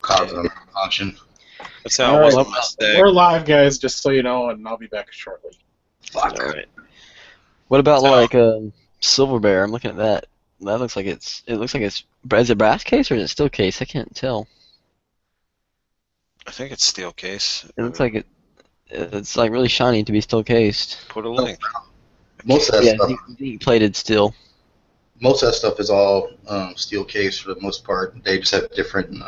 cause of malfunction. That's how it was on my Well, stag. we're live, guys, just so you know, and I'll be back shortly. Fuck. Alright. What about So- like Silver Bear? I'm looking at that. That looks like it's. It looks like it's. Is it brass case or is it steel case? I can't tell. I think it's steel case. It looks like it. It's like really shiny to be steel cased. Put a link. Most of that Yeah, stuff. zinc plated steel. Most of that stuff is all steel case for the most part. They just have different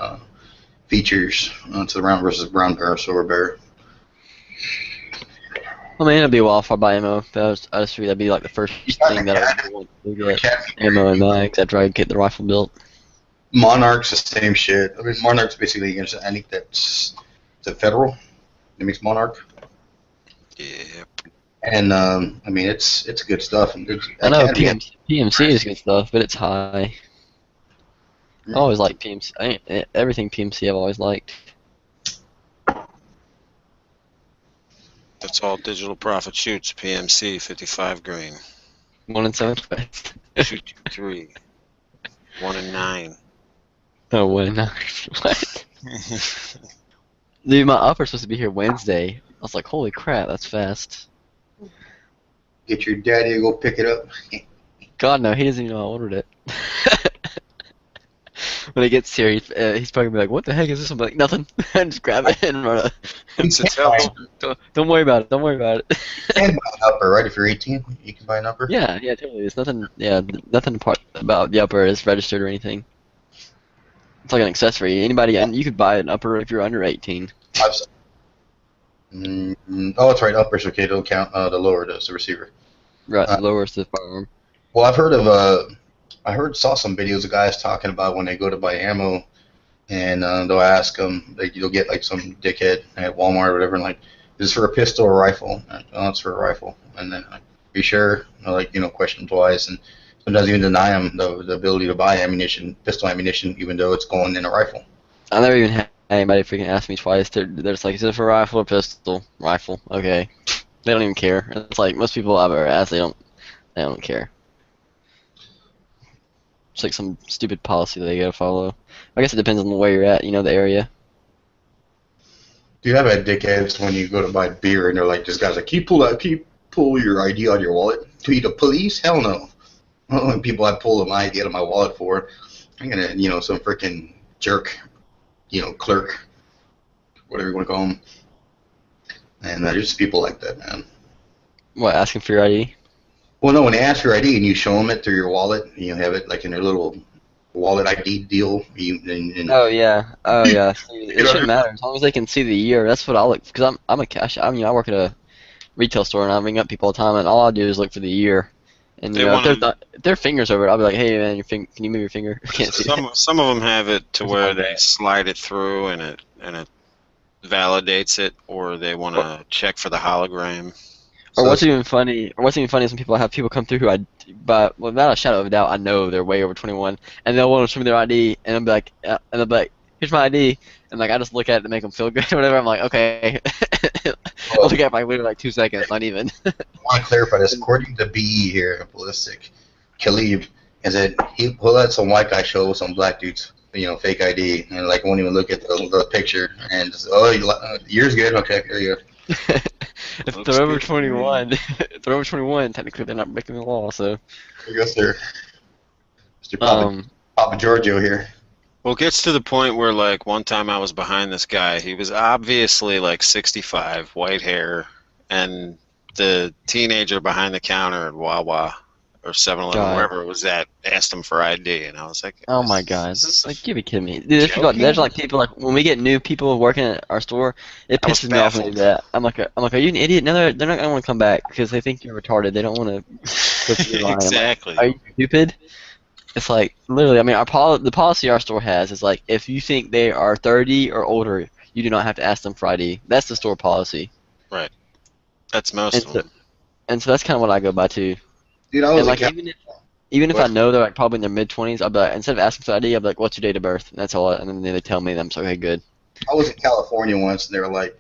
features to the round versus brown bear or silver bear. I mean, it'd be a while before I buy ammo. I just figured that'd be like the first thing that I would want to get. Ammo and mags after I get the rifle built. Monarch's the same shit. I mean, Monarch's basically, I think that's the federal. It makes Monarch. Yeah. And I mean, it's good stuff. And I know PMC is good stuff, but it's high. I always like PMC. Everything PMC I've always liked. That's all Digital Profit shoots. PMC 55 grain. 1 in 7. 223. 1 in 9. Oh, 1 in 9. What? Dude, my upper's supposed to be here Wednesday. I was like, holy crap, that's fast. Get your daddy to go pick it up. God, no, he doesn't even know I ordered it. When he gets here, he's probably gonna be like, what the heck is this? I'm like, nothing. And just grab it and run it. It's a tell. Don't worry about it. Don't worry about it. You can buy an upper, right? If you're 18, you can buy an upper. Yeah, totally. There's nothing, nothing about the upper is registered or anything. It's like an accessory. Anybody, and you could buy an upper if you're under 18. Oh, that's right. Upper's okay. Don't count the lower does the receiver. Right, lowers the firearm. Well, saw some videos of guys talking about when they go to buy ammo, and they'll ask them, you'll get like some dickhead at Walmart or whatever, and like, is this for a pistol or a rifle? Oh, it's for a rifle. And then, like, be sure, question twice, and sometimes even deny them the ability to buy ammunition, pistol ammunition, even though it's going in a rifle. I never even had anybody freaking ask me twice. They're just like, is it for a rifle or pistol? Rifle. Okay. They don't even care. It's like most people I've ever asked, they don't care. It's like some stupid policy that they gotta follow. I guess it depends on where you're at, the area. Dude, I've had dickheads when you go to buy beer, and they're like, this guy's like, can you pull your ID out of your wallet? To eat a police? Hell no. When people I pull my ID out of my wallet for, I'm gonna, some freaking jerk, clerk, whatever you want to call them. And there's just people like that, man. What, asking for your ID? Well, no, when they ask for your ID and you show them it through your wallet, you have it like in their little wallet ID deal. Oh yeah. See, it shouldn't matter as long as they can see the year. That's what I look, because I'm a cash. I work at a retail store and I ring up people all the time, and all I do is look for the year. And if their fingers over it, I'll be like, hey man, can you move your finger? I can't see. Some of them have it to where they slide it through and it validates it, or they want to check for the hologram. Or what's even funny is when people have people come through who but without a shadow of a doubt, I know they're way over 21, and they'll want to show me their ID, and they'll be like, here's my ID, and like I just look at it to make them feel good or whatever. I'm like, okay. I'll look at it for literally like 2 seconds, not even. I want to clarify this. According to BE here, Ballistic, Khalib, is that he'll let some white guy show some black dudes, fake ID, and like won't even look at the picture, and just, yours good, okay, there you go. If they're over 21, technically they're not breaking the law, so. Here goes Mr. Papa Giorgio here. Well, it gets to the point where, like, one time I was behind this guy. He was obviously, like, 65, white hair, and the teenager behind the counter at Wawa or 7-Eleven, wherever it was at, asked him for ID, and I was like, oh my god, like, you be kidding me. Dude, there's like people, like, when we get new people working at our store, it pisses me off when they do that. I'm like, are you an idiot? No, they're not going to want to come back because they think you're retarded. They don't want to go through your line. Exactly. Like, are you stupid? It's like, literally, I mean, the policy our store has is like, if you think they are 30 or older, you do not have to ask them for ID. That's the store policy. Right. That's most of them. And so that's kind of what I go by too. Dude, I was like, even if I know they're like probably in their mid-20s, I'll be like, instead of asking for ID, I'll be like, what's your date of birth? And that's all. And then they tell me, and I'm like, okay, good. I was in California once, and they were like,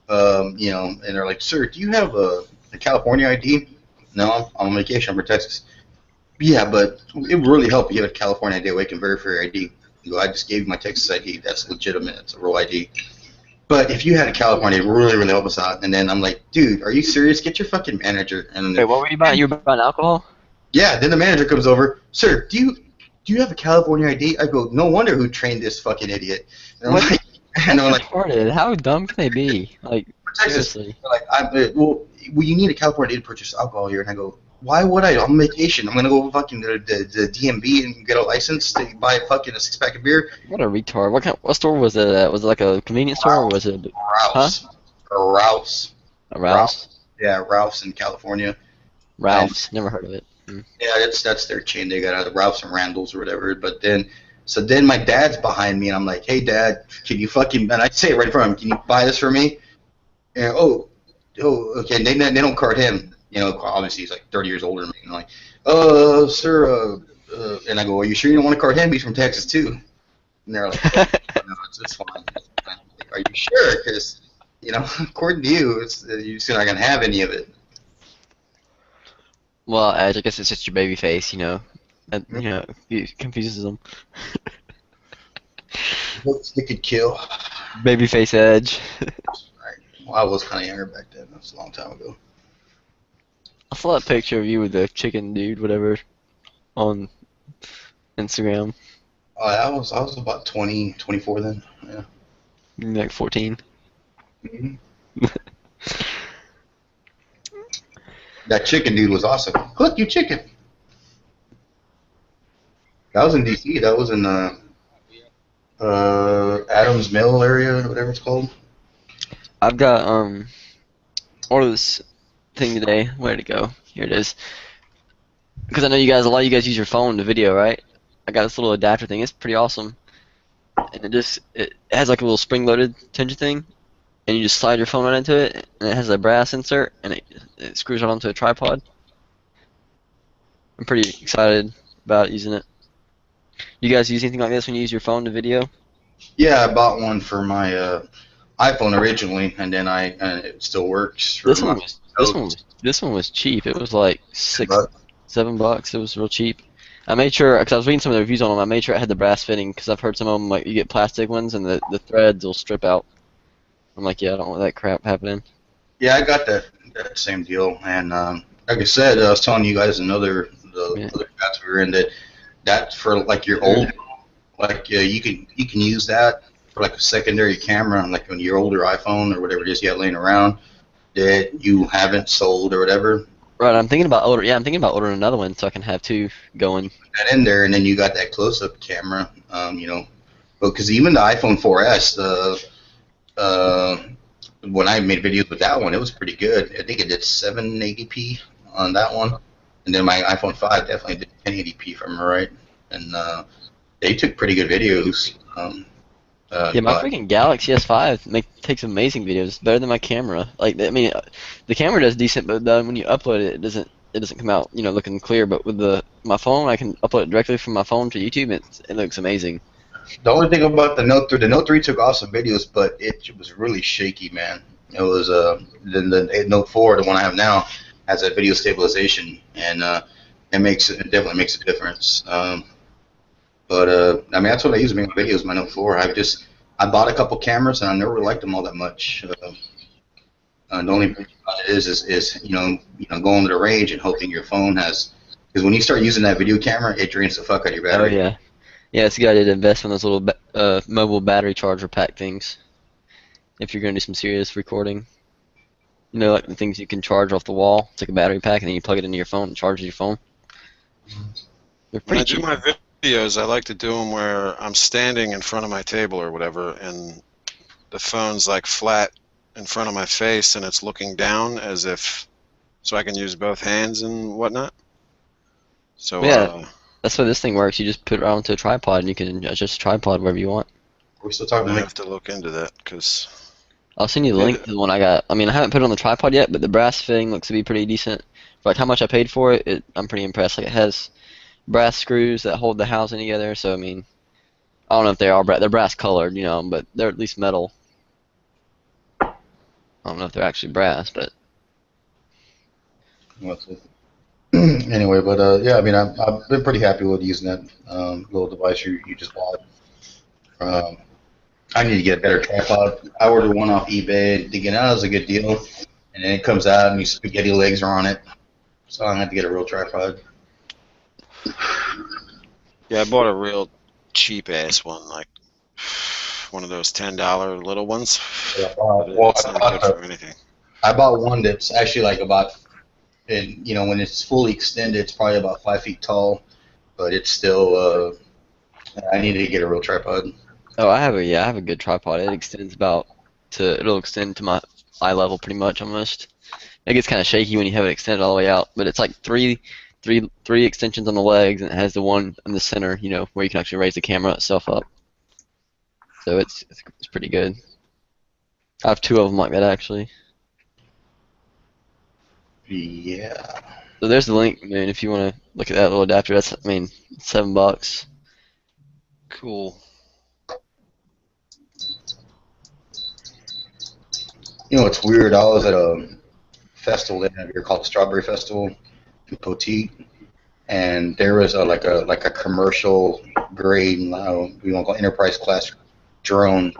and they're like, sir, do you have a California ID? No, I'm on vacation. I'm from Texas. Yeah, but it would really help if you have a California ID where you can verify your ID. You go, I just gave you my Texas ID. That's legitimate. It's a real ID. But if you had a California, it would really, really help us out. And then I'm like, dude, are you serious? Get your fucking manager. And Wait, what were you buying? You were buying alcohol? yeah, then the manager comes over, sir, do you have a California ID? I go, no wonder who trained this fucking idiot. And I'm What? like, and I'm like, Retarded. How dumb can they be? Like, Texas. seriously. They're like, well, you need a California ID to purchase alcohol here. And I go, why would I? I'm on vacation. I'm gonna go fucking to the DMV and get a license to buy fucking a 6-pack of beer. What a retard. What store was it at? Was it like a convenience store or was it Ralph's. Huh? Or Ralph's. a Ralph's? Yeah, Ralph's in California. Ralph's. Never heard of it. Yeah, that's their chain. They got Ralph's and Randall's or whatever. But then my dad's behind me, and I'm like, hey, Dad, can you fucking, and I say it right in front of him, can you buy this for me? And okay. And they don't card him. You know, obviously he's like 30 years older than me. And I'm like, sir, and I go, are you sure you don't want to card him? He's from Texas too. And they're like, no, it's fine. Like, are you sure? Because, you know, according to you, you're just not gonna have any of it. Well, I guess it's just your baby face, you know. And, you know, it confuses them. Looks they could kill. Baby face edge. Well, I was kind of younger back then. That was a long time ago. I saw that picture of you with the chicken dude, whatever, on Instagram. I was about 20, 24 then. Yeah. You're like 14. Mm-hmm. That chicken dude was awesome. Look, you chicken. That was in DC. That was in Adams Mill area, whatever it's called. I've got ordered this thing today. Where'd it go? Here it is. Because I know a lot of you guys use your phone to video, right? I got this little adapter thing. It's pretty awesome. And it has like a little spring-loaded tension thing, and you just slide your phone right into it, and it has a brass insert, and it screws right onto a tripod. I'm pretty excited about using it. You guys use anything like this when you use your phone to video? Yeah, I bought one for my iPhone originally, and then it still works. For This one was cheap. It was like $7. It was real cheap. I made sure, because I was reading some of the reviews on them, I made sure it had the brass fitting, because I've heard some of them, like, you get plastic ones, and the threads will strip out. I'm like, yeah, I don't want that crap happening. Yeah, I got that same deal, and like I said, I was telling you guys other chats we were in that for like your old, like you can use that for like a secondary camera, like on your older iPhone or whatever it is you have laying around that you haven't sold or whatever. Right, I'm thinking about ordering another one so I can have two going. Put that in there, and then you got that close-up camera, you know, because even the iPhone 4S, when I made videos with that one, it was pretty good. I think it did 780p on that one, and then my iPhone 5 definitely did 1080p if I'm right, and they took pretty good videos. Yeah, my freaking Galaxy S5 takes amazing videos. It's better than my camera. Like, I mean, the camera does decent, but when you upload it, it doesn't come out, you know, looking clear. But with my phone, I can upload it directly from my phone to YouTube. It looks amazing. The only thing about the Note 3, the Note 3 took awesome videos, but it was really shaky, man. It was the Note 4, the one I have now, has a video stabilization, and it definitely makes a difference. But I mean, that's what I use to make my videos. My Note 4. I bought a couple cameras, and I never liked them all that much. The only thing about it is you know going to the range and hoping your phone has, because when you start using that video camera, it drains the fuck out of your battery. Oh yeah, yeah. It's a good idea to invest in those little mobile battery charger pack things if you're gonna do some serious recording. You know, like the things you can charge off the wall. It's like a battery pack, and then you plug it into your phone and charges your phone. They're When pretty I do cheap. my videos, I like to do them where I'm standing in front of my table or whatever, and the phone's like flat in front of my face, and it's looking down so I can use both hands and whatnot. So Yeah. That's why this thing works. You just put it onto a tripod, and you can adjust the tripod wherever you want. We're still talking I about have to look into that because I'll send you the link to the one I got. I mean, I haven't put it on the tripod yet, but the brass fitting looks to be pretty decent. For like how much I paid for it, I'm pretty impressed. Like, it has brass screws that hold the housing together. So I mean, I don't know if they're brass colored, you know, but they're at least metal. I don't know if they're actually brass, but anyway, but yeah, I mean, I've been pretty happy with using that little device you just bought. Um, I need to get a better tripod. I ordered one off eBay, thinking that was a good deal, and then it comes out and these spaghetti legs are on it. So I'm gonna have to get a real tripod. Yeah, I bought a real cheap ass one, like one of those $10 little ones. But it's not good for anything. I bought one that's actually like about, and when it's fully extended, it's probably about 5 feet tall, but it's still. I need to get a real tripod. Oh, I have a good tripod. It'll extend to my eye level pretty much almost. It gets kind of shaky when you have it extended all the way out, but it's like three extensions on the legs, and it has the one in the center, where you can actually raise the camera itself up. So it's pretty good. I have 2 of them like that actually. Yeah. So there's the link, man. If you want to look at that little adapter, that's $7. Cool. It's weird. I was at a festival in here called the Strawberry Festival in Poteet, and there was like a commercial grade, we want to call it enterprise class drone.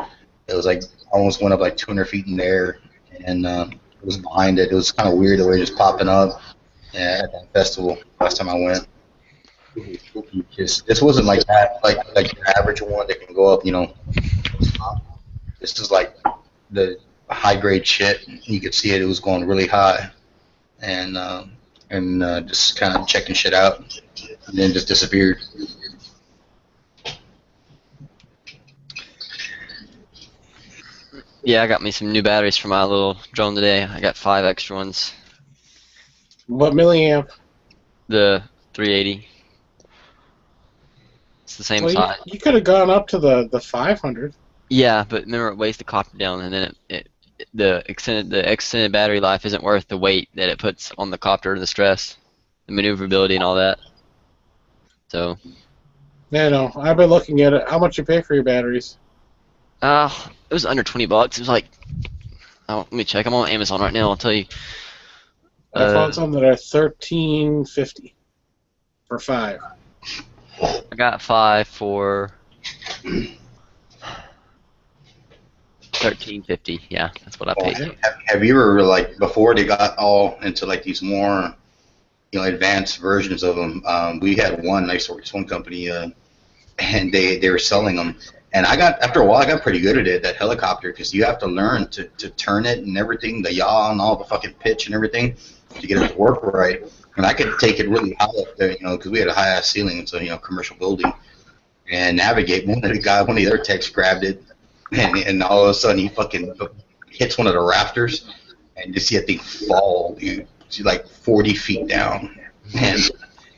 It was like almost went up like 200 feet in the air, and it was behind it. It was kind of weird the way it was popping up at that festival last time I went. This wasn't like that, like the average one that can go up, This is like the high grade shit. You could see it was going really high, and just kind of checking shit out, and then just disappeared. Yeah, I got me some new batteries for my little drone today. I got 5 extra ones. What milliamp? The 380. It's the same size. You could have gone up to the 500. Yeah, but remember it weighs the copper down, and then the extended battery life isn't worth the weight that it puts on the copter, the stress, the maneuverability, and all that. So. Yeah, no, I've been looking at it. How much you pay for your batteries? It was under $20. It was like, let me check. I'm on Amazon right now. I'll tell you. I found some that are $13.50 for 5. I got 5 for $13.50. Yeah, that's what I paid. Have you ever, like, before they got all into like these more advanced versions of them? We had one company, and they were selling them. And after a while, I got pretty good at it, that helicopter, because you have to learn to turn it and everything, the yaw and all the fucking pitch and everything, to get it to work right. And I could take it really high up there, because we had a high-ass ceiling, so, commercial building, and navigate. One of the other techs grabbed it, and all of a sudden he fucking hits one of the rafters, and you see a thing fall, dude. It's like 40 feet down. And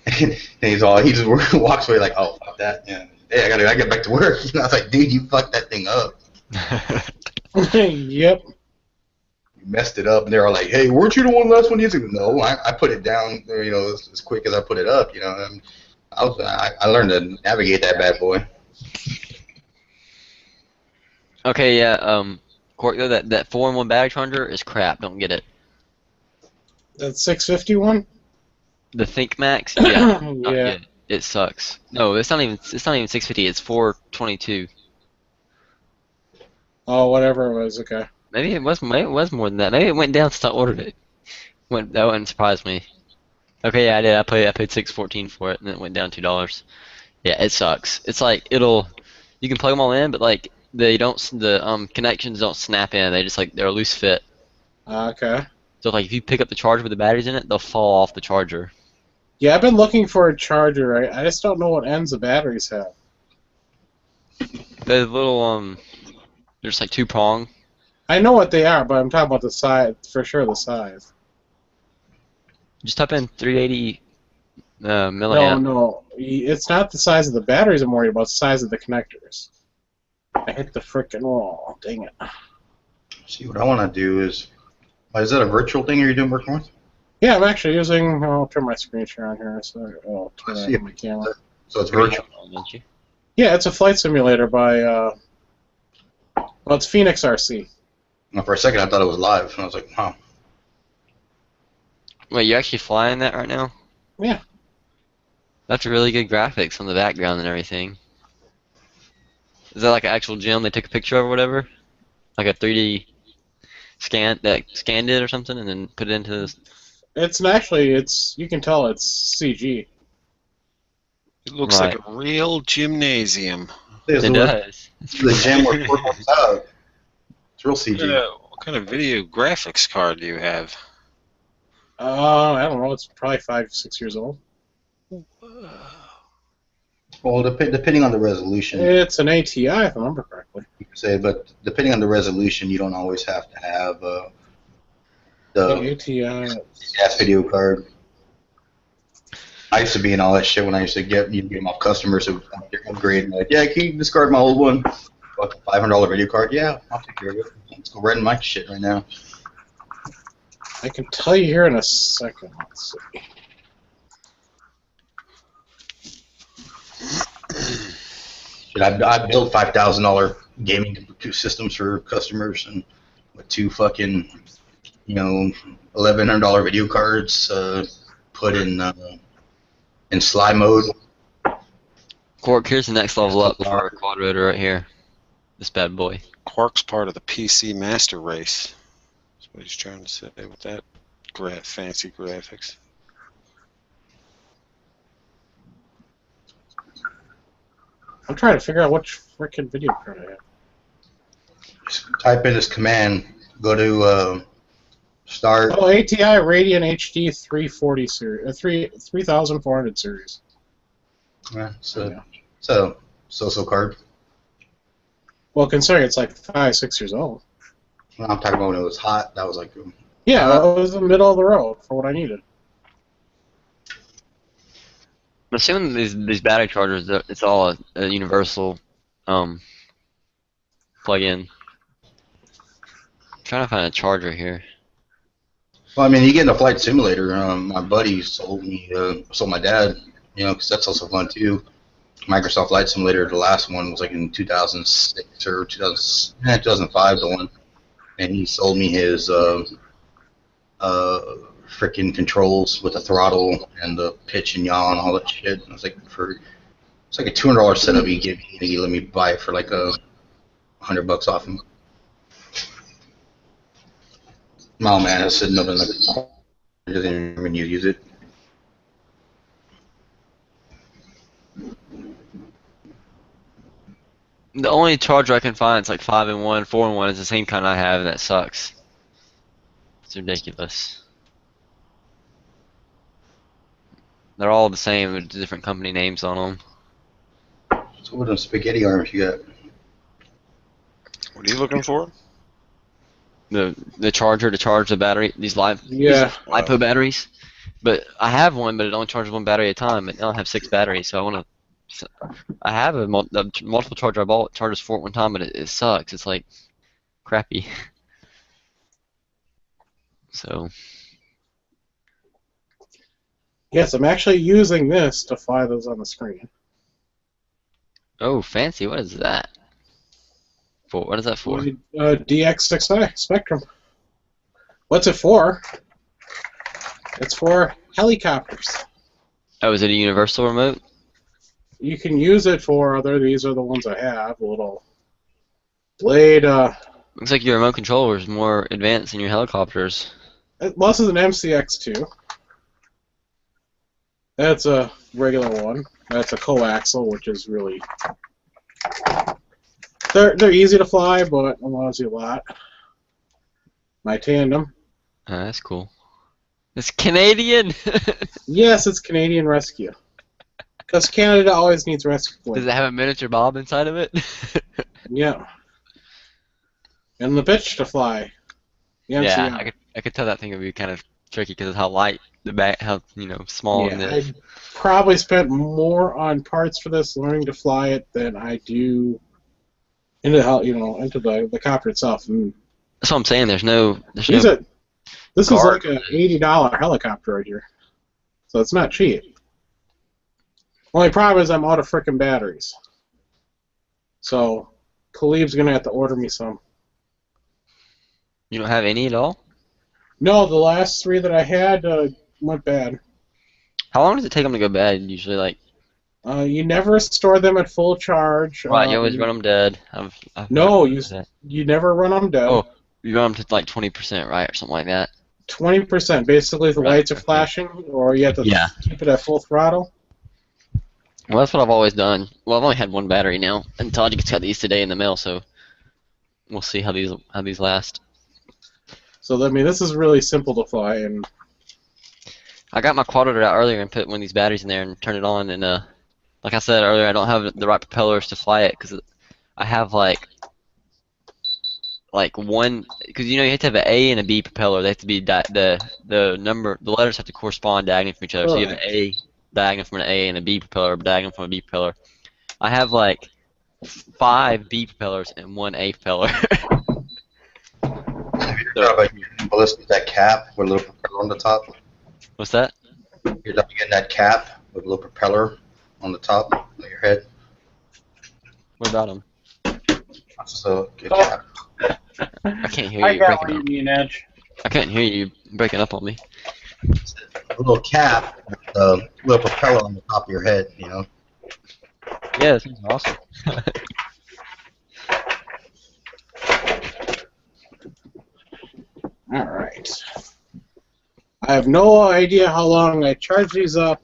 he just walks away like, oh, fuck that, yeah. Hey, I gotta get back to work. I was like, dude, you fucked that thing up. Yep. You messed it up, and they were like, hey, weren't you the one last one? You said, no, I put it down, as quick as I put it up, And I learned to navigate that bad boy. Okay, yeah. Cork, though, that 4-in-1 battery charger is crap. Don't get it. That 651? The ThinkMax, yeah. Not Yeah. good. It sucks. No, it's not even 650. It's 422. Oh, whatever it was. Okay. Maybe it was more than that. Maybe it went down since I ordered it. That wouldn't surprise me. Okay, yeah, I did. I paid $6.14 for it, and it went down $2. Yeah, it sucks. It's like you can plug them all in, but like the connections don't snap in. They're a loose fit. Okay. So like if you pick up the charger with the batteries in it, they'll fall off the charger. Yeah, I've been looking for a charger. I just don't know what ends the batteries have. The little they're just like 2-prong. I know what they are, but I'm talking about the size, for sure the size. Just type in 380 milliamp. No, it's not the size of the batteries I'm worried about, it's the size of the connectors. I hit the frickin' wall, dang it. See, what I want to do is that a virtual thing you're doing working with? Yeah, I'm actually using, I'll turn my screen share on here, so I'll turn on my camera. So it's virtual. Don't you? Yeah, it's a flight simulator by, well, it's Phoenix RC. Well, for a second I thought it was live, and I was like, huh. Wait, you're actually flying that right now? Yeah. That's really good graphics on the background and everything. Is that like an actual gym they took a picture of or whatever? Like a 3D scan that scanned it or something and then put it into this? It's actually, you can tell it's CG. It looks Right. like a real gymnasium. There's It does. the gym where Ford works out. It's real CG. What kind of video graphics card do you have? I don't know. It's probably 5, 6 years old. Well, depending on the resolution, It's an ATI, if I remember correctly. you can say, but depending on the resolution, you don't always have to have The the ATI. gas video card. I used to be in all that shit when I used to get them off customers who upgrade and like, yeah, can you discard my old one? Like a $500 video card? Yeah, I'll take care of it. Let's go rent my shit right now. I can tell you here in a second. Let's see. Shit, I built $5,000 gaming systems for customers and with 2 fucking, $1,100 video cards put in slide mode. Quark, here's the next level up for our quad rotor right here. This bad boy. Quark's part of the PC master race. That's what he's trying to say with that fancy graphics. I'm trying to figure out which freaking video card I have. Just type in this command. Go to start. Oh, ATI Radeon HD 340 series, 3400 series. Yeah, so card. Well, considering it's like 5, 6 years old. Well, I'm talking about when it was hot. That was like. Yeah, it was in the middle of the road for what I needed. I'm assuming these battery chargers, it's all a universal plug-in. I'm trying to find a charger here. Well, I mean, you get in a flight simulator. My buddy sold my dad, because that's also fun too. Microsoft Flight Simulator, the last one was like in 2006 or 2005, the one. And he sold me his freaking controls with the throttle and the pitch and yaw and all that shit. And I was like, it's like a $200 setup he gave me, and he let me buy it for like $100 off him. My old man is sitting up in the corner, doesn't even use it. The only charger I can find is like 5-in-1, 4-in-1 is the same kind I have, and that sucks. It's ridiculous. They're all the same with different company names on them. So what are those spaghetti arms you got? What are you looking for? The charger to charge the battery, these LiPo batteries. But I have one, but it only charges 1 battery at a time, and I don't have 6 batteries, so I have a multiple charger I bought. It charges 4 at one time, but it sucks. It's like crappy. So. Yes, I'm actually using this to fly those on the screen. Oh, fancy! What is that? For what is that for? DX6i Spectrum. What's it for? It's for helicopters. Oh, is it a universal remote? You can use it for these are the ones I have. A little blade. Looks like your remote controller is more advanced than your helicopters. This is an MCX2. That's a regular one. That's a coaxial, which is really... They're easy to fly, but allows you a lot. My tandem. That's cool. It's Canadian! Yes, it's Canadian Rescue. Because Canada always needs rescue. Does it have a miniature Bob inside of it? Yeah. And the bitch to fly. Yeah, I could tell that thing would be kind of tricky because of how light the back, how small it is. I probably spent more on parts for this, learning to fly it, than I do into the copter itself. And that's what I'm saying. This is like an $80 helicopter right here, so it's not cheap. Only problem is I'm out of frickin' batteries, so Khalib's gonna have to order me some. You don't have any at all? No, the last 3 that I had went bad. How long does it take them to go bad? Usually, like You never store them at full charge. Right, you always run them dead. No, that. you never run them dead. Oh, you run them to like 20%, right, or something like that. 20%. Basically, the lights are flashing, or you have to keep it at full throttle. Well, that's what I've always done. Well, I've only had one battery now, and Todd just got these today in the mail, so we'll see how these last. So I mean, this is really simple to fly, and I got my quad rotor out earlier and put one of these batteries in there and turned it on, and like I said earlier, I don't have the right propellers to fly it because I have like one, because you have to have an A and a B propeller. They have to be the letters have to correspond diagonally from each other. So you have an A diagonal from an A and a B propeller diagonal from a B propeller. I have like 5 B propellers and 1 A propeller. Have you thought about using ballistic that cap with a little propeller on the top? What's that? You're not getting that cap with a little propeller on the top of your head. What about them? That's just a good cap. I can't hear you. I got what you mean, Edge. I can't hear you breaking up on me. A little cap with a little propeller on the top of your head, you know. Yeah, that sounds awesome. all right. I have no idea how long I charge these up.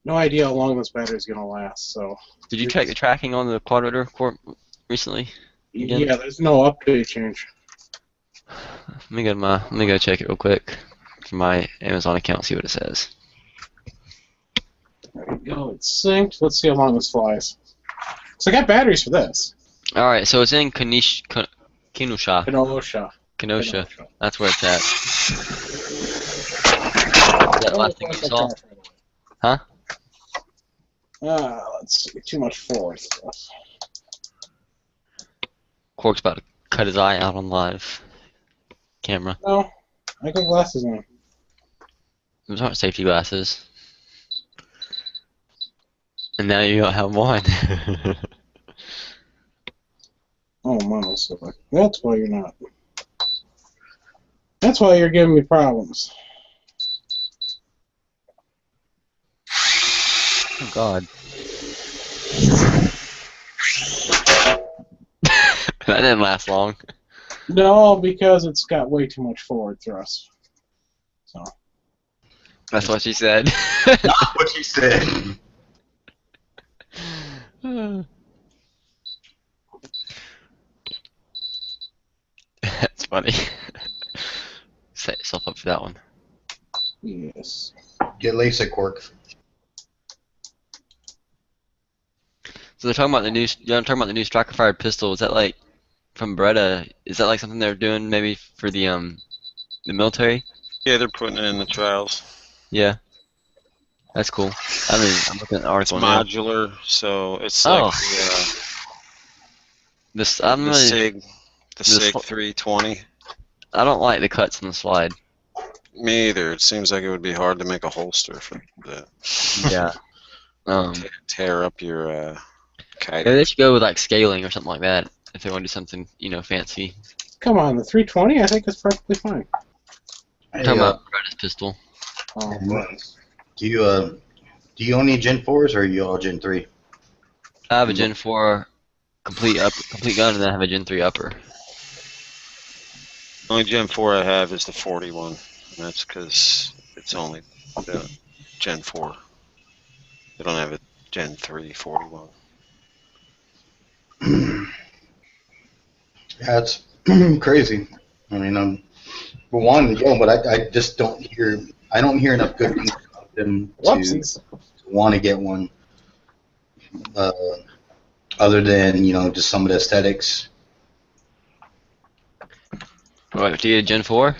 No idea how long this battery is going to last. So. Did you check the tracking on the quad rotor recently? Again? Yeah, there's no update change. Let me go check it real quick from my Amazon account. See what it says. There we go. It's synced. Let's see how long this flies. So I got batteries for this. All right, so it's in Kenosha. Kenosha. That's where it's at. Is that the last thing you saw? Huh? Let's see. Too much forward stuff. Quark's about to cut his eye out on live camera. No, I got glasses on. Those aren't safety glasses. And now you don't have one. Oh, monosilver. That's why you're not. That's why you're giving me problems. Oh God. That didn't last long. No, because it's got way too much forward thrust. So. That's what she said. Not what she said. That's funny. Set yourself up for that one. Yes. Get LASIK work. So they're talking about the new. Yeah, I'm talking about the new striker-fired pistol. Is that like from Beretta? Is that like something they're doing maybe for the military? Yeah, they're putting it in the trials. Yeah. That's cool. I mean, I'm looking at the It's article now. modular, so it's Oh. like the SIG 320. I don't like the cuts in the slide. Me either. It seems like it would be hard to make a holster for that. Yeah. Tear up your kite. Maybe they should go with like scaling or something like that if they want to do something, fancy. Come on, the 320 I think is perfectly fine. I'm talking about Beretta's pistol. Oh, Do you own any Gen 4s or are you all Gen 3? I have a Gen 4 complete gun, and then I have a Gen 3 upper. The only Gen 4 I have is the 41, and that's because it's only the Gen 4. They don't have a Gen 3 41. Yeah, it's crazy. I mean, we're wanting to go, but I just don't hear. I don't hear enough good things about them to want to get one. Other than just some of the aesthetics. What, do you get a Gen 4?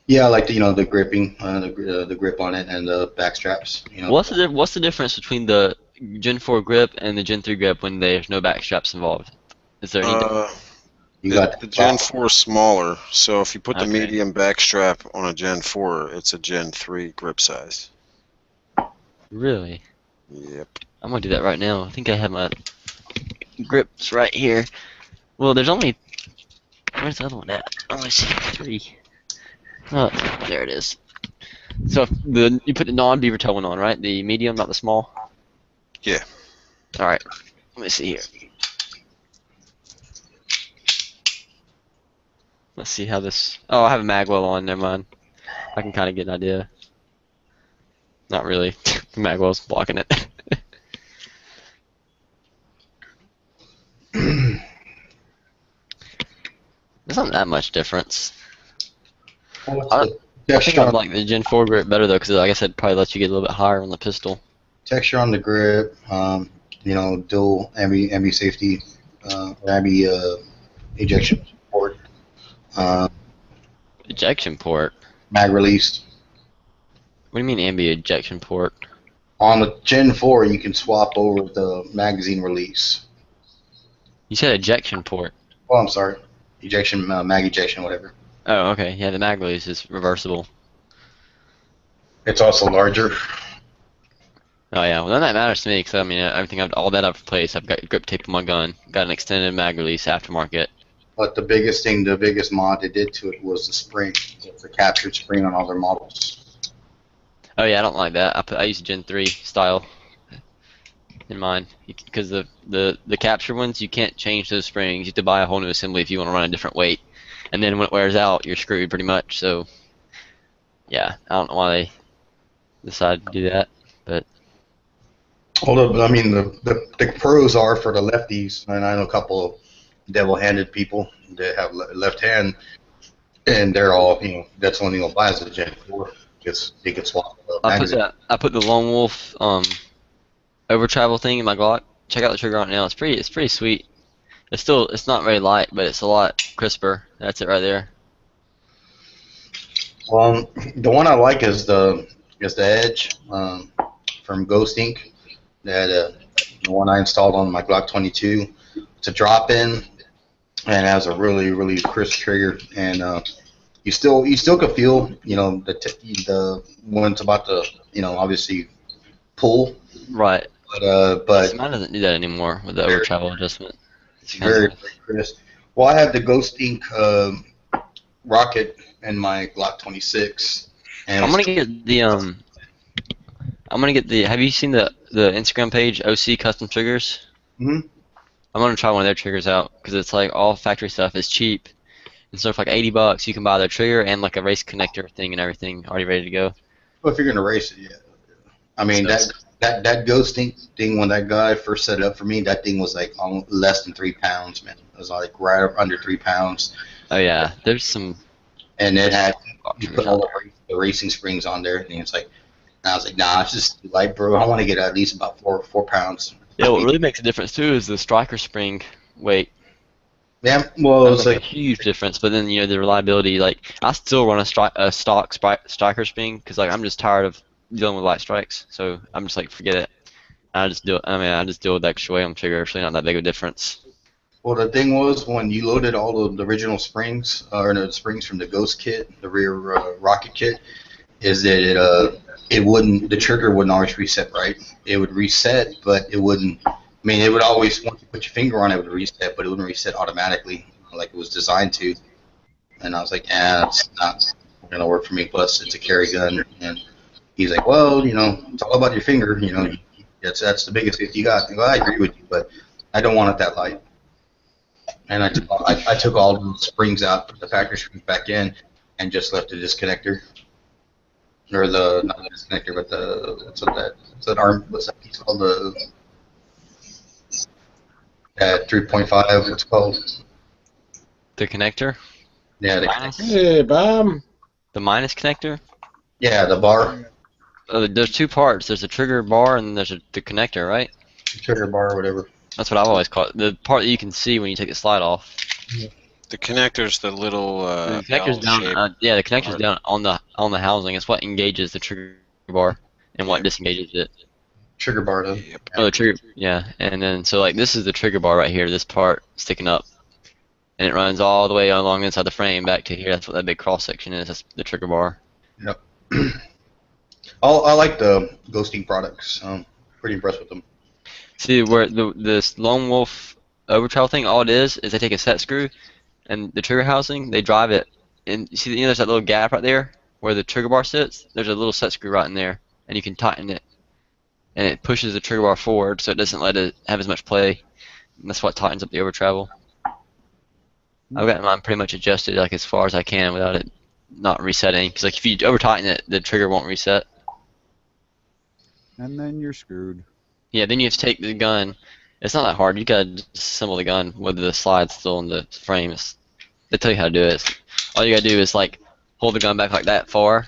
Yeah, like the gripping, the grip on it, and the back straps. What's the difference between the Gen 4 grip and the Gen 3 grip when there's no back straps involved? Is there any difference? The Gen 4 is smaller, so if you put the medium back strap on a Gen 4, it's a Gen 3 grip size. Really? Yep. I'm gonna do that right now. I think I have my grips right here. Well, there's only. Where's the other one at? Only 3. Oh, there it is. So you put the non-beaver toe one on, right? The medium, not the small. Yeah. All right. Let me see here. Let's see how this. Oh, I have a magwell on. Never mind. I can kind of get an idea. Not really. The magwell's blocking it. There's not that much difference. I think I like the Gen 4 grip better though, because like I said, it probably lets you get a little bit higher on the pistol. Texture on the grip, you know, dual ambi safety, ambi ejection port, Ejection port? mag release. What do you mean ambi ejection port? On the Gen 4, you can swap over the magazine release. You said ejection port. Oh, I'm sorry. Ejection, mag ejection, whatever. Oh, okay. Yeah, the mag release is reversible. It's also larger. Oh yeah, well then that matters to me because I mean everything all that I've replaced. I've got grip tape on my gun, got an extended mag release aftermarket. But the biggest thing, the biggest mod they did to it was the spring. It's a captured spring on all their models. Oh yeah, I don't like that. I use Gen 3 style in mine because the capture ones you can't change those springs. You have to buy a whole new assembly if you want to run a different weight, and then when it wears out, you're screwed pretty much. So yeah, I don't know why they decided to do that, but. Although, I mean, the pros are for the lefties, and I know a couple of devil-handed people that have left hand, and they're all, you know, that's the only thing they'll buy is a Gen 4. Just they could swap. I put the Lone Wolf over travel thing in my Glock. Check out the trigger on it now. It's pretty sweet. It's not very light, but it's a lot crisper. That's it right there. The one I like is the Edge from Ghost Inc. That the one I installed on my Glock 22. It's a drop-in and has a really crisp trigger, and you still can feel, you know, the when it's about to, you know, obviously pull. Right. But mine doesn't do that anymore with the over travel adjustment. It's very crisp. Well, I have the Ghost Inc. Rocket in my Glock 26. And I'm gonna get the Have you seen the Instagram page OC Custom Triggers? Mm-hmm. I'm gonna try one of their triggers out because it's like all factory stuff. It's cheap, and so for like $80 you can buy their trigger and like a race connector thing and everything already ready to go. Well, if you're gonna race it, yeah. I mean that Ghost Inc. thing, when that guy first set it up for me, that thing was like less than 3 pounds, man. It was like right under 3 pounds. Oh yeah, there's some. And it had, you put all the racing springs on there, and it's like, I was like, nah, it's just too light, bro. I want to get at least about 4 pounds. Yeah, what really makes a difference too is the striker spring weight. Yeah, well, it's like a huge difference. But then, you know, the reliability. Like, I still run a stock striker spring because like I'm just tired of dealing with light strikes. So I'm just like, forget it. I just deal with the extra weight on the trigger. It's really not that big of a difference. Well, the thing was, when you loaded all of the original springs, or the springs from the Ghost kit, the rear rocket kit, is that the trigger wouldn't always reset right. It would reset, but it wouldn't. I mean, it would always, once you put your finger on it, it would reset, but it wouldn't reset automatically like it was designed to. And I was like, it's not gonna work for me. Plus, it's a carry gun. And he's like, well, you know, it's all about your finger. You know, that's the biggest gift you got. Well, I agree with you, but I don't want it that light. And I took all the springs out, put the factory springs back in, and just left the disconnector. Or not the disconnector, but what's that arm? What's that piece called? At 3.5, what's it called? The connector? Yeah. Hey, Bob. The minus connector? Yeah, the bar. There's two parts. There's a trigger bar and there's the connector, right? The trigger bar or whatever. That's what I've always called it. The part that you can see when you take the slide off. The connector's the little the connector's down. Yeah, the connector's down on the housing. It's what engages the trigger bar and what disengages it. Trigger bar, though. Yep. Oh, the trigger. Yeah, and then so like this is the trigger bar right here. This part sticking up, and it runs all the way along inside the frame back to here. That's what that big cross section is. That's the trigger bar. Yep. I like the Ghosting products. Pretty impressed with them. See where this Lone Wolf overtravel thing, all it is they take a set screw and the trigger housing, they drive it, and you see, there's that little gap right there where the trigger bar sits. There's a little set screw right in there, and you can tighten it. and it pushes the trigger bar forward, so it doesn't let it have as much play. And that's what tightens up the over travel. I've got mine pretty much adjusted like as far as I can without it not resetting. Because like if you over tighten it, the trigger won't reset. And then you're screwed. Yeah, then you have to take the gun. It's not that hard. You gotta just assemble the gun with the slides still in the frame. They tell you how to do it. All you gotta do is like hold the gun back like that far,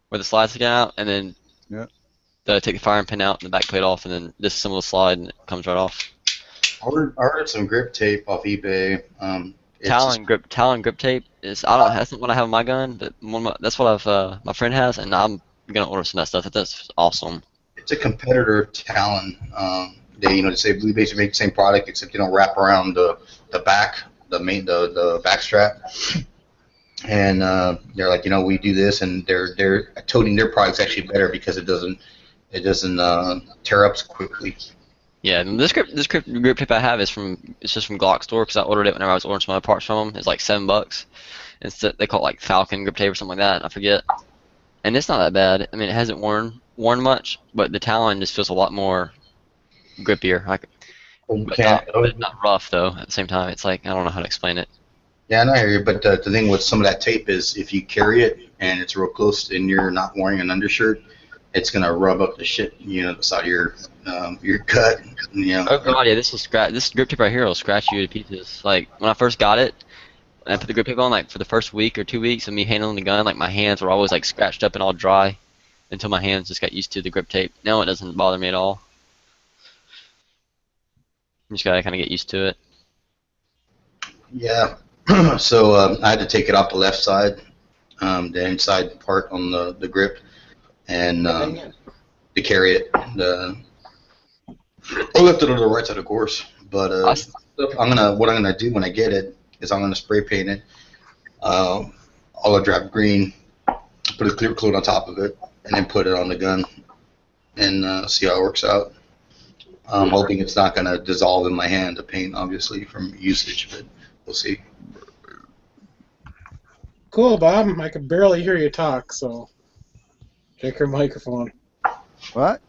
where the slides stick out, and then take the firing pin out and the back plate off, and then disassemble the slide, and it comes right off. I ordered some grip tape off eBay. Talon grip tape is that's not what I have on my gun, but that's what my friend has, and I'm gonna order some of that stuff. That's awesome. It's a competitor of Talon. They we basically make the same product except they don't wrap around the back, the back strap. And they're like, we do this, and they're toting their product's actually better because it doesn't tear up so quickly. Yeah, and this grip tape I have is just from Glock store because I ordered it whenever I was ordering some other parts from them. It's like $7. They call it like Falcon grip tape or something like that. I forget. And it's not that bad. I mean, it hasn't worn much, but the Talon just feels a lot more grippier. But not rough though. At the same time, it's like I don't know how to explain it. Yeah, I hear you. But the thing with some of that tape is if you carry it and it's real close and you're not wearing an undershirt, it's gonna rub up the shit, the side of your cut. Oh god, yeah, this grip tape right here will scratch you to pieces. Like when I first got it, and I put the grip tape on, like for the first week or 2 weeks of me handling the gun, like my hands were always like scratched up and all dry, until my hands just got used to the grip tape. Now it doesn't bother me at all. You just gotta kind of get used to it. Yeah. So I had to take it off the left side, the inside part on the grip, and to carry it. I left it on the right side, of course. But what I'm gonna do when I get it is I'm gonna spray paint it, olive drab green, put a clear coat on top of it, and then put it on the gun, and see how it works out. I'm hoping it's not gonna dissolve in my hand, the paint, obviously from usage, but we'll see. Cool, Bob. I can barely hear you talk, so check your microphone. What?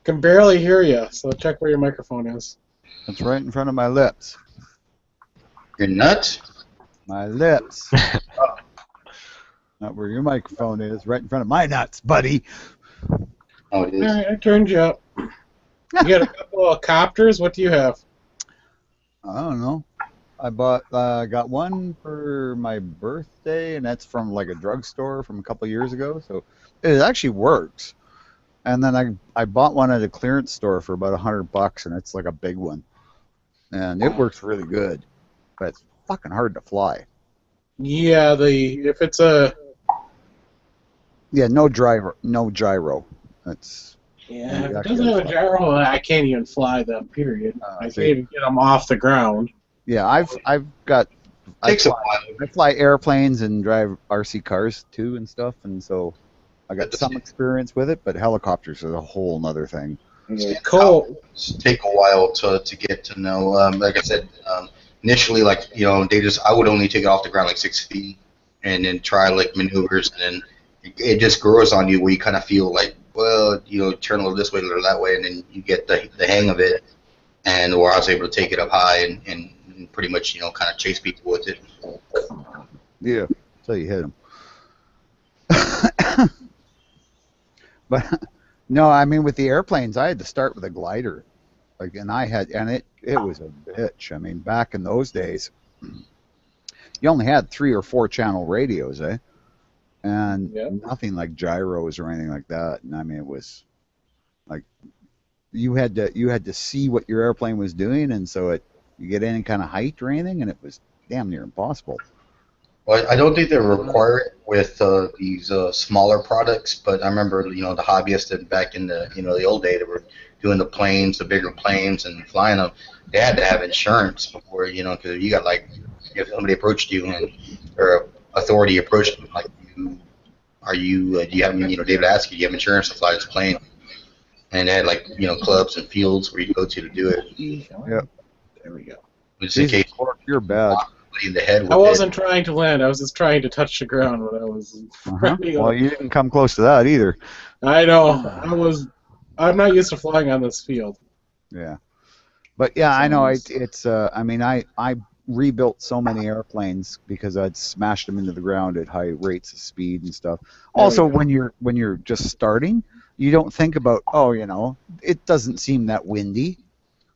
Can barely hear you, so check where your microphone is. It's right in front of my lips. Your nuts? My lips. Not where your microphone is, right in front of my nuts, buddy. Oh, it is. Alright, I turned you up. You got a couple of copters? What do you have? I don't know. I got one for my birthday, and that's from like a drugstore from a couple years ago, so it actually works. And then I bought one at a clearance store for about $100, and it's like a big one, and it works really good, but it's fucking hard to fly. Yeah, if it's a no gyro. That's if it doesn't have a gyro, I can't even fly them. Period. I can't even get them off the ground. Yeah, I've got. I fly airplanes and drive RC cars too and stuff, and so I got some experience with it. But helicopters are a whole nother thing. Yeah, cool. Take a while to get to know. Like I said, initially, I would only take it off the ground like 6 feet, and then try like maneuvers, and then it just grows on you where you kind of feel like, well, turn a little this way, a little that way, and then you get the hang of it. And where I was able to take it up high and pretty much, kind of chase people with it. Yeah, so you hit them. But no, I mean with the airplanes, I had to start with a glider, it was a bitch. I mean, back in those days, you only had 3 or 4 channel radios, and nothing like gyros or anything like that. And I mean, it was like you had to see what your airplane was doing, and so you get any kind of height or anything, and it was damn near impossible. Well, I don't think they require it with these smaller products, but I remember, the hobbyists that back in the old day that were doing the planes, the bigger planes, and flying them. They had to have insurance before, because you got if somebody approached you or authority approached them, like, do you have, David asked you, do you have insurance to fly this plane? And they had clubs and fields where you go to do it. Yep. There we go. Just in case you're bad. In the head I wasn't trying to land. I was just trying to touch the ground when I was. Well, you didn't come close to that either. I know. I was I'm not used to flying on this field. Yeah. But yeah, I know it's. I mean, I rebuilt so many airplanes because I'd smashed them into the ground at high rates of speed and stuff. Also, when you're just starting, you don't think about, oh, it doesn't seem that windy.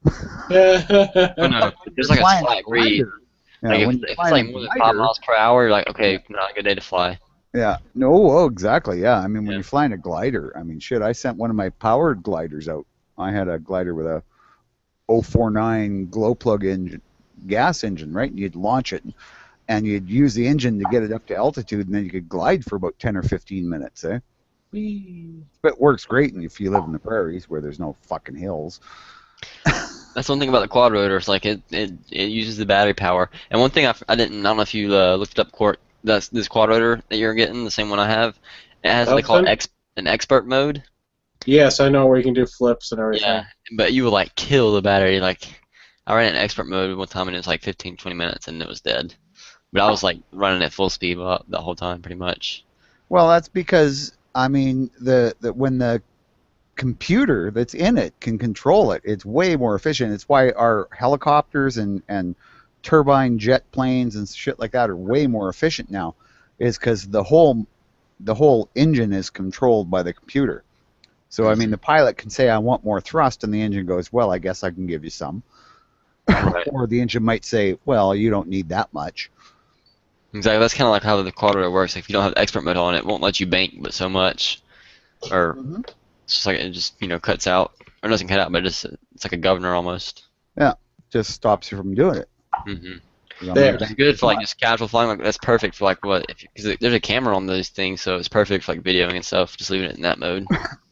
Oh, no, there's like a slight breeze. Yeah, Like when if it's like more than 5 miles per hour, you're like, okay, not a good day to fly. Yeah, no, oh, exactly. Yeah, I mean, when you're flying a glider, I mean, shit, I sent one of my powered gliders out. I had a glider with a 049 glow plug engine, gas engine, right? And you'd launch it, and you'd use the engine to get it up to altitude, and then you could glide for about 10 or 15 minutes, eh? But it works great if you live in the prairies where there's no fucking hills. That's one thing about the quad rotor. It's like it uses the battery power. And one thing I don't know if you looked up this quad rotor that you're getting, the same one I have. It has what they call an expert mode. Yes, I know where you can do flips and everything. Yeah, but you will like kill the battery. Like I ran in expert mode one time and it was like 15-20 minutes and it was dead. But I was like running at full speed the whole time pretty much. Well, that's because I mean when the computer that's in it can control it, it's way more efficient. It's why our helicopters and turbine jet planes and shit like that are way more efficient now, is because the whole engine is controlled by the computer. So I mean, the pilot can say, I want more thrust, and the engine goes, well, I guess I can give you some. Right. Or the engine might say, well, you don't need that much. Exactly. That's kind of like how the quad rotor works. Like, if you don't have expert mode on, it won't let you bank but so much, or it's just like it just cuts out, or doesn't cut out, but it's like a governor almost. Yeah, just stops you from doing it. It's good for like just casual flying. Like that's perfect for like what? Because there's a camera on those things, so it's perfect for like videoing and stuff. Just leaving it in that mode.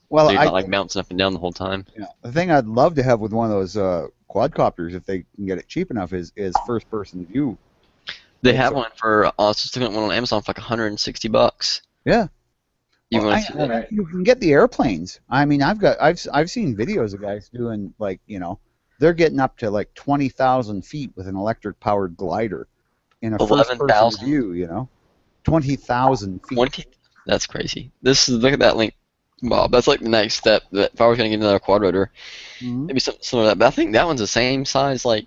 Well, so you're not like bouncing up and down the whole time. Yeah, the thing I'd love to have with one of those quadcopters, if they can get it cheap enough, is first-person view. They have one for. I was just looking at one on Amazon for like $160. Yeah. You can get the airplanes. I mean, I've seen videos of guys doing like they're getting up to like 20,000 feet with an electric powered glider in a first-person view. 20,000 feet. 20? That's crazy. Look at that link, Bob. That's like the next step. That if I was gonna get another quad rotor, maybe something similar to that. But I think that one's the same size, like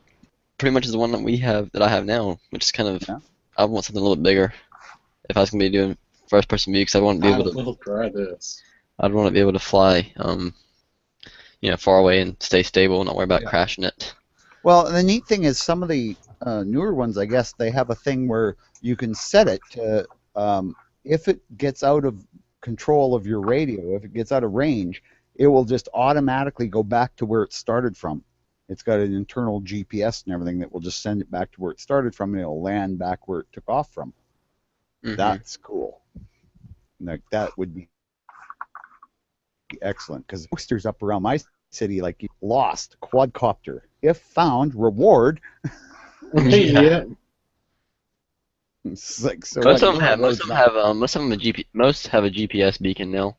pretty much as the one that I have now, which is kind of. I want something a little bit bigger if I was gonna be doing first-person view, because I want to be able to. Try this. I'd want to be able to fly, far away and stay stable and not worry about crashing it. Well, the neat thing is some of the newer ones, I guess, they have a thing where you can set it to, if it gets out of control of your radio, if it gets out of range, it will just automatically go back to where it started from. It's got an internal GPS and everything that will just send it back to where it started from, and it'll land back where it took off from. That's cool. Like that would be excellent, because posters up around my city like lost quadcopter, if found, reward. Yeah. It's like so. Most of them have a GPS beacon now.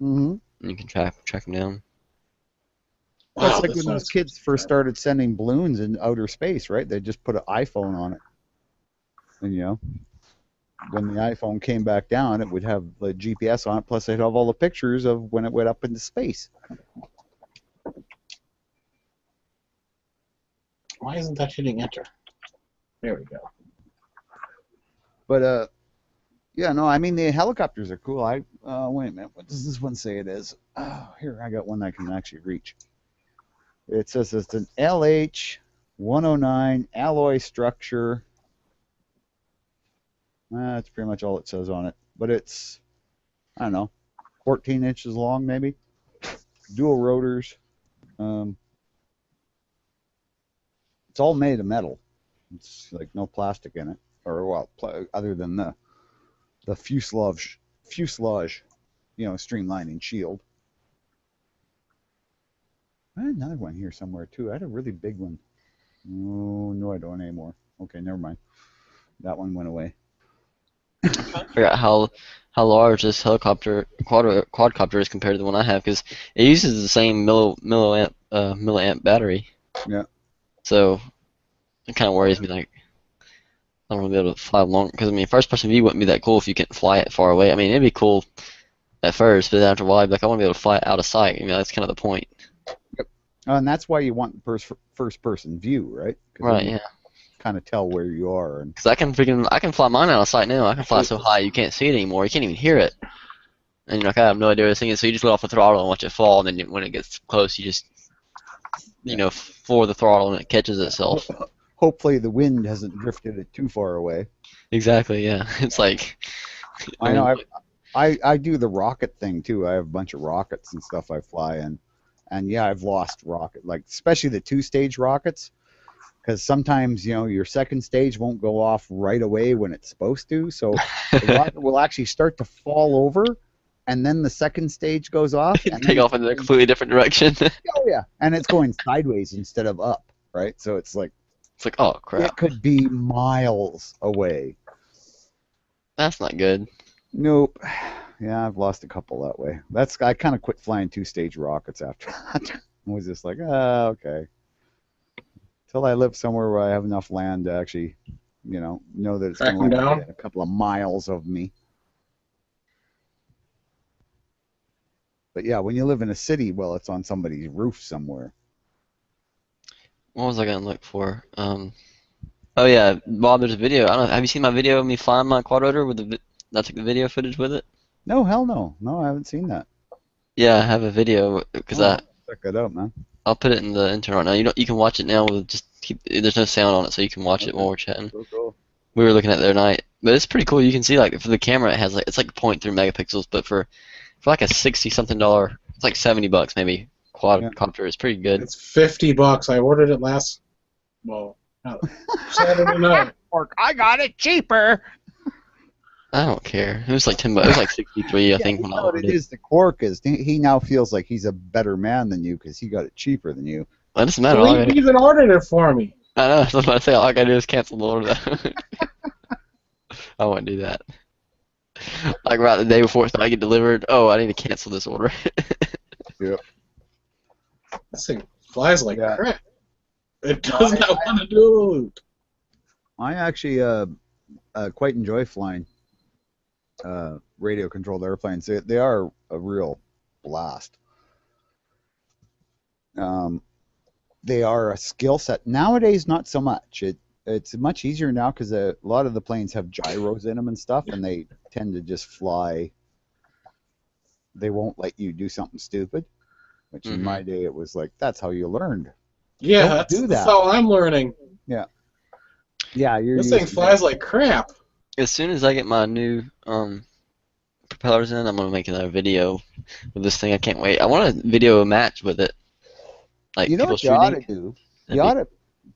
And you can track them down. Wow, that's like when those kids first started sending balloons in outer space, right? They just put an iPhone on it, and when the iPhone came back down, it would have the GPS on it, plus they'd have all the pictures of when it went up into space. Why isn't that hitting enter? There we go. But, yeah, no, I mean, the helicopters are cool. Wait a minute, what does this one say it is? Oh, here, I got one I can actually reach. It says it's an LH-109 alloy structure. That's pretty much all it says on it. But it's, I don't know, 14 inches long maybe. Dual rotors. It's all made of metal. It's like no plastic in it. Or, well, other than the fuselage, streamlining shield. I had another one here somewhere too. I had a really big one. Oh, no, I don't anymore. Okay, never mind. That one went away. I forgot how large this quadcopter is compared to the one I have, because it uses the same milliamp battery. Yeah. So it kind of worries me. Like I don't want to be able to fly long, because I mean, first-person view wouldn't be that cool if you can't fly it far away. I mean, it'd be cool at first, but then after a while, I'd be like, I want to be able to fly out of sight. You know, that's kind of the point. And that's why you want first-person view, right? Right, yeah. Kind of tell where you are. And Because I can fly mine out of sight now. I can fly so high you can't see it anymore. You can't even hear it. And you're like, I have no idea what it's thinking. So you just let off the throttle and watch it fall. And then when it gets close, you just, floor the throttle and it catches itself. hopefully the wind hasn't drifted it too far away. Exactly, yeah. It's like... I know. I do the rocket thing, too. I have a bunch of rockets and stuff I fly in. And, yeah, I've lost rocket, like especially the two-stage rockets. Because sometimes, your second stage won't go off right away when it's supposed to. So the rocket will actually start to fall over, and then the second stage goes off. And take off in a completely different direction. Oh, yeah. And it's going sideways instead of up, right? So it's like, oh, crap. It could be miles away. That's not good. Nope. Yeah, I've lost a couple that way. I kind of quit flying two-stage rockets after that. I was just like, okay. Till I live somewhere where I have enough land to actually, know that it's going to land a couple of miles of me. But yeah, when you live in a city, well, it's on somebody's roof somewhere. What was I going to look for? Oh yeah, Bob, there's a video. I don't know, have you seen my video of me flying my quad rotor with I took the video footage with it? No, hell no. No, I haven't seen that. Yeah, I have a video because check it out, man. I'll put it in the intern right now. You can watch it now with there's no sound on it, so you can watch it while we're chatting. Cool. We were looking at it the other night, but it's pretty cool. You can see like for the camera, it has like it's like 0.3 megapixels, but for like a $60-something, it's like $70 maybe. Quadcopter is pretty good. It's $50. I ordered it Saturday night. I got it cheaper. I don't care. It was like $10. It was like 63, I think. When I ordered it is the Quark is he now feels like he's a better man than you because he got it cheaper than you. Well, it doesn't matter. Well, he even ordered it for me. I know. I was about to say all I gotta do is cancel the order. I won't do that. Like right the day before it's I get delivered. Oh, I need to cancel this order. Yep. This thing flies like crap. It does not want to do a loop. I actually quite enjoy flying radio-controlled airplanes. They are a real blast. They are a skill set. Nowadays, not so much. It's much easier now because a lot of the planes have gyros in them and stuff, and they tend to just fly. They won't let you do something stupid, which in my day it was like, that's how you learned. Yeah, that's how I'm learning. Yeah. Yeah, this thing flies like crap. As soon as I get my new propellers in, I'm going to make another video with this thing. I can't wait. I want to video a match with it. Like you know what you ought to do? You ought to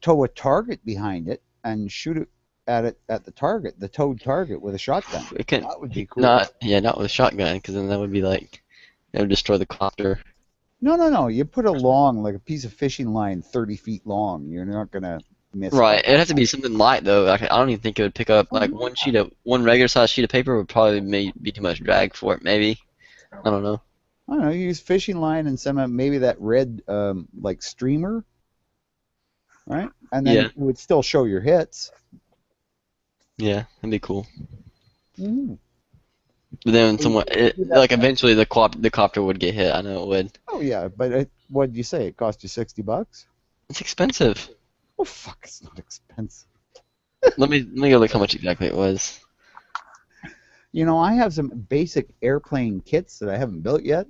tow a target behind it and shoot it at the target, the towed target, with a shotgun. That would be cool. Not with a shotgun, because then that would be like, it would destroy the copter. No. You put like a piece of fishing line 30 feet long. You're not going to miss. Right. It'd have to be something light, though. Like, I don't even think it would pick up, like, one regular size sheet of paper would probably be too much drag for it, maybe. I don't know. You use fishing line and maybe that red, like, streamer, right? And then it would still show your hits. Yeah, that'd be cool. Mm. But then eventually the copter would get hit. I know it would. Oh yeah, but what did you say? It cost you $60? It's expensive. Oh fuck, it's not expensive. let me go look how much exactly it was. I have some basic airplane kits that I haven't built yet,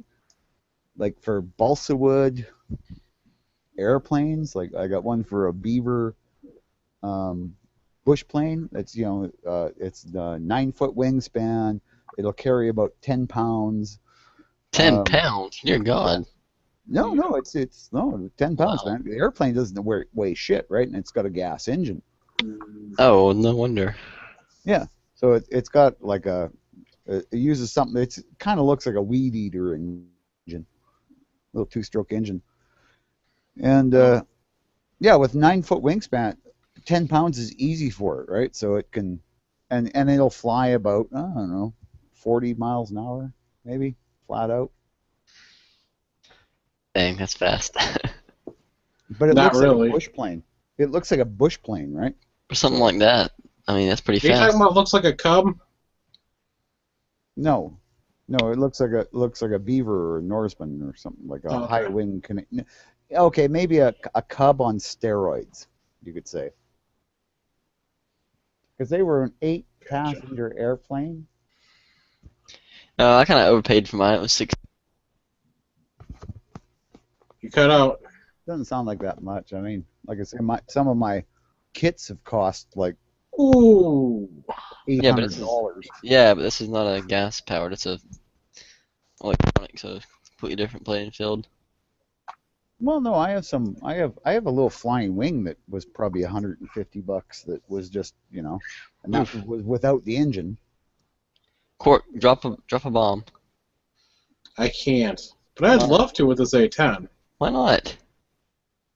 like for balsa wood airplanes. Like I got one for a Beaver bush plane. It's it's 9-foot wingspan. It'll carry about 10 pounds. 10 pounds? Dear God. No, it's 10 pounds, man. The airplane doesn't weigh shit, right? And it's got a gas engine. Oh, no wonder. Yeah. So it's got like it uses something. It kind of looks like a weed eater engine, little 2-stroke engine. And with 9-foot wingspan, 10 pounds is easy for it, right? So it can, and it'll fly about 40 miles an hour, maybe, flat out. Dang, that's fast. But it Not looks really. like a bush plane. It looks like a bush plane, right? Or something like that. I mean, that's pretty Are you fast. talking about looks like a Cub? No, No, it looks like a beaver or a Norseman or something like a Okay. high wing. Okay, maybe a Cub on steroids, you could say. Because they were an 8-passenger airplane. No, I kind of overpaid for mine. It was $6. You cut out. Doesn't sound like that much. I mean, like I say, some of my kits have cost like Ooh. Yeah, but $800. Yeah, but this is not a gas powered. It's a electronic, so it's a completely different playing field. Well, no, I have a little flying wing that was probably $150 that was just, and that was without the engine. Court, drop a bomb. I can't. But I'd love to with this A10. Why not?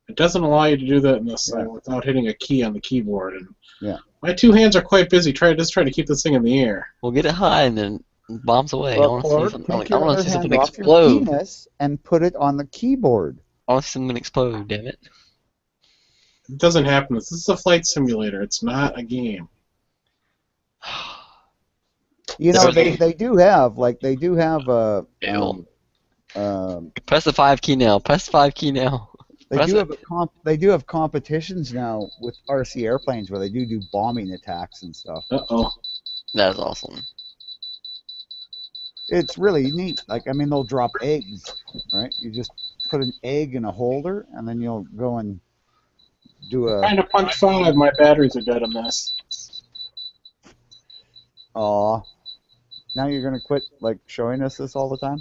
It doesn't allow you to do that in this thing without hitting a key on the keyboard. And Yeah. my two hands are quite busy trying to keep this thing in the air. We'll get it high and then bombs away. Well, I want to or see something. take I your want other to see something hand off your explode. penis and put it on the keyboard. I want to see something explode. Damn it! It doesn't happen. This is a flight simulator. It's not a game. They do have Ew. Press the 5 key now. Press the 5 key now. They do have competitions now with RC airplanes where they do bombing attacks and stuff. Uh-oh. That is awesome. It's really neat. Like, I mean, they'll drop eggs, right? You just put an egg in a holder, and then you'll go and do a... Trying to punch 5. My batteries are dead on this. Aw. Now you're going to quit, like, showing us this all the time?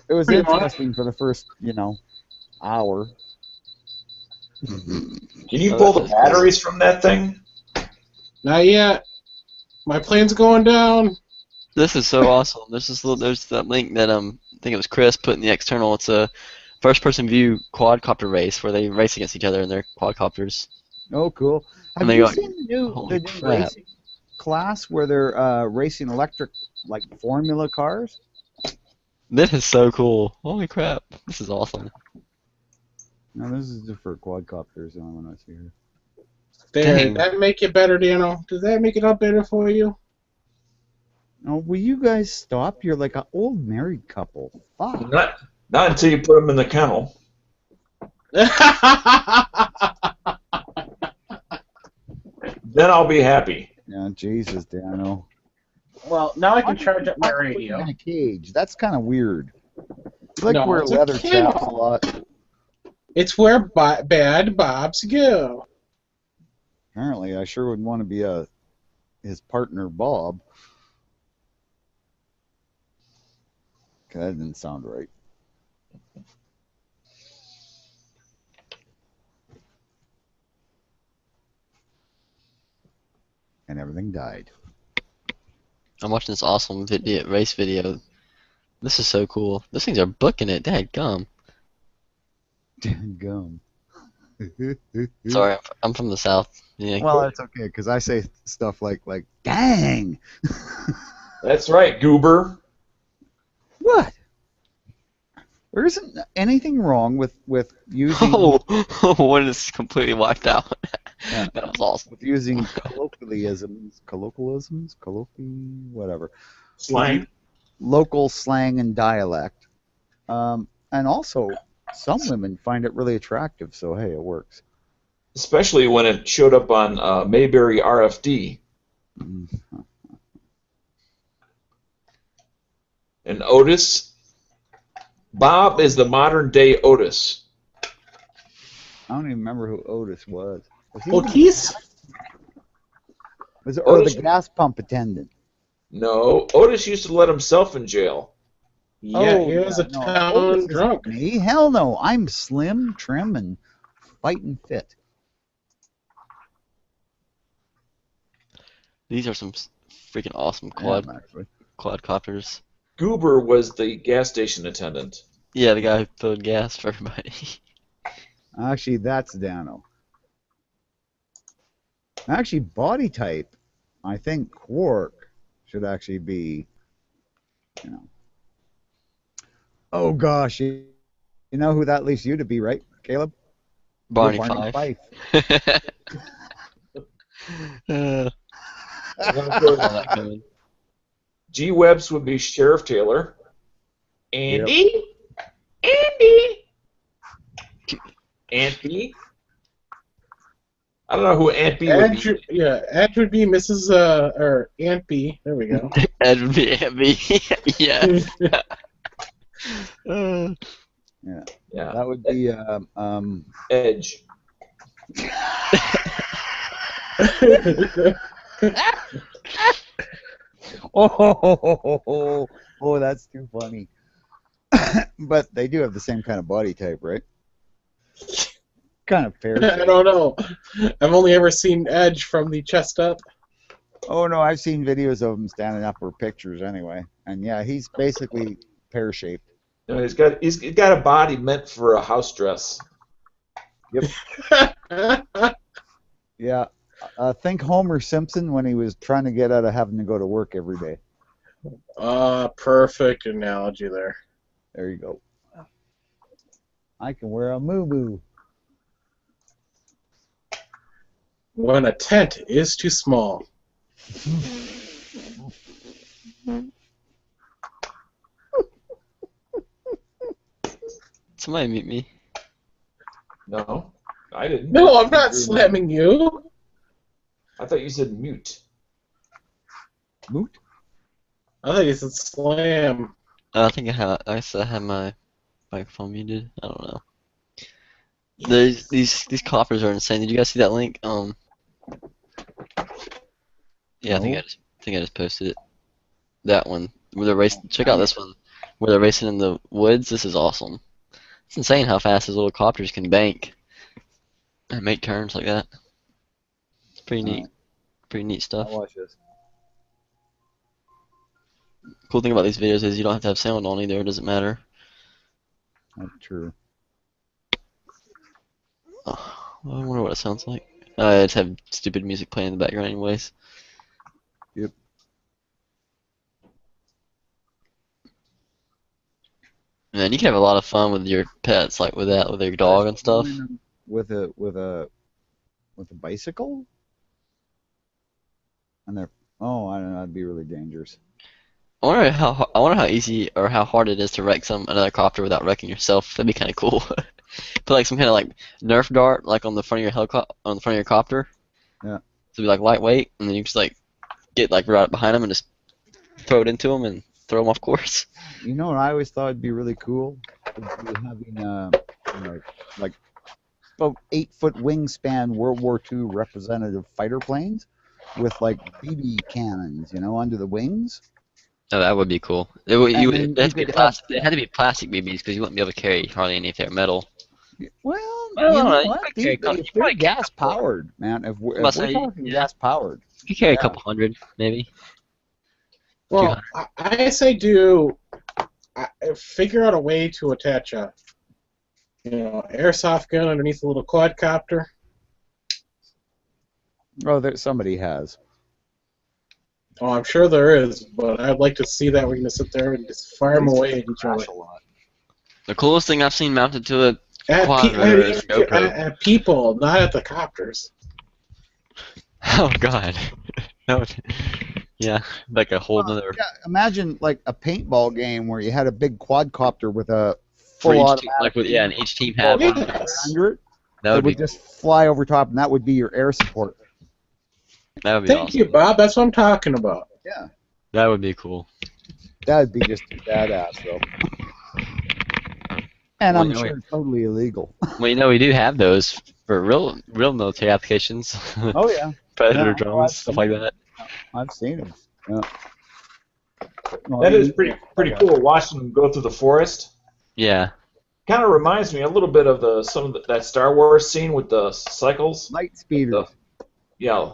It was interesting for the first, hour. Can you pull the batteries from that thing? Not yet. My plane's going down. This is so awesome. There's that link that I think it was Chris put in the external. It's a first-person view quadcopter race where they race against each other in their quadcopters. Oh, cool. Have And you they seen the new crap. racing class where they're racing electric, like, formula cars? That is so cool. Holy crap. This is awesome. No, this is just for quadcopters, the only one I see here. There, Dang. did that make it better, Dano? Does that make it up better for you? Oh, will you guys stop? You're like an old married couple. Fuck. Not until you put them in the kennel. Then I'll be happy. Yeah, Jesus, Dano. Well, now I can charge up my radio. In a cage. That's kind of weird. You like No, wear it's a leather kennel. chaps a lot. It's where bad Bobs go. Apparently, I sure would want to be his partner, Bob. Okay, that didn't sound right. And everything died. I'm watching this awesome race video. This is so cool. Those things are booking it. Dadgum. Gum. Sorry, I'm from the South. Yeah. Well, it's okay, because I say stuff like, dang! That's right, goober. What? There isn't anything wrong with using One is completely wiped out. Yeah. That was awesome. with using colloquialisms, whatever. Slang. Local slang and dialect. And also, some women find it really attractive, so hey, it works. Especially when it showed up on Mayberry RFD. And Otis. Bob is the modern day Otis. I don't even remember who Otis was. Was he Well, he's... or Otis- the gas pump attendant? No, Otis used to let himself in jail. Yeah, he was a no, town Otis isn't drunk. Me? Hell no. I'm slim, trim, and fighting fit. These are some freaking awesome Actually. quadcopters. Goober was the gas station attendant. Yeah, the guy who filled gas for everybody. Actually, that's Dano. Actually, body type, I think Quark should actually be, Oh gosh, you know who that leaves you to be, right, Caleb? Barney You're Fife. Fife. Saw that coming. G-Webs would be Sheriff Taylor. Andy? Andy? Aunt B? I don't know who Aunt B would be. Yeah, Ed would be Mrs. or Aunt B. There we go. Ed would be Aunt B. Yeah. Yeah. That would be Edge. Oh, that's too funny. But they do have the same kind of body type, right? Kind of fair. I don't know. I've only ever seen Edge from the chest up. Oh no, I've seen videos of him standing up or pictures anyway, and yeah, he's basically pear-shaped. No, he's got a body meant for a house dress. Yep. Yeah. Think Homer Simpson when he was trying to get out of having to go to work every day. Perfect analogy there. There you go. I can wear a moo-moo. When a tent is too small. Somebody mute me. No, I didn't. No, I'm not slamming you. I thought you said mute. Moot? I thought you said slam. I think I still have my microphone muted. I don't know. These coffers are insane. Did you guys see that link? Yeah, No. I think I just posted it. That one where they're racing. Check out this one where they're racing in the woods. This is awesome. It's insane how fast these little copters can bank and make turns like that. It's pretty neat. Pretty neat stuff. I'll watch this. Cool thing about these videos is you don't have to have sound on either. It doesn't matter. That's true. Oh, I wonder what it sounds like. I just have stupid music playing in the background anyways. Yep. Man, you can have a lot of fun with your pets, like with your dog and stuff. With a bicycle? And they're I don't know, that'd be really dangerous. I wonder how easy or how hard it is to wreck another copter without wrecking yourself. That'd be kind of cool. Put like some kind of like Nerf dart like on the front of your copter. Yeah. So be like lightweight, and then you just like get like right behind them and just throw it into them and throw them off course. You know what I always thought would be really cool? Would be having like about 8-foot wingspan World War II representative fighter planes with like BB cannons, under the wings. Oh, that would be cool. It had to be plastic BBs because you wouldn't be able to carry hardly any if they're metal. Well, Well, you know you what? might carry If they're gas powered, man. If we're talking gas powered, You carry a couple hundred, maybe. Well, I say figure out a way to attach a airsoft gun underneath a little quadcopter. oh, somebody has. Oh, I'm sure there is, but I'd like to see that we're going to sit there and just fire them away at each other. The coolest thing I've seen mounted to a At quadcopter is GoPro. at people, not at the copters. Oh God. Yeah, like a whole nother. Yeah, imagine like a paintball game where you had a big quadcopter with a full automatic. And each team had one. Under it. That would would be. just fly over top, and that would be your air support. That would be Thank awesome. you, Bob. That's what I'm talking about. Yeah, That would be cool. that'd be just badass, though. And Well, I'm sure it's totally illegal. Well, we do have those for real military applications. Oh yeah, Predator Yeah, drones, stuff like that. I've seen them. Yeah. That is pretty cool watching them go through the forest. Yeah. Kind of reminds me a little bit of that Star Wars scene with the cycles. Light speeders. Yeah.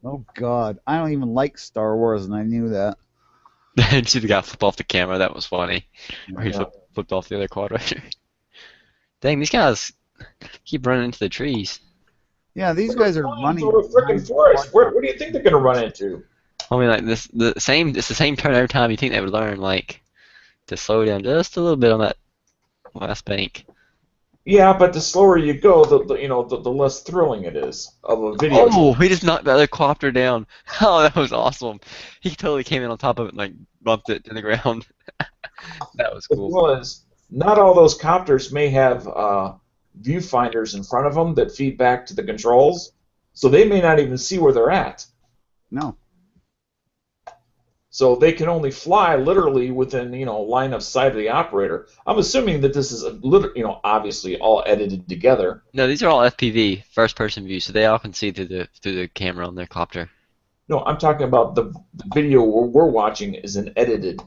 Oh God, I don't even like Star Wars, and I knew that. Did you see the guy flip off the camera? That was funny. Where he Yeah. flipped off the other quad right there. Dang, these guys keep running into the trees. Yeah, these guys are running. Through a freaking forest. Where do you think they're gonna run into? I mean, like it's the same turn every time. You think they would learn, like, to slow down just a little bit on that last bank. Yeah, but the slower you go, the less thrilling it is of a video. Oh, he just knocked the other copter down. Oh, that was awesome. He totally came in on top of it and like bumped it to the ground. That was As cool. well as not all those copters may have viewfinders in front of them that feed back to the controls, so they may not even see where they're at. No. So they can only fly literally within line of sight of the operator. I'm assuming that this is obviously all edited together. No, these are all FPV, first person view, so they all can see through the camera on their copter. No, I'm talking about the video we're watching is an edited.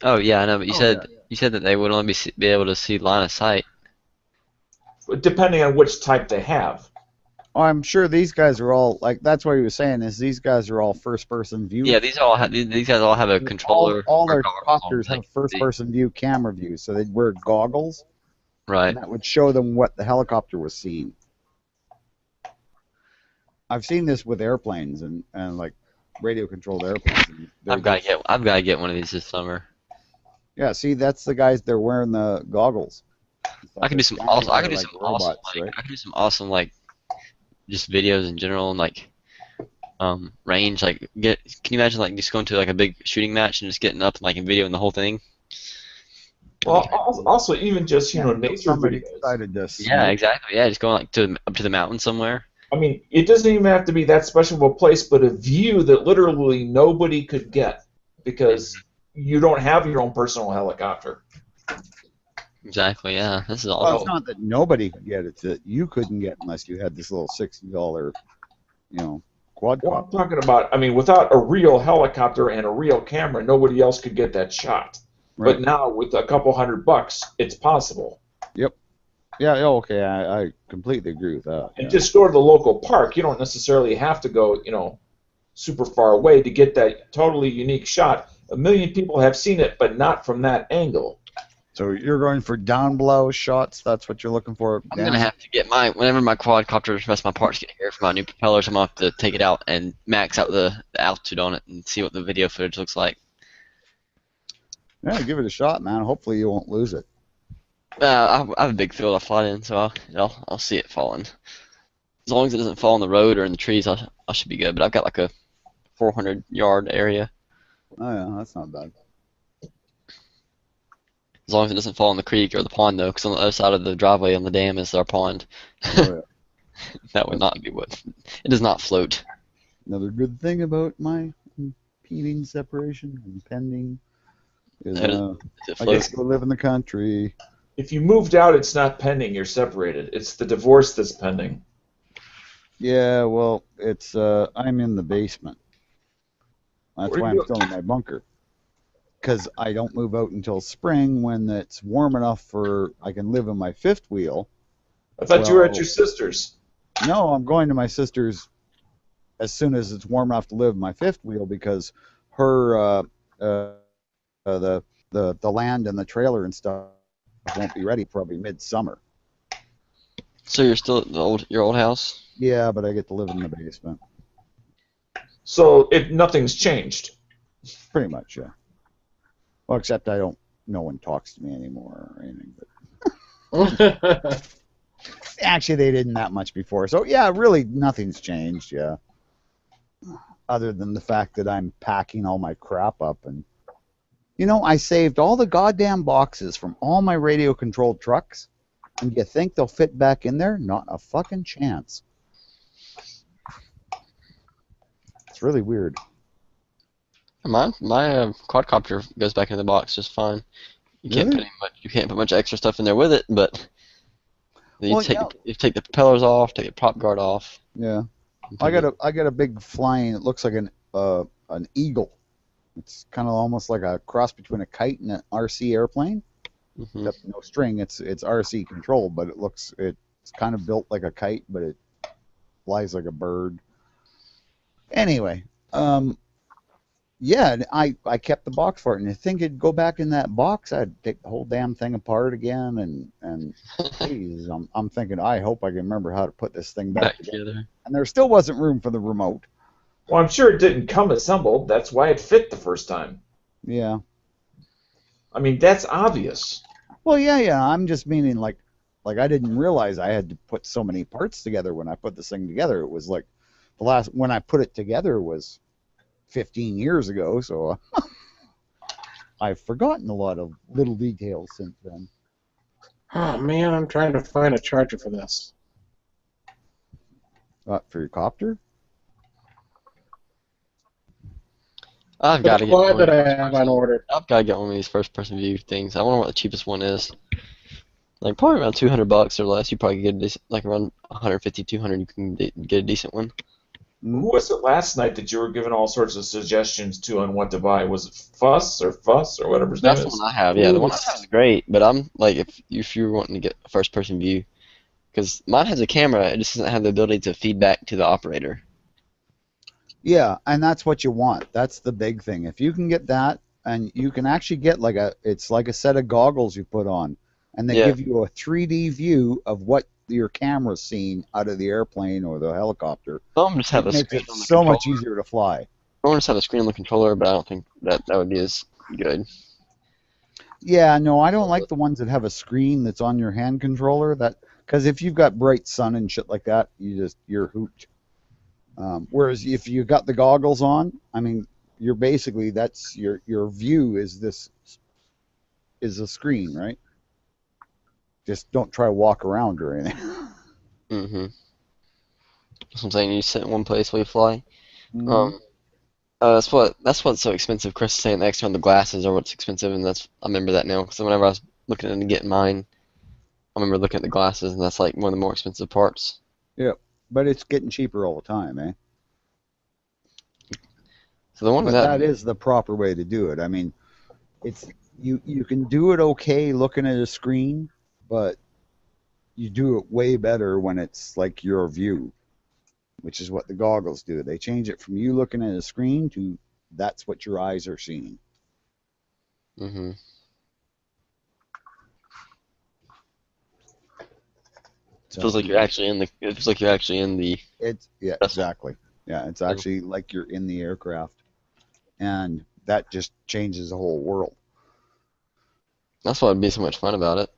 Oh yeah, I know, but you said that they would only be able to see line of sight. Depending on which type they have. Oh, I'm sure these guys are all like. That's what he was saying. Is these guys are all first-person view? Yeah, these guys all have a controller. All or their goggles copters on, have first-person view camera view, so they'd wear goggles. Right. And that would show them what the helicopter was seeing. I've seen this with airplanes and like radio-controlled airplanes. And I've got to get one of these this summer. yeah, see, that's the guys. They're wearing the goggles. I can do some awesome. I can do some awesome like just videos in general and like range. Like can you imagine like just going to like a big shooting match and just getting up and like and videoing the whole thing? Well, also even just nature somebody videos. decided to. Yeah, exactly. Yeah, just going like up to the mountain somewhere. I mean, it doesn't even have to be that special of a place, but a view that literally nobody could get because you don't have your own personal helicopter. Exactly. Yeah, this is Well, awesome. it's not that nobody could get it; it's that you couldn't get unless you had this little $60, quad. Well, I'm talking about, I mean, without a real helicopter and a real camera, nobody else could get that shot. Right. But now, with a couple $100, it's possible. Yep. Yeah. Okay. I completely agree with that. And just go to the local park. You don't necessarily have to go, super far away to get that totally unique shot. 1 million people have seen it, but not from that angle. So you're going for down below shots. That's what you're looking for. I'm gonna have to get whenever my quadcopter, the rest of my parts get here for my new propellers, I'm gonna have to take it out and max out the altitude on it and see what the video footage looks like. Yeah, give it a shot, man. Hopefully you won't lose it. I have a big field I fly in, so I'll see it falling. As long as it doesn't fall in the road or in the trees, I should be good. But I've got like a 400-yard area. Oh yeah, that's not bad. As long as it doesn't fall in the creek or the pond, though, because on the other side of the driveway on the dam is our pond. Oh, yeah. That would not be what. It does not float. Another good thing about my impeding separation and pending is I get to go live in the country. If you moved out, it's not pending. You're separated. It's the divorce that's pending. Yeah, well, it's I'm in the basement. That's why I'm still in my bunker. Because I don't move out until spring when it's warm enough for I can live in my fifth wheel. I thought you were at your sister's. No, I'm going to my sister's as soon as it's warm enough to live in my fifth wheel because her the land and the trailer and stuff won't be ready probably midsummer. So you're still at your old house? Yeah, but I get to live in the basement. So nothing's changed. Pretty much, yeah. Well, except no one talks to me anymore or anything. But actually, they didn't that much before. So yeah, really, nothing's changed. Yeah, other than the fact that I'm packing all my crap up, and I saved all the goddamn boxes from all my radio-controlled trucks. And you think they'll fit back in there? Not a fucking chance. It's really weird. My quadcopter goes back in the box just fine. You can't put much extra stuff in there with it, but you take the propellers off, take the prop guard off. Yeah, I got a big flying. It looks like an eagle. It's kind of almost like a cross between a kite and an RC airplane. Mm-hmm. Except no string. It's RC controlled, but it's kind of built like a kite, but it flies like a bird. Anyway, yeah, I kept the box for it, and I think it'd go back in that box. I'd take the whole damn thing apart again, and geez, I'm thinking, I hope I can remember how to put this thing back together. And there still wasn't room for the remote. Well, I'm sure it didn't come assembled. That's why it fit the first time. Yeah. I mean, that's obvious. Well, yeah. I'm just meaning like like I didn't realize I had to put so many parts together when I put this thing together. It was like the last when I put it together was 15 years ago, so I've forgotten a lot of little details since then. Oh man, I'm trying to find a charger for this. For your copter? I've The got to get quad one. that I have on order. I've got to get one of these first-person view things. I wonder what the cheapest one is. Like probably around $200 or less. You probably get a decent, like around 150, 200. You can get a decent one. Who was it last night that you were giving all sorts of suggestions to on what to buy? Was it Fuss or whatever his name That's is? the one I have. Yeah, the one I have is great. But I'm like, if you're wanting to get a first-person view, because mine has a camera, it just doesn't have the ability to feedback to the operator. Yeah, and that's what you want. That's the big thing. If you can get that, and you can actually get it's like a set of goggles you put on, and they give you a 3D view of what your camera's seeing out of the airplane or the helicopter. Some just have It a makes screen it on the so controller. much easier to fly. Some just have a screen on the controller, but I don't think that would be as good. Yeah, no, I don't like the ones that have a screen that's on your hand controller. Because if you've got bright sun and shit like that, you're hooped. Whereas if you got the goggles on, I mean, you're basically that's your view is a screen, right? Just don't try to walk around or anything. Mm-hmm. That's what I'm saying. You sit in one place while you fly. Mhm. That's what's so expensive. Chris is saying the extra on the glasses are what's expensive, and I remember that now. Because whenever I was looking into getting mine, I remember looking at the glasses, and that's like one of the more expensive parts. Yeah, but it's getting cheaper all the time, eh? So the one But that is the proper way to do it. I mean, it's you can do it okay looking at a screen, but you do it way better when it's like your view, which is what the goggles do. They change it from you looking at a screen to that's what your eyes are seeing. Mm-hmm. So, Feels like you're actually in the. It feels like you're actually in the. Exactly. Yeah, it's actually like you're in the aircraft, and that just changes the whole world. That's what would be so much fun about it.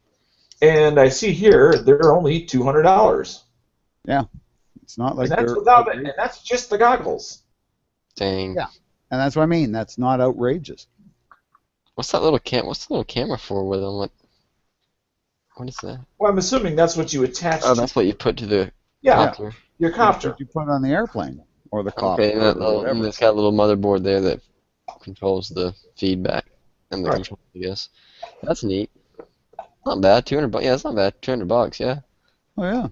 And I see here they're only $200. Yeah, it's not like And that's they're without it, and that's just the goggles. Dang. Yeah, and that's what I mean. That's not outrageous. What's that little What's the little camera for with them? What is that? Well, I'm assuming that's what you attach Oh, to that's what you put to the Yeah. copter. your copter. What you put on the airplane or the copter. Okay, or and whatever. it's got a little motherboard there that controls the feedback and the Right. control, I guess. That's neat. Not bad. $200. Yeah, it's not bad. $200. Yeah. Oh yeah.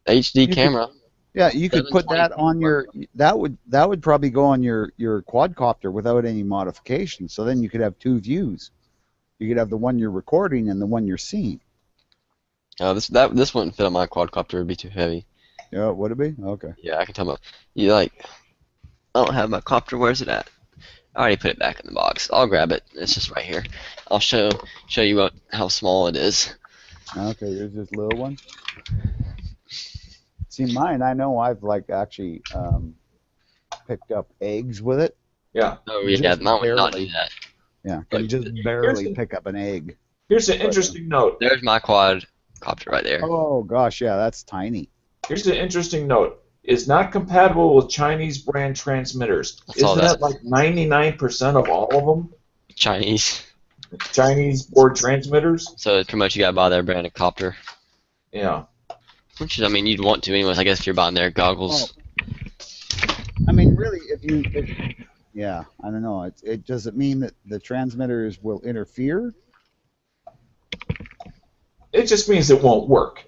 HD camera. Yeah, you could put that on your. That would probably go on your quadcopter without any modification. So then you could have two views. You could have the one you're recording and the one you're seeing. This wouldn't fit on my quadcopter. It'd be too heavy. Yeah, would it be? Okay. Yeah, I can tell my. You like. I don't have my copter. Where's it at? I already put it back in the box. I'll grab it. It's just right here. I'll show you how small it is. Okay, there's this little one. See, mine, I know I've actually picked up eggs with it. Yeah. Oh yeah, Just mine would not barely. do that. Yeah, can Like, just barely pick up an egg. Here's an interesting note. There's my quadcopter right there. Oh gosh, yeah, that's tiny. Here's an interesting note. It's not compatible with Chinese brand transmitters. I saw Isn't that. that like 99% of all of them? Chinese. Chinese board transmitters? So it's pretty much you gotta buy their brand of copter. Yeah. Which is, I mean, you'd want to anyways. I guess if you're buying their goggles. I mean, really, yeah, I don't know. It does it mean that the transmitters will interfere? It just means it won't work.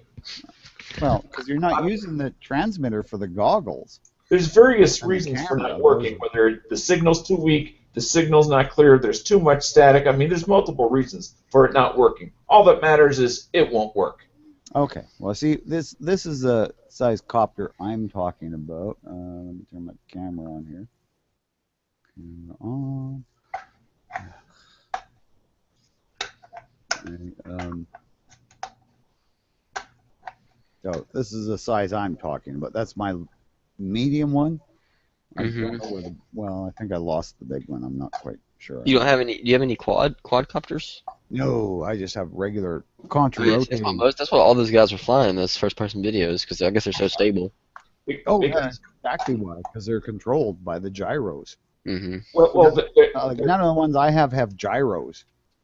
Well, because you're not using the transmitter for the goggles. There's various And the reasons for camera, not working, whether the signal's too weak, the signal's not clear, there's too much static. I mean, there's multiple reasons for it not working. All that matters is it won't work. Okay. Well, see, this is the size copter I'm talking about. Let me turn my camera on here. Camera on. Okay, so this is the size I'm talking about. That's my medium one. I don't know well, I think I lost the big one. I'm not quite sure. You don't have any? Do you have any quadcopters? No, I just have regular I contra mean, it's what rotating. that's what all those guys were flying, those first-person videos, because I guess they're so stable. Oh, yeah, Because, that's exactly why, because they're controlled by the gyros. Mm-hmm. well, Like, none of the ones I have gyros.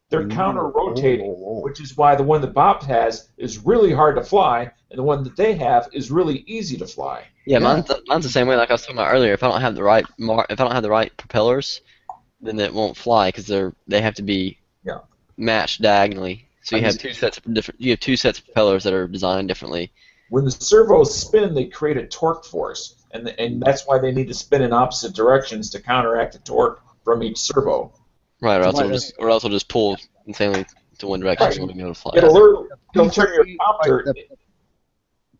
they're You counter roll, rotating, roll, roll. which is why the one that Bob has is really hard to fly, and the one that they have is really easy to fly. Yeah, Yeah. mine's the same way. Like I was talking about earlier, if I don't have the right propellers, then it won't fly because they have to be Yeah. matched diagonally. So you I have mean, two sets of propellers that are designed differently. When the servos spin, they create a torque force, and that's why they need to spin in opposite directions to counteract the torque from each servo. Right, Right, or else it'll just pull insanely to one direction, so you won't be able to fly. It'll turn your copter. The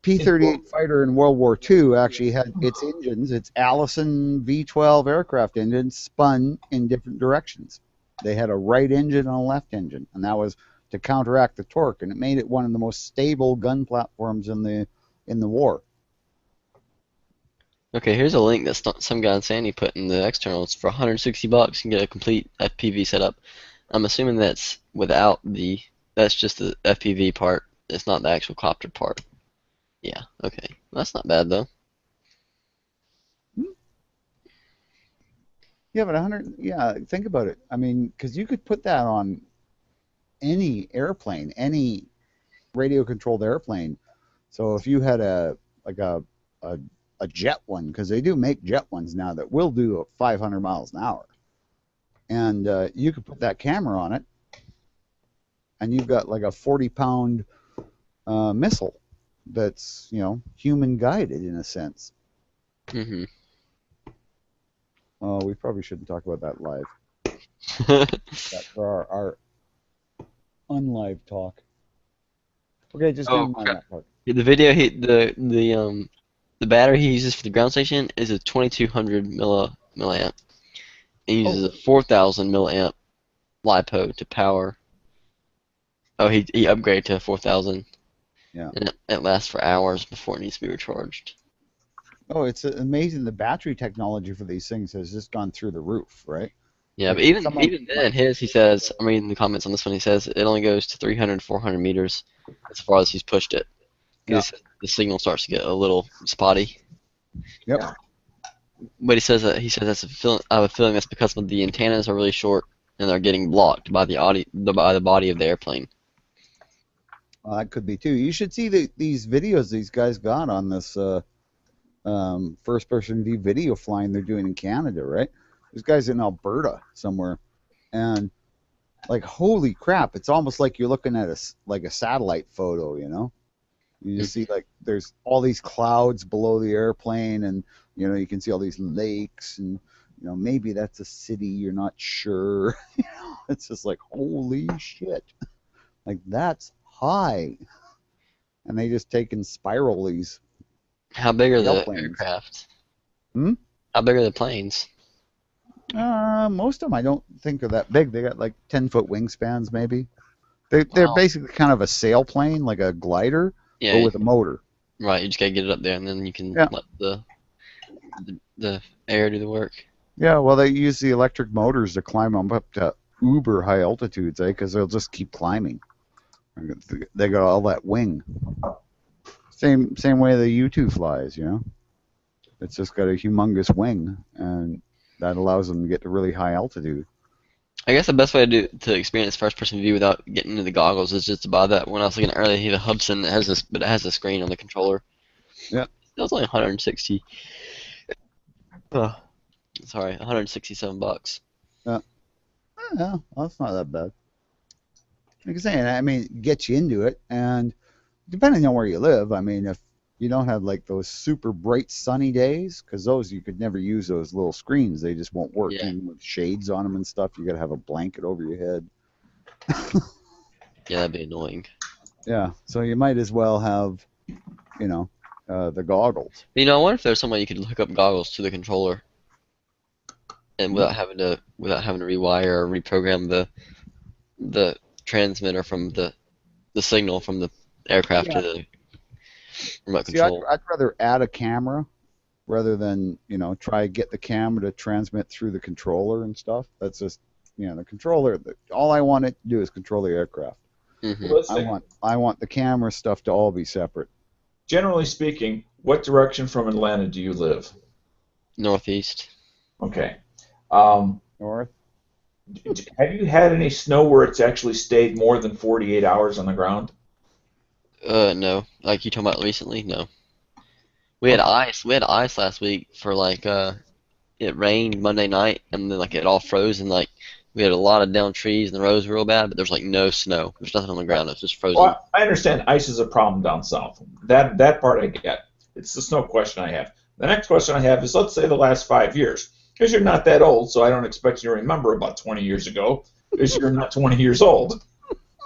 P-38 fighter in World War II actually had its engines, its Allison V-12 aircraft engines, spun in different directions. They had a right engine and a left engine, and that was to counteract the torque, and it made it one of the most stable gun platforms in the war. Okay, here's a link that some guy in Sandy put in the externals for $160. You can get a complete FPV setup. I'm assuming that's that's just the FPV part. It's not the actual copter part. Yeah, okay. That's not bad though. Yeah, but 100. Yeah, think about it. I mean, because you could put that on any airplane, any radio-controlled airplane. So if you had a jet one, because they do make jet ones now that will do 500 miles an hour, and you could put that camera on it, and you've got like a 40-pound missile that's human guided in a sense. Mm-hmm. Oh, we probably shouldn't talk about that live. That's for our unlive talk. Okay, just never mind that part. The video the battery he uses for the ground station is a 2200 milliamp. He uses a 4000 milliamp LiPo to power. Oh, he upgraded to 4000. Yeah. And it lasts for hours before it needs to be recharged. Oh, it's amazing. The battery technology for these things has just gone through the roof, right? Yeah, but even then, he says, I'm reading the comments on this one, he says it only goes to 300, 400 meters as far as he's pushed it. Yeah. The signal starts to get a little spotty. Yep. But he says that's I have a feeling that's because the antennas are really short and they're getting blocked by the body of the airplane. Well, that could be too. You should see these videos these guys got on this first-person video flying they're doing in Canada, right? This guy's in Alberta somewhere, and like, holy crap! It's almost like you're looking at a satellite photo, You just see like there's all these clouds below the airplane, and you can see all these lakes, and maybe that's a city. You're not sure. It's just like, holy shit! Like, that's high, and they just take and spiral these. How big are the airplanes. aircraft? Hmm? How big are the planes? Most of them I don't think are that big. They got like 10-foot wingspans, maybe. They're basically kind of a sailplane, like a glider, but with a motor. Right, you just gotta get it up there, and then you can let the air do the work. Yeah, well, they use the electric motors to climb them up to uber high altitudes, because they'll just keep climbing. They got all that wing. Same way the U-2 flies, It's just got a humongous wing, and that allows them to get to really high altitude. I guess the best way to experience first-person view without getting into the goggles is just to buy that. When I was looking earlier, he had a Hubsan that has a screen on the controller. Yeah. It was only 160. Sorry, $167. Yeah. Well, that's not that bad. Like I'm saying, I mean, it gets you into it, and depending on where you live, I mean, if you don't have like those super bright sunny days, because those you could never use those little screens, they just won't work. Yeah. Even with shades on them and stuff, you got to have a blanket over your head. Yeah, that'd be annoying. Yeah, so you might as well have, the goggles. But, I wonder if there's some way you could hook up goggles to the controller, and without having to rewire or reprogram the transmitter from the signal from the aircraft to the remote control. I'd rather add a camera rather than try to get the camera to transmit through the controller and stuff. That's just the controller. All I want it to do is control the aircraft. Mm-hmm. I want the camera stuff to all be separate. Generally speaking, what direction from Atlanta do you live? Northeast. Okay. North. Have you had any snow where it's actually stayed more than 48 hours on the ground? No. Like you talking about recently? No. We had ice. We had ice last week for like it rained Monday night and then like it all froze and like we had a lot of down trees and the roads were real bad, but there's like no snow. There's nothing on the ground. It's just frozen. Well, I understand ice is a problem down south. That part I get. It's the snow question I have. The next question I have is, let's say the last 5 years, because you're not that old, so I don't expect you to remember about 20 years ago, because you're not 20 years old.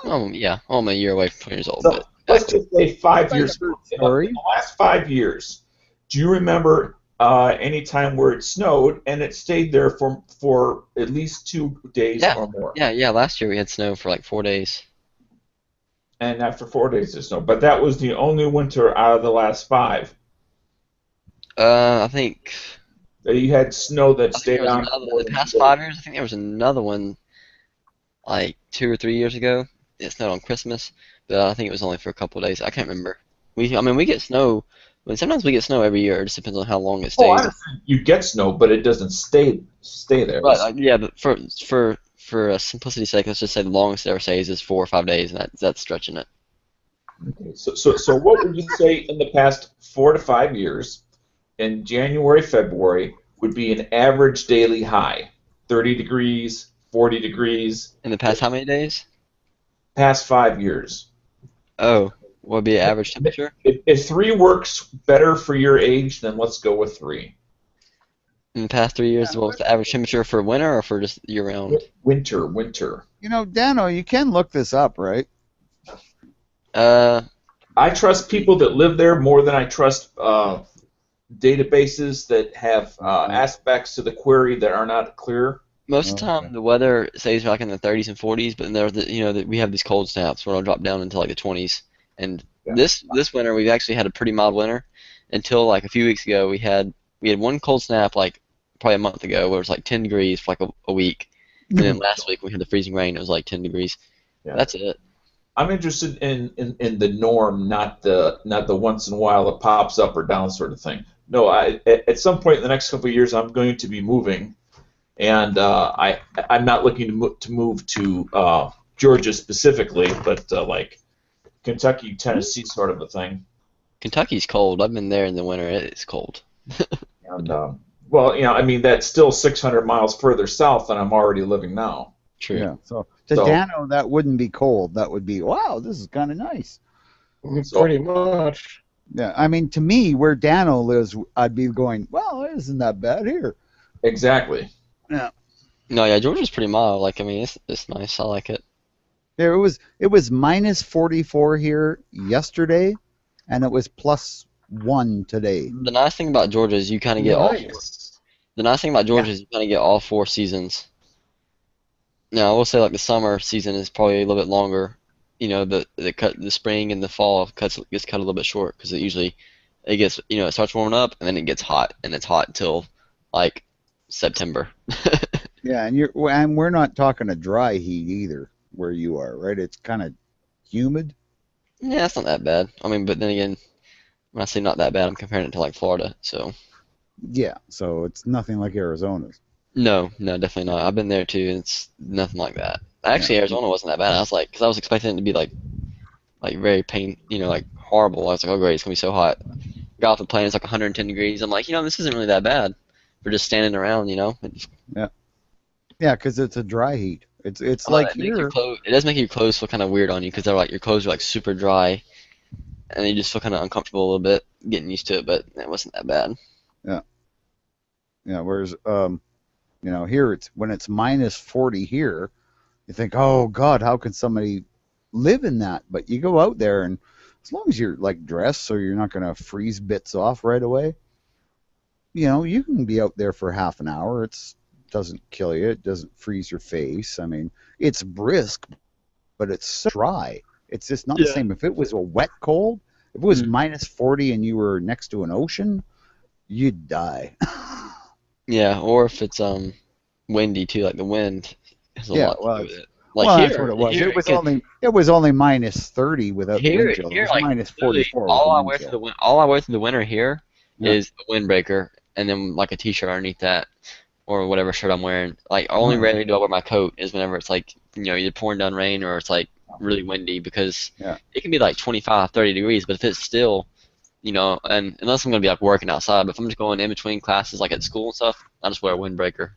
Oh yeah, I'm a year away from 20 years old. So but let's just say 5 years ago. In the last 5 years, do you remember any time where it snowed and it stayed there for at least 2 days or more? Yeah. Last year we had snow for like 4 days. And after 4 days of snow, but that was the only winter out of the last 5. I think That you had snow that stayed on. The past 5 years, I think there was another one like 2 or 3 years ago. It snowed on Christmas, but I think it was only for a couple of days. I can't remember. We get snow. Sometimes we get snow every year. It just depends on how long it stays. Oh, I understand. You get snow, but it doesn't stay there. Right. Yeah, but for simplicity's sake, let's just say the longest it ever stays is 4 or 5 days, and that's stretching it. Okay. So what would you say in the past 4 to 5 years, in January, February, would be an average daily high? 30 degrees, 40 degrees. In the past how many days? Past 5 years. Oh, what would be the average temperature? If 3 works better for your age, then let's go with 3. In the past 3 years, what was the average temperature for winter or for just year-round? Winter. Dano, you can look this up, right? I trust people that live there more than I trust databases that have aspects to the query that are not clear. Most of the time, the weather stays like in the 30s and 40s, but then we have these cold snaps where it'll drop down into like the 20s. And this winter, we've actually had a pretty mild winter until like a few weeks ago. We had one cold snap like probably a month ago where it was like 10 degrees for like a week, and then last week we had the freezing rain. It was like 10 degrees. Yeah. That's it. I'm interested in the norm, not the once in a while it pops up or down sort of thing. No, at some point in the next couple of years, I'm going to be moving. And I'm not looking to move to Georgia specifically, but like Kentucky, Tennessee sort of a thing. Kentucky's cold. I've been there in the winter. It's cold. And that's still 600 miles further south than I'm already living now. True. Yeah. So to Dano, that wouldn't be cold. That would be, wow, this is kind of nice. Pretty much. Yeah. I mean, to me, where Dano lives, I'd be going, well, it isn't that bad here. Exactly. Yeah. No, yeah, Georgia's pretty mild. Like, I mean, it's nice. I like it. There it was minus 44 here yesterday, and it was +1 today. The nice thing about Georgia is you kind of get all 4. The nice thing about Georgia is you kind of get all 4 seasons. Now, I will say like the summer season is probably a little bit longer. The spring and the fall gets cut a little bit short because it gets it starts warming up and then it gets hot, and it's hot until like September. Yeah, and we're not talking a dry heat either where you are, right? It's kind of humid. Yeah, it's not that bad. I mean, but then again, when I say not that bad, I'm comparing it to like Florida, so. Yeah, so it's nothing like Arizona's. No, definitely not. I've been there too, and it's nothing like that. Actually, Arizona wasn't that bad. I was like, because I was expecting it to be like very like horrible. I was like, oh great, it's gonna be so hot. Got off the plane, it's like 110 degrees. I'm like, this isn't really that bad for just standing around, Yeah. Yeah, because it's a dry heat. It's like here. It does make your clothes feel kind of weird on you because they're like your clothes are like super dry, and you just feel kind of uncomfortable a little bit getting used to it. But it wasn't that bad. Yeah. Yeah. Whereas here when it's minus 40 here, you think, oh God, how can somebody live in that? But you go out there, and as long as you're like dressed so you're not going to freeze bits off right away, you can be out there for half an hour. It doesn't kill you. It doesn't freeze your face. I mean, it's brisk, but it's so dry. It's just not the same. If it was a wet cold, if it was minus 40 and you were next to an ocean, you'd die. Yeah, or if it's windy too, like the wind There's a Yeah, lot to well, do with it. Like well, here, that's what it was. here, It was only minus 30 without the here, wind chill. It here, was like minus literally 44 with all the I wind wear chill. through all I wear through the winter here Yeah. is a windbreaker, and then like a t-shirt underneath that, or whatever shirt I'm wearing. Like only rarely do I wear my coat is whenever it's like either pouring down rain or it's like really windy, because it can be like 25, 30 degrees, but if it's still, and unless I'm gonna be like working outside, but if I'm just going in between classes like at school and stuff, I just wear a windbreaker.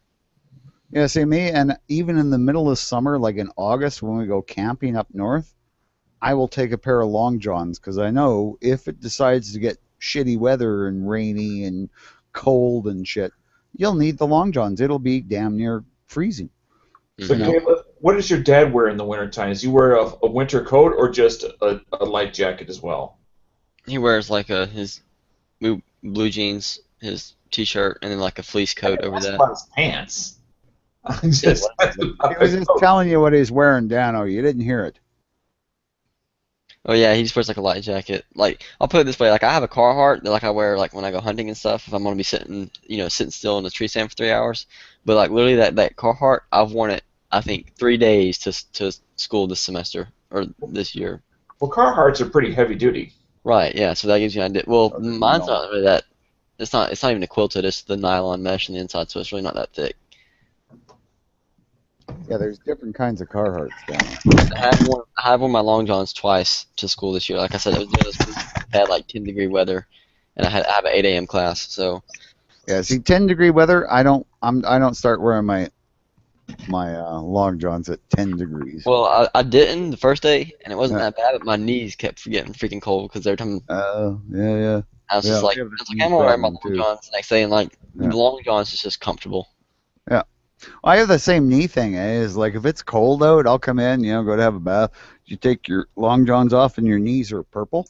Yeah, see me, and even in the middle of summer, like in August when we go camping up north, I will take a pair of long johns because I know if it decides to get shitty weather and rainy and cold and shit, you'll need the long johns. It'll be damn near freezing. So, Caleb, what does your dad wear in the wintertime? Does he wear a winter coat or just a light jacket as well? He wears like his blue jeans, his t-shirt, and then like a fleece coat over that. About his pants. He was just telling you what he's wearing, Dano. You didn't hear it. Oh yeah, he just wears like a light jacket. Like I'll put it this way, like I have a Carhartt that like I wear like when I go hunting and stuff. If I'm gonna be sitting still in the tree stand for 3 hours, but like literally that Carhartt, I've worn it I think 3 days to school this semester or this year. Well, Carhartts are pretty heavy duty. Right. Yeah. So that gives you an idea. Well, mine's not really that. It's not even a quilted. It's the nylon mesh on the inside, so it's really not that thick. Yeah, there's different kinds of Carhartts down there. I have worn my long johns twice to school this year. Like I said, it was had like 10-degree weather, and I have an 8 a.m. class. So yeah, see, 10-degree weather, I don't start wearing my long johns at 10 degrees. Well, I didn't the first day, and it wasn't that bad, but my knees kept getting freaking cold because every time. Yeah. I was just like, I'm gonna wear my long johns the next day, and like the long johns is just comfortable. Yeah. I have the same knee thing. Is like if it's cold out, I'll come in, go to have a bath. You take your long johns off, and your knees are purple,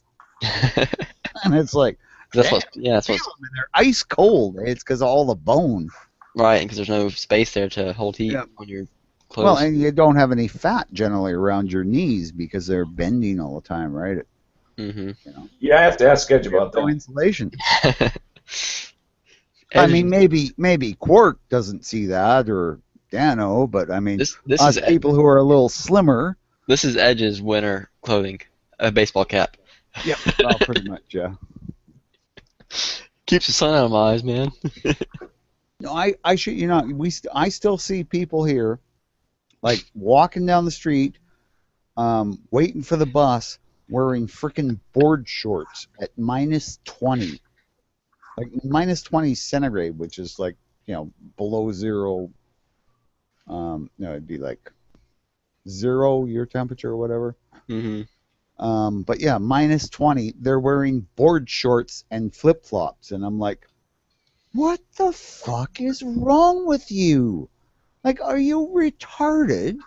and it's like that's what they're ice cold. It's because of all the bone. Right, because there's no space there to hold heat on your clothes. Well, and you don't have any fat generally around your knees because they're bending all the time, right? Mm-hmm. Yeah, I have to ask Edge about that. No insulation. I mean, maybe Quark doesn't see that, or Dano, but I mean, this us people who are a little slimmer. This is Edge's winter clothing, a baseball cap. Yeah, well, pretty much, yeah. Keeps the sun out of my eyes, man. No, I should, I still see people here, like walking down the street, waiting for the bus, wearing frickin' board shorts at minus 20. Like minus 20 centigrade, which is like, below zero. It'd be like 0 your temperature or whatever. Mm-hmm. But yeah, minus 20. They're wearing board shorts and flip flops, and I'm like, what the fuck is wrong with you? Like, are you retarded?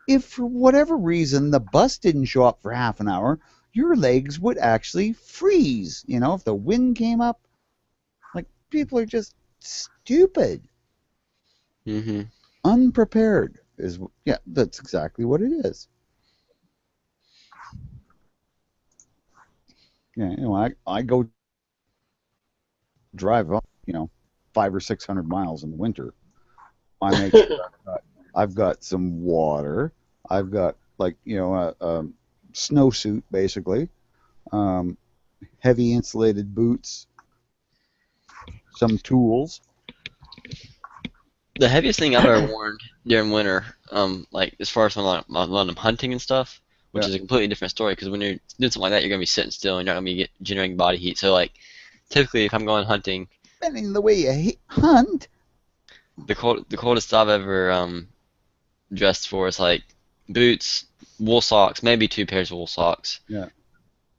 If for whatever reason the bus didn't show up for half an hour, your legs would actually freeze. If the wind came up. People are just stupid. Mm-hmm. Unprepared that's exactly what it is. Yeah, I go drive up, 500 or 600 miles in the winter. I make sure I've got some water. I've got a snowsuit basically, heavy insulated boots. Some tools. The heaviest thing I've ever worn during winter, like as far as when I'm hunting and stuff, which is a completely different story, because when you're doing something like that, you're gonna be sitting still and you're not gonna be generating body heat. So like, typically if I'm going hunting, depending the way you hunt, the coldest I've ever dressed for is like boots, wool socks, maybe 2 pairs of wool socks,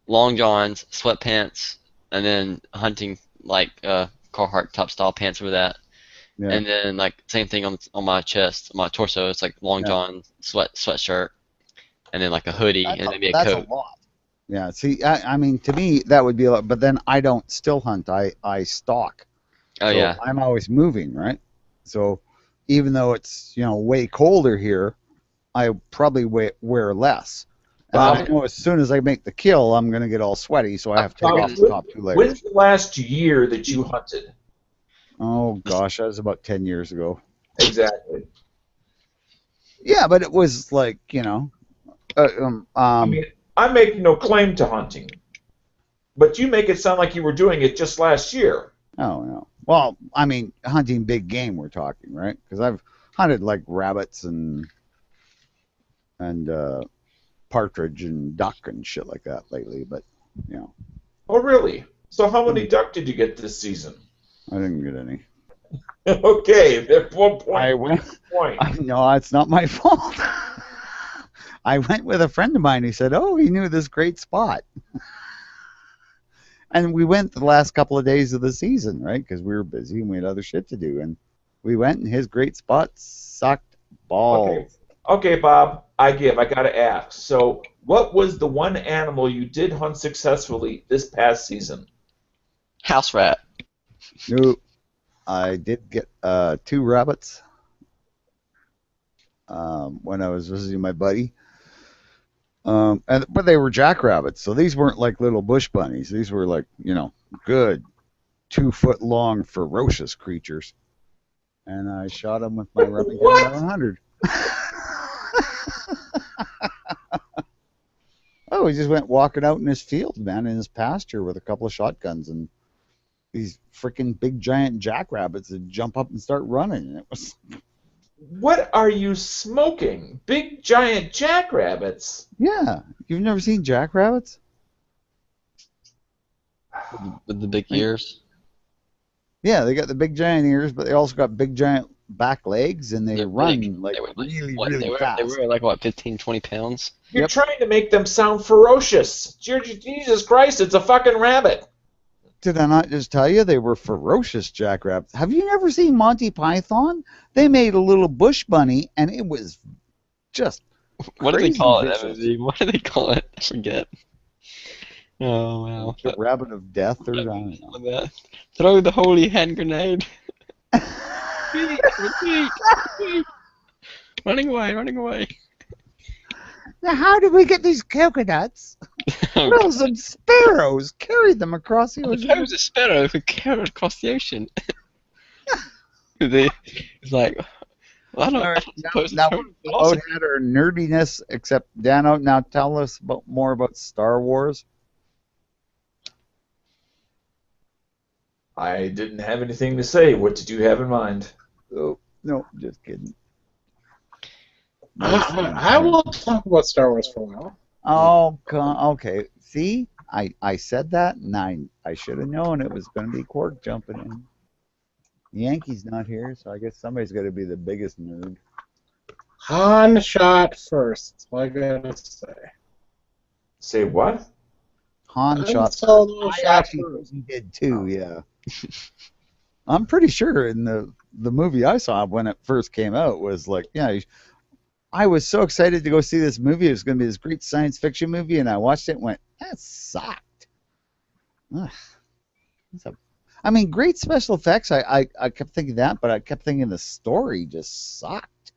long johns, sweatpants, and then hunting like Carhartt top style pants over that, and then like same thing on my chest, my torso. It's like long john sweatshirt, and then like a hoodie, and maybe a coat. That's a lot. Yeah. See, I mean, to me that would be a lot. But then I don't still hunt. I stalk. Oh yeah. I'm always moving, right? So even though it's way colder here, I probably wear less. And I know as soon as I make the kill, I'm going to get all sweaty, so I have to take off the top 2 layers. When's the last year that you hunted? Oh, gosh, that was about 10 years ago. Exactly. Yeah, but it was like, I mean, I make no claim to hunting, but you make it sound like you were doing it just last year. oh no. Well, I mean, hunting big game we're talking, right? Because I've hunted like rabbits and partridge and duck and shit like that lately, but Oh, really? So how many duck did you get this season? I didn't get any. Okay, at one point. I went. Point. No, it's not my fault. I went with a friend of mine who said, "Oh, he knew this great spot," and we went the last couple of days of the season, right? Because we were busy and we had other shit to do, and we went, and his great spot sucked balls. Okay, Bob. I got to ask. So, what was the one animal you did hunt successfully this past season? House rat. No, I did get 2 rabbits when I was visiting my buddy. But they were jackrabbits, so these weren't like little bush bunnies. These were like, good 2-foot long ferocious creatures. And I shot them with my Remington 1100. Oh, he just went walking out in his field, man, in his pasture with a couple of shotguns, and these freaking big giant jackrabbits would jump up and start running. And it was. What are you smoking? Big giant jackrabbits? Yeah, you've never seen jackrabbits? With the big ears? Yeah, they got the big giant ears, but they also got big giant back legs, and they run big. like really They fast. were like, what, 15, 20 pounds? You're trying to make them sound ferocious. Jesus Christ, it's a fucking rabbit. Did I not just tell you they were ferocious jackrabbits? Have you never seen Monty Python? They made a little bush bunny, and it was just What do they call vicious. it? What do they call it? I forget. Oh, wow. The rabbit of death or something. Throw the holy hand grenade. Retreat. Running away. Now, how did we get these coconuts? Well, some sparrows carried them across the ocean. There was a sparrow who carried across the ocean. It's like, well, I don't Now, we both had our nerdiness, except Dano. Now, tell us more about Star Wars. I didn't have anything to say. What did you have in mind? Oh, no, just kidding. I will talk about Star Wars for a while. Oh, okay. See, I said that, and I should have known it was going to be Quark jumping in. Yankee's not here, so I guess somebody's got to be the biggest nerd. Han shot first. What I gotta say. Say what? Han shot. Solo I shot actually first. think he did too. Yeah. I'm pretty sure in the movie I saw when it first came out was like, yeah. I was so excited to go see this movie. It was going to be this great science fiction movie, and I watched it and went, that sucked. Ugh. I mean, great special effects. I kept thinking that, but I kept thinking the story just sucked.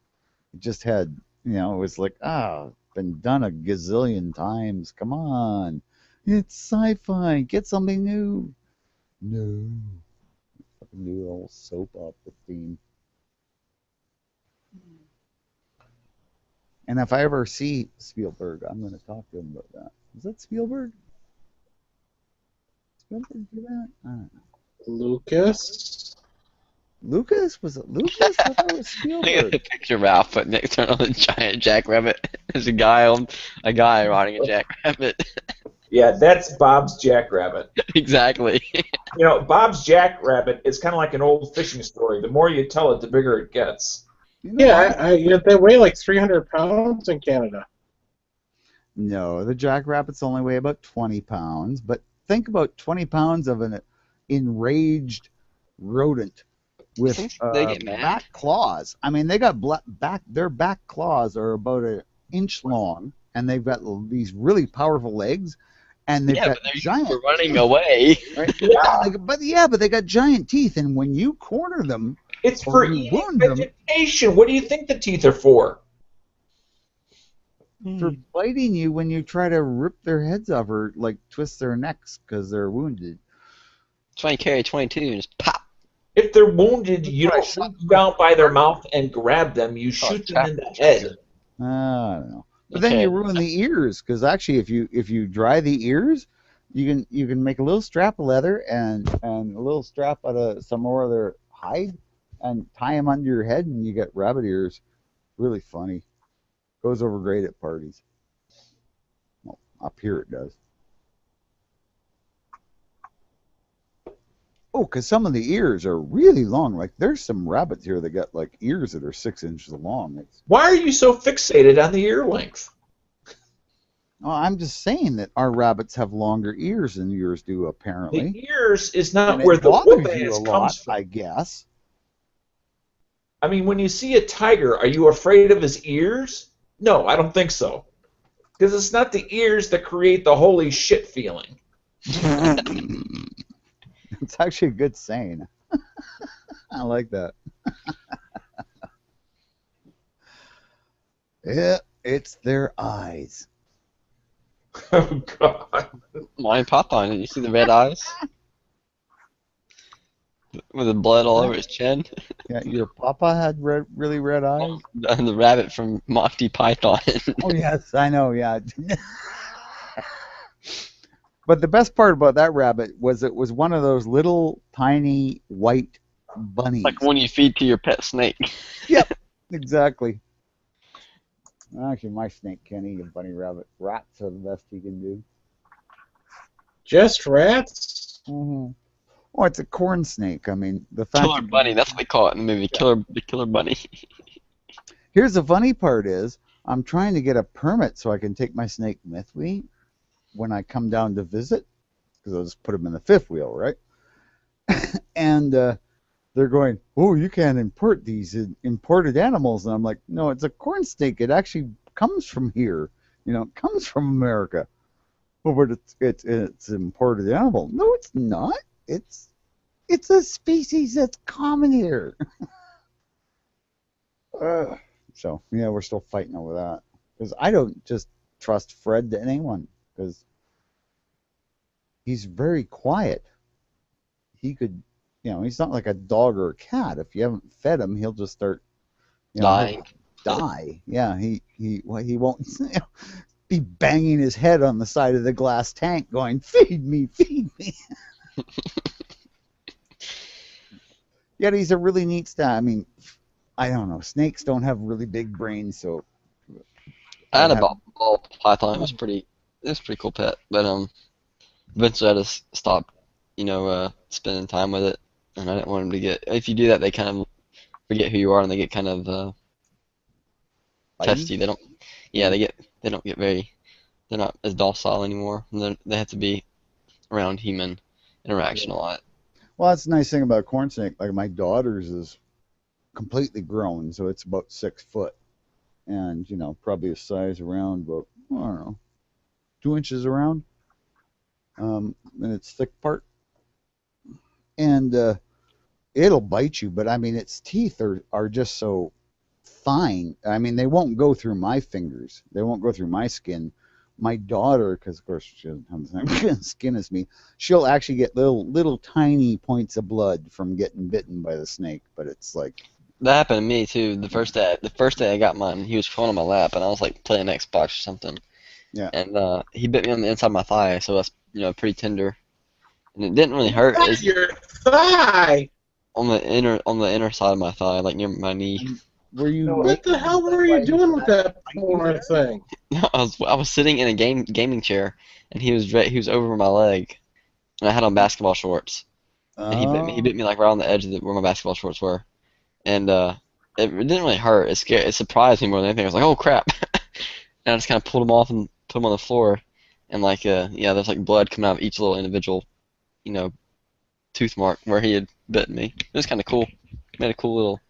It just had, it was like, been done a gazillion times. Come on. It's sci-fi. Get something new. No. Fucking do old soap opera theme. And if I ever see Spielberg, I'm going to talk to him about that. Is that Spielberg? Spielberg do that? I don't know. Lucas? Was it Lucas? I thought it was Look at the Spielberg. picture, Ralph, putting it on a giant jackrabbit. There's a guy riding a jackrabbit. Yeah, that's Bob's jackrabbit. Exactly. Bob's jackrabbit is kind of like an old fishing story. The more you tell it, the bigger it gets. Yeah, they weigh like 300 pounds in Canada. No, the jackrabbits only weigh about 20 pounds, but think about 20 pounds of an enraged rodent with They get mad. back claws. I mean, they got their back claws are about an inch long, and they've got these really powerful legs, and they've got giant for running away. Right? But they got giant teeth, and when you corner them, It's for eating vegetation. What do you think the teeth are for? for biting you when you try to rip their heads off or like twist their necks because they're wounded. Try and carry 22 and just pop. If they're wounded, you don't shoot them down by their mouth and grab them. You shoot them in the head. I don't know. But then you ruin the ears, because actually, if you dry the ears, you can make a little strap of leather and a little strap out of some more other hide and tie them under your head, and you get rabbit ears. Really funny. Goes over great at parties. Well, up here it does. Oh, because some of the ears are really long. Like, there's some rabbits here that got, like, ears that are 6 inches long. Why are you so fixated on the ear length? Oh, I'm just saying that our rabbits have longer ears than yours do, apparently. The ears is not And where it the bothers whoop you ass a comes lot, from. I guess. I mean, when you see a tiger, are you afraid of his ears? No, I don't think so. Because it's not the ears that create the holy shit feeling. It's actually a good saying. I like that. Yeah, it's their eyes. Oh, God. Lion Python, did you see the red eyes? With the blood all over his chin? Yeah, your papa had really red eyes? And the rabbit from Monty Python. Oh, yes, I know, yeah. But the best part about that rabbit was it was one of those little tiny white bunnies. Like when you feed to your pet snake. Yep, exactly. Actually, my snake can't eat a bunny rabbit. Rats are the best he can do. Just rats? Mm-hmm. Oh, it's a corn snake. I mean, the fact Killer bunny, that's what they call it in the movie. The killer bunny. Here's the funny part is, I'm trying to get a permit so I can take my snake with me when I come down to visit, because I'll just put him in the fifth wheel, right? And they're going, oh, you can't import these imported animals. And I'm like, no, it's a corn snake. It actually comes from here. You know, it comes from America. Oh, but it's an imported animal. No, it's not. It's a species that's common here. So, yeah, we're still fighting over that. Because I don't just trust Fred to anyone. Because he's very quiet. He could, you know, he's not like a dog or a cat. If you haven't fed him, he'll just start, you know, Dying. die. Yeah, he won't be banging his head on the side of the glass tank going, feed me, feed me. Yet he's a really neat stat. I mean, I don't know. Snakes don't have really big brains, so. I had a ball python. It was pretty cool pet, but eventually I just stopped, spending time with it, and I didn't want him to get. If you do that, they kind of forget who you are, and they get kind of testy. They don't. Yeah, they don't get very. They're not as docile anymore, and they have to be around human interaction a lot. Well, that's the nice thing about a corn snake. Like my daughter's is completely grown, so it's about 6 foot, and probably a size around about, I don't know, 2 inches around, in its thick part, and it'll bite you. But I mean, its teeth are just so fine. I mean, they won't go through my fingers. They won't go through my skin. My daughter, because of course she doesn't have the same skin as me, she'll actually get little tiny points of blood from getting bitten by the snake. But it's like that happened to me too. The first day I got mine, he was crawling on my lap, and I was like playing Xbox or something. Yeah. And he bit me on the inside of my thigh, so that's pretty tender, and it didn't really hurt. Not your thigh. On the inner side of my thigh, like near my knee. Were you? What the hell were you doing with that poor thing? I was sitting in a gaming chair, and he was over my leg, and I had on basketball shorts, and he bit me like right on the edge of where my basketball shorts were, and it didn't really hurt. It surprised me more than anything. I was like, oh crap, and I just kind of pulled him off and put him on the floor, and there's like blood coming out of each little individual, tooth mark where he had bitten me. It was kind of cool. Made a cool little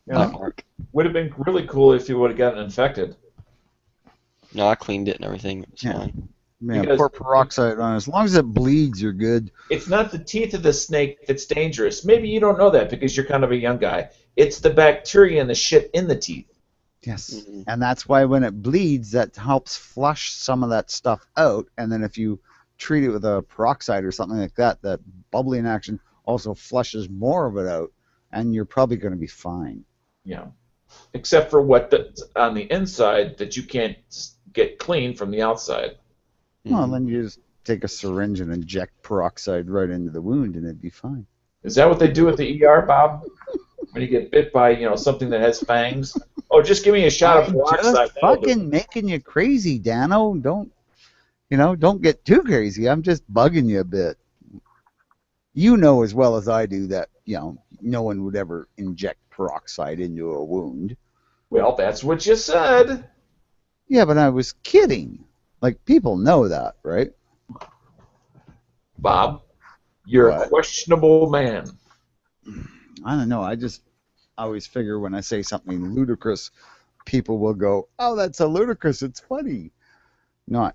black mark. Would have been really cool if you would have gotten infected. No, I cleaned it and everything. It was fine. Man, Because pour peroxide on it. As long as it bleeds, you're good. It's not the teeth of the snake that's dangerous. Maybe you don't know that because you're kind of a young guy. It's the bacteria and the shit in the teeth. Yes. Mm-hmm. And that's why when it bleeds, that helps flush some of that stuff out. And then if you treat it with a peroxide or something like that, that bubbling action also flushes more of it out. and you're probably going to be fine. Yeah. Except for on the inside that you can't get clean from the outside. Well, then you just take a syringe and inject peroxide right into the wound, and it'd be fine. Is that what they do at the ER, Bob? When you get bit by, something that has fangs? Oh, just give me a shot of peroxide. Just fucking making you crazy, Dano. Don't get too crazy. I'm just bugging you a bit. You know as well as I do that, no one would ever inject peroxide into a wound. Well, that's what you said. Yeah, but I was kidding. Like, people know that, right? Bob, you're What? a questionable man. I don't know. I just always figure when I say something ludicrous, people will go, "Oh, that's so ludicrous. It's funny." Not,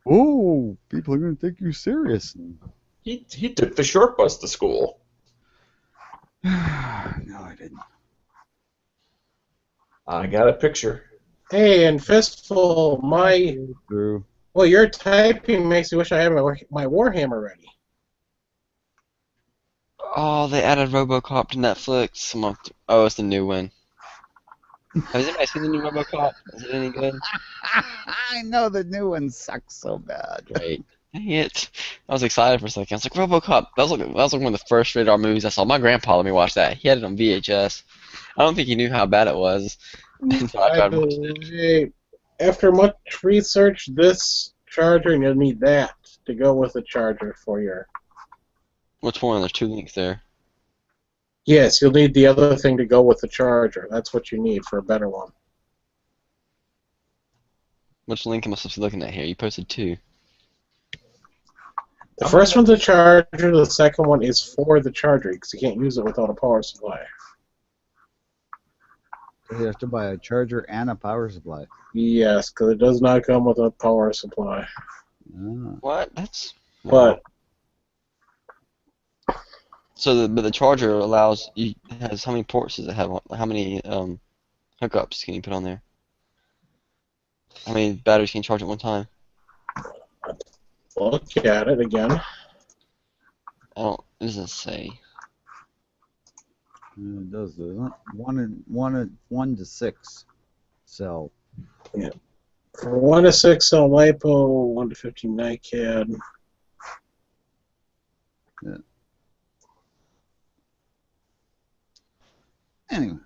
"Oh, people are going to take you serious." He took the short bus to school. No, I didn't. I got a picture. Hey, and Fistful, True. well, your typing makes me wish I had my Warhammer ready. Oh, they added RoboCop to Netflix. Oh, it's the new one. Has anybody seen the new RoboCop? Is it any good? I know the new one sucks so bad. Great. Dang it. I was excited for a second. I was like, RoboCop. That was like one of the first rated R movies I saw. My grandpa let me watch that. He had it on VHS. I don't think he knew how bad it was. So I tried watching it. After much research, this charger, you'll need that to go with the charger for your... Which one? There's 2 links there. Yes, you'll need the other thing to go with the charger. That's what you need for a better one. Which link am I supposed to be looking at here? You posted 2. The first one's a charger, the second one is for the charger, because you can't use it without a power supply. You have to buy a charger and a power supply. Yes, because it does not come with a power supply. Ah. What? That's... But So the charger allows you has how many ports does it have? How many hookups can you put on there? How many batteries can you charge at one time? look at it again. I don't. It doesn't say. It does, doesn't it? 1 to 6 cell. Yeah. For 1 to 6 cell LiPo, 1 to 15 NiCad. Yeah. Anyway,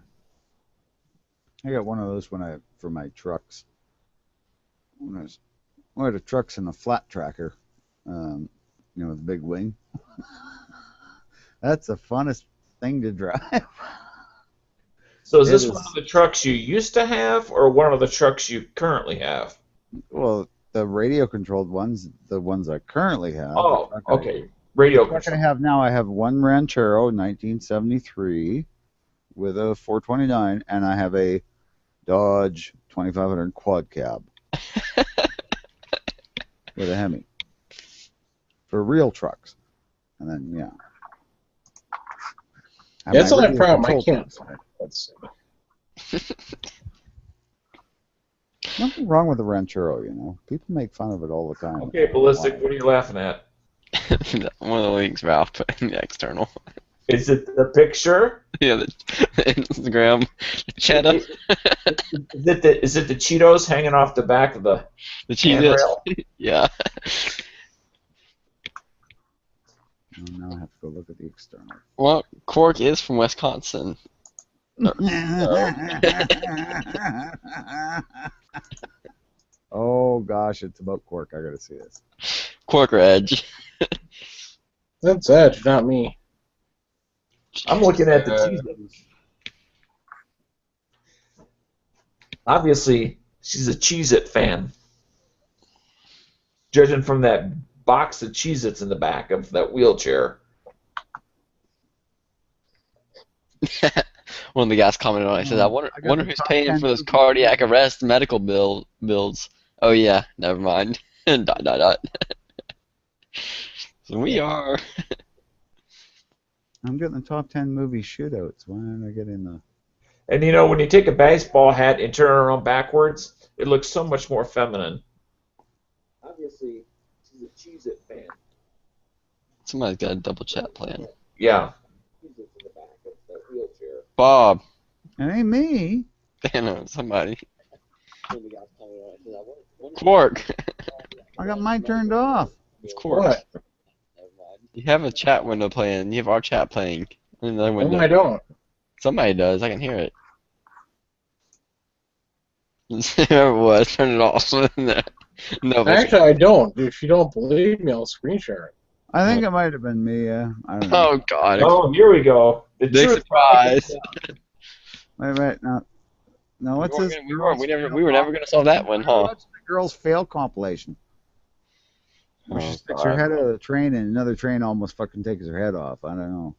I got one of those for my trucks. One of the trucks in a flat tracker, with the big wing. That's the funnest thing to drive. So is this one of the trucks you used to have, or one of the trucks you currently have? Well, the radio-controlled ones, the ones I currently have. Oh, okay. Radio What control. I have now, I have one Ranchero 1973 with a 429, and I have a Dodge 2500 quad cab with a Hemi for real trucks. And then, yeah. And That's my the only radio problem. I control- can't find. Let's see. Nothing wrong with the Ranchero, People make fun of it all the time. Okay, Ballistic, what are you laughing at? One of the links Ralph put in the external. Is it the picture? Yeah, the Instagram cheddar. Is it the Cheetos hanging off the back of the Cheez-Its. handrail? Yeah. Oh, now I have to go look at the external. Well, Cork is from Wisconsin. Oh gosh, it's about Quark. I gotta see this. Cork or Edge. That's Edge, not me. I'm looking at the Cheez-Its. Obviously, she's a Cheez-It fan. Judging from that box of Cheez-Its in the back of that wheelchair. One of the guys commented on it. He says, I wonder the who's top paying 10 for those movies. cardiac arrest medical bills. Oh, yeah, never mind. ... So we are. I'm getting the top 10 movie shootouts. Why aren't I getting the... And when you take a baseball hat and turn it around backwards, it looks so much more feminine. Obviously, she's a Cheez-It fan. Somebody's got a double chat playing. Yeah. Bob. It ain't me. Damn, somebody. Quark. I got mine turned off. It's Quark. What? You have a chat window playing. You have our chat playing in another No, window. I don't. Somebody does. I can hear it. Whoever it was, turn it off. No, Actually, I don't. If you don't believe me, I'll screen share it. I think it might have been me. I don't know. Oh God! Oh, here we go. The Big truth. surprise. Wait, no. No, what's this? We were never gonna solve that one, huh? What's the girls fail compilation? Where she Oh, sticks her God. head out of the train and another train almost fucking takes her head off. I don't know.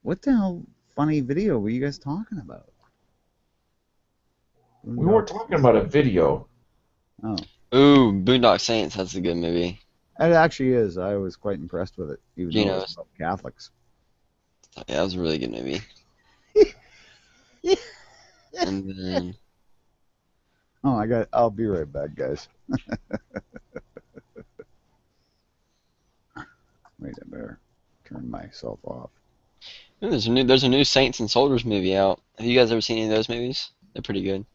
What the hell funny video were you guys talking about? We weren't talking about a video. Oh. Ooh, Boondock Saints. That's a good movie. It actually is. I was quite impressed with it, even though Gino's. it's about Catholics. Yeah, that was a really good movie. And then Oh, I'll be right back, guys. Wait, I better turn myself off. ooh, there's a new Saints and Soldiers movie out. Have you guys ever seen any of those movies? They're pretty good.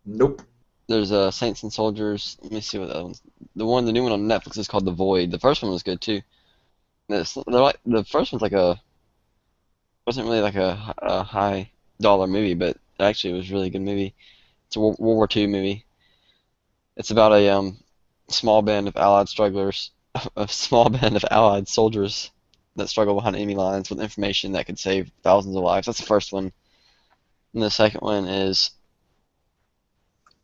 Nope. There's Saints and Soldiers. Let me see what that one's. The new one on Netflix is called The Void. The first one was good too. The first one's wasn't really like a high dollar movie, but actually it was a really good movie. It's a World War II movie. It's about a small band of Allied strugglers, a small band of Allied soldiers that struggle behind enemy lines with information that could save thousands of lives. That's the first one. And the second one is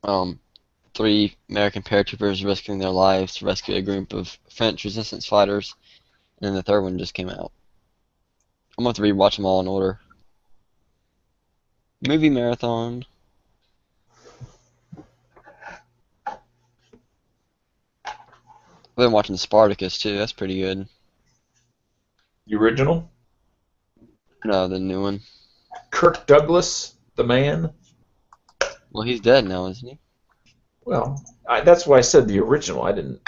3 American paratroopers risking their lives to rescue a group of French resistance fighters. And then the third one just came out. I'm going to have to rewatch them all in order. Movie marathon. I've been watching Spartacus too. That's pretty good. The original? No, the new one. Kirk Douglas, the man? Well, he's dead now, isn't he? Well, that's why I said the original. I didn't.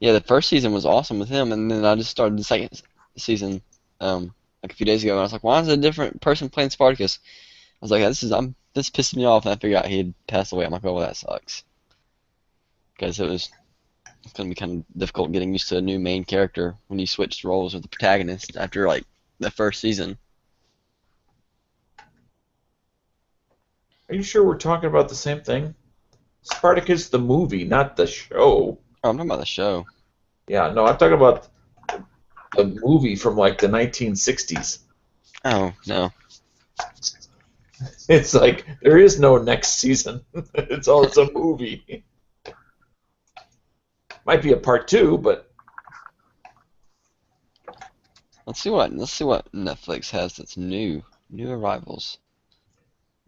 Yeah, the first season was awesome with him, and then I just started the second season like a few days ago, and I was like, why is it a different person playing Spartacus? I was like, this pissed me off, and I figured out he had passed away. I'm like, oh, well, that sucks. Because it's going to be kind of difficult getting used to a new main character when you switch roles with the protagonist after, like, the first season. Are you sure we're talking about the same thing? Spartacus the movie, not the show. Oh, I'm talking about the show. Yeah, no, I'm talking about the movie from like the 1960s. Oh, no. It's like there is no next season. It's a movie. Might be a part 2, but Let's see what Netflix has that's new. New arrivals.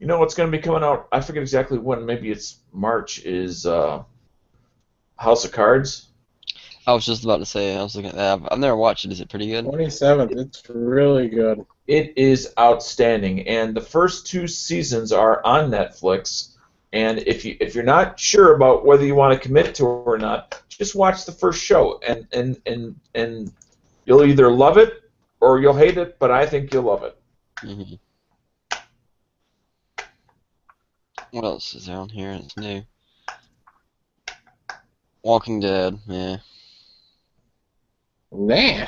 you know what's going to be coming out? I forget exactly when. Maybe it's March. Is House of Cards? I was just about to say, I was looking at that. I've never watched it. Is it pretty good? 27th. It's really good. It is outstanding, and the first 2 seasons are on Netflix. And if you're not sure about whether you want to commit to it or not, just watch the first show, and you'll either love it or you'll hate it. But I think you'll love it. Mm-hmm. What else is there on here? It's new. Walking Dead, yeah. Nah.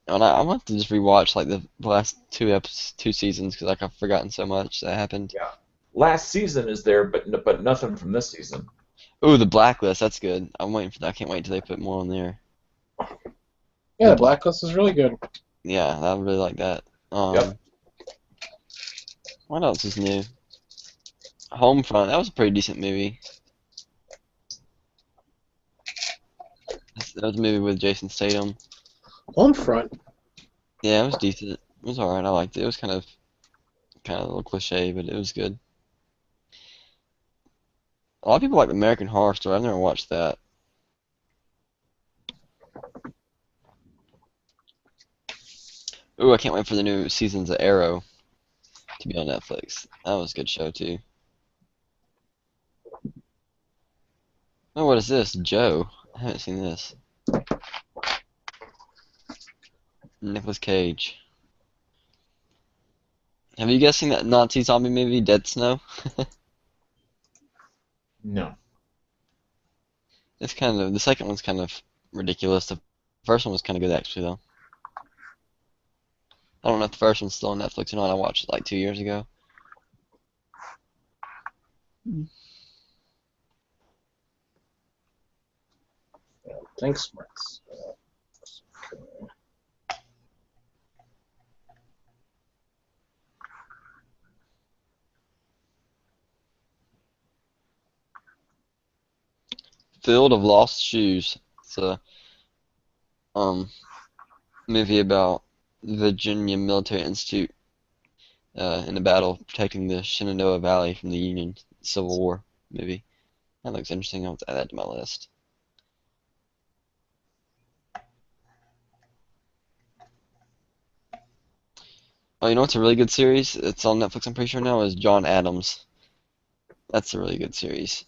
And I want to just rewatch like the last 2 seasons because like I've forgotten so much that happened. Yeah. Last season is there, but nothing from this season. Ooh, the Blacklist, that's good. I'm waiting for that. I can't wait until they put more on there. Yeah, the Blacklist is really good. Yeah, I really like that. Yep. What else is new? Homefront, that was a pretty decent movie. That was a movie with Jason Statham. Homefront. Yeah, it was decent. It was alright. I liked it. It was kind of a little cliche, but it was good. A lot of people like American Horror Story. I've never watched that. Ooh, I can't wait for the new seasons of Arrow to be on Netflix. That was a good show too. Oh, what is this? Joe. I haven't seen this. Nicolas Cage. Have you guys seen that Nazi zombie movie, Dead Snow? No. It's kind of, the second one's kind of ridiculous. The first one was kind of good, actually, though. I don't know if the first one's still on Netflix or not. I watched it like 2 years ago. Thanks, Max. Field of Lost Shoes. It's a movie about the Virginia Military Institute in the battle protecting the Shenandoah Valley from the Union Civil War movie. That looks interesting. I'll add that to my list. Oh, you know what's a really good series? It's on Netflix, I'm pretty sure now, is John Adams. That's a really good series.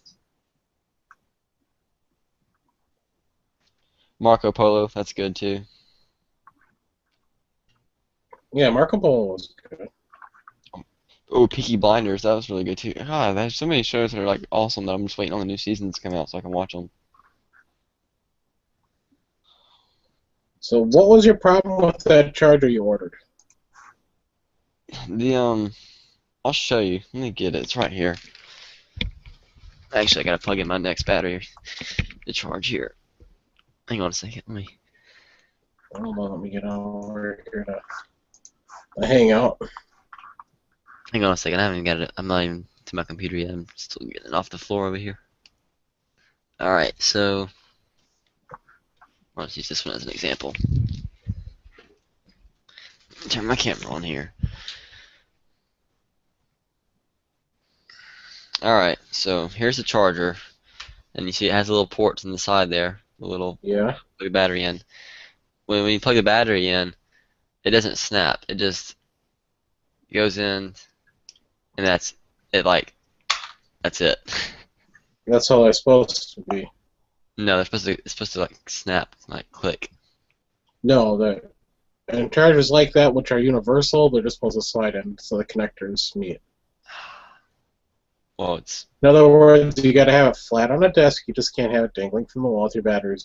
Marco Polo, that's good too. Yeah, Marco Polo was good. Oh, Peaky Blinders, that was really good too. God, there's so many shows that are like awesome that I'm just waiting on the new seasons to come out so I can watch them. So what was your problem with that charger you ordered? I'll show you. Let me get it. It's right here. Actually, I gotta plug in my next battery to charge here. Hang on a second. Hold on, let me get over here to hang out. Hang on a second. I haven't got it. I'm not even to my computer yet. I'm still getting it off the floor over here. All right. So let's use this one as an example. Turn my camera on here. Alright, so here's the charger, and you see it has little ports on the side there, the little plug the battery in. When you plug the battery in, it doesn't snap, it just goes in, and that's it. That's it. That's all it's supposed to be. No, it's supposed to like snap, like click. No, and chargers like that, which are universal, they're just supposed to slide in so the connectors meet. Well, in other words, you got to have it flat on a desk. You just can't have it dangling from the wall with your batteries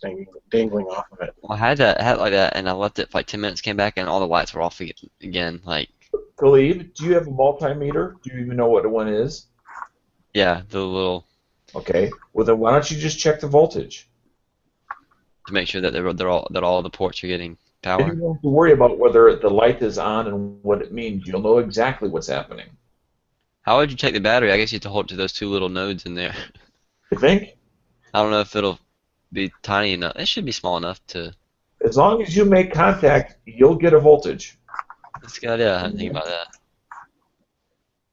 dangling off of it. Well, I had it like that, and I left it for like 10 minutes, came back, and all the lights were off again. Like, Khalid, do you have a multimeter? Do you even know what one is? Yeah, the little. Okay. Well, then why don't you just check the voltage? To make sure that that all the ports are getting power. You don't have to worry about whether the light is on and what it means. You'll know exactly what's happening. How would you check the battery? I guess you have to hold it to those two little nodes in there. You think? I don't know if it'll be tiny enough. It should be small enough to. As long as you make contact, you'll get a voltage. That's a good idea. I didn't think about that.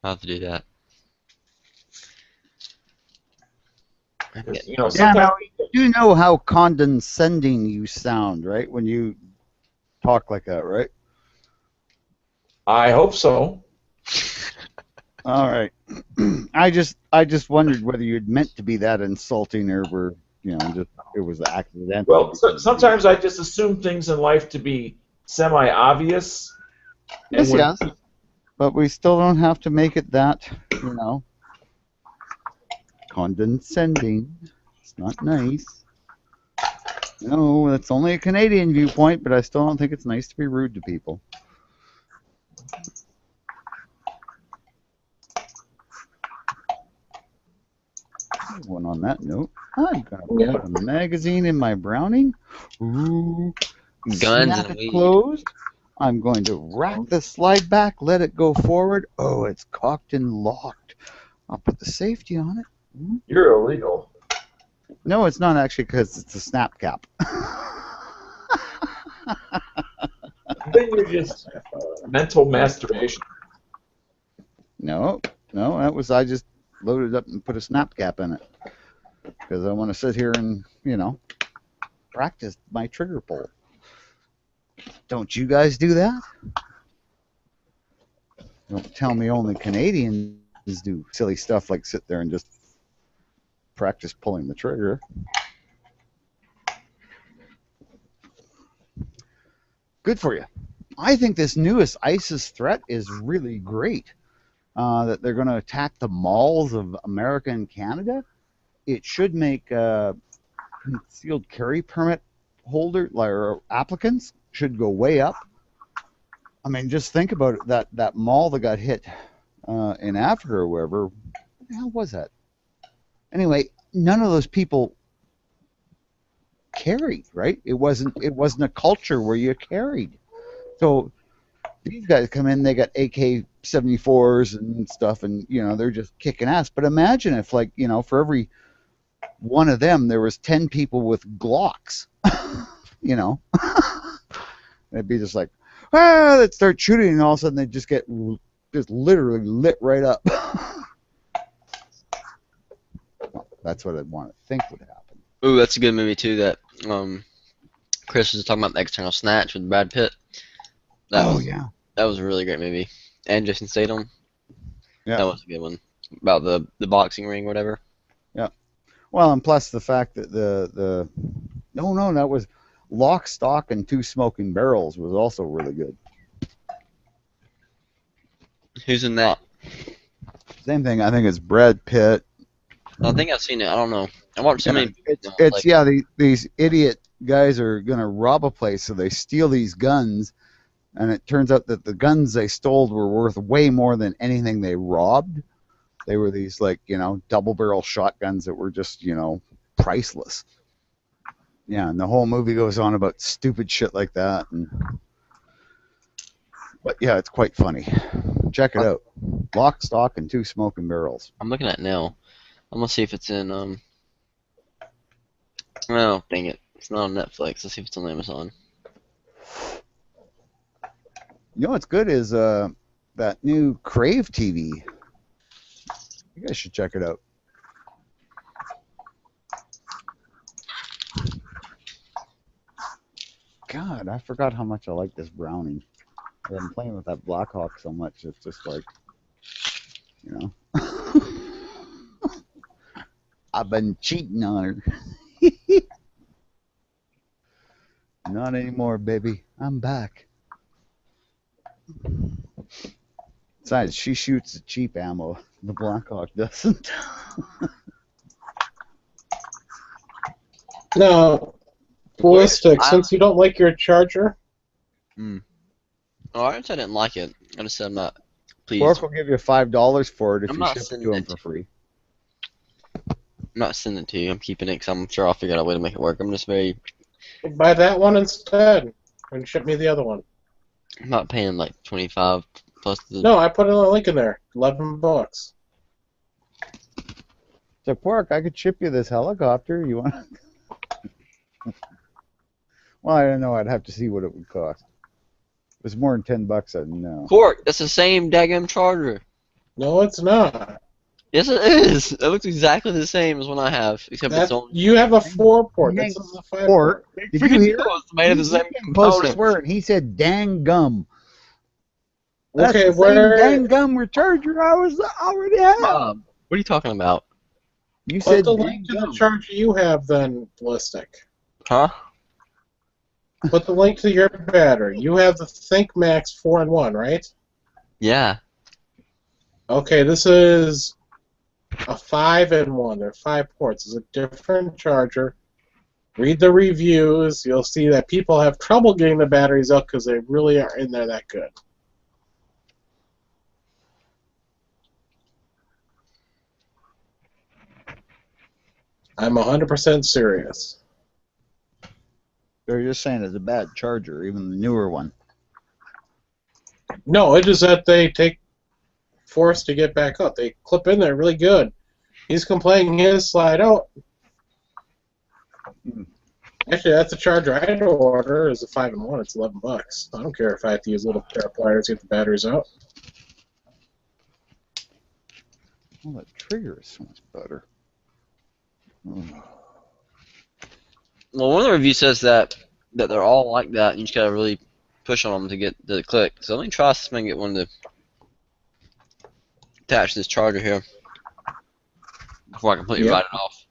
I'll have to do that. You know, Yeah, now, you know how condescending you sound, right? When you talk like that, right? I hope so. All right. I just wondered whether you'd meant to be that insulting or were, just it was accidental. Well, sometimes I just assume things in life to be semi-obvious. Yes, but we still don't have to make it that, condescending. It's not nice. No, that's only a Canadian viewpoint, but I still don't think it's nice to be rude to people. One on that note, I'm gonna put a magazine in my Browning. Ooh, guns snap and it closed. I'm going to rack the slide back, let it go forward. Oh, it's cocked and locked. I'll put the safety on it. You're illegal. No, it's not actually because it's a snap cap. Then you're just mental masturbation. No, that was I just loaded up and put a snap cap in it because I want to sit here and practice my trigger pull. Don't you guys do that? Don't tell me only Canadians do silly stuff like sit there and just practice pulling the trigger. Good for you. I think this newest ISIS threat is really great. That they're going to attack the malls of America and Canada. It should make concealed carry permit holder or applicants should go way up. I mean, just think about it, that mall that got hit in Africa or wherever. What the hell was that? Anyway, none of those people carried, right? It wasn't a culture where you carried. So these guys come in, they got AK-74s and stuff, and they're just kicking ass. But imagine if, like, for every one of them, there was 10 people with Glocks. It'd be just like, let's start shooting, and all of a sudden they just get literally lit right up. Well, that's what I'd want to think would happen. Ooh, that's a good movie too. That Chris was talking about, The External Snatch with Brad Pitt. Yeah. That was a really great movie. And Jason Statham. Yeah. That was a good one. About the boxing ring or whatever. Yeah. Well, and plus the fact that that was Lock, Stock, and Two Smoking Barrels was also really good. Who's in that? Same thing. I think it's Brad Pitt. I think I've seen it. I don't know. I watched so many. These idiot guys are gonna rob a place, so they steal these guns, and it turns out that the guns they stole were worth way more than anything they robbed. They were these, like, double-barrel shotguns that were just, priceless. Yeah, and the whole movie goes on about stupid shit like that. But yeah, it's quite funny. Check it out. Lock, Stock, and Two Smoking Barrels. I'm looking at it now. I'm gonna see if it's in oh, dang it. It's not on Netflix. Let's see if it's on Amazon. What's good is that new Crave TV. You guys should check it out. God, I forgot how much I like this Browning. I've been playing with that Blackhawk so much, it's just like, I've been cheating on her. Not anymore, baby. I'm back. Besides, she shoots the cheap ammo. The Blackhawk doesn't. No. Ballistic, since you don't like your charger. Oh, I didn't like it. I just said I'm not pleased. Pork will give you $5 for it if you ship it to him for free. I'm not sending it to you. I'm keeping it because I'm sure I'll figure out a way to make it work. I'm just very... Buy that one instead and ship me the other one. I'm not paying like 25 plus the... No, I put a link in there. $11. So, Pork, I could ship you this helicopter. You want? Well, I don't know. I'd have to see what it would cost. If it was more than $10, I'd know. Pork, that's the same daggum charger. No, it's not. Yes, it is. It looks exactly the same as one I have, except it's only... You have a 4-port. This is a 5-port. Did you hear? It's made of the same components. He said, "Dang gum." That's Okay, the same dang gum charger I already have. What are you talking about? You said the link to the charger you have, then, Ballistic. Huh? Put the link to your battery. You have the ThinkMax 4-in-1, right? Yeah. Okay, this is a 5-in-1. There are 5 ports. It's a different charger. Read the reviews. You'll see that people have trouble getting the batteries out because they really are in there that good. I'm 100% serious. They're just saying it's a bad charger, even the newer one. No, it is that they take force to get back up. They clip in there really good. He's complaining his slide out. Actually, that's a charger I had to order. It's a 5-in-1. It's $11. I don't care if I have to use a little pair of pliers to get the batteries out. Well, that trigger is so much better. Well, one of the reviews says that they're all like that, and you just gotta really push on them to get the click. So let me try to see if I can get one to attach this charger here before I completely write it off.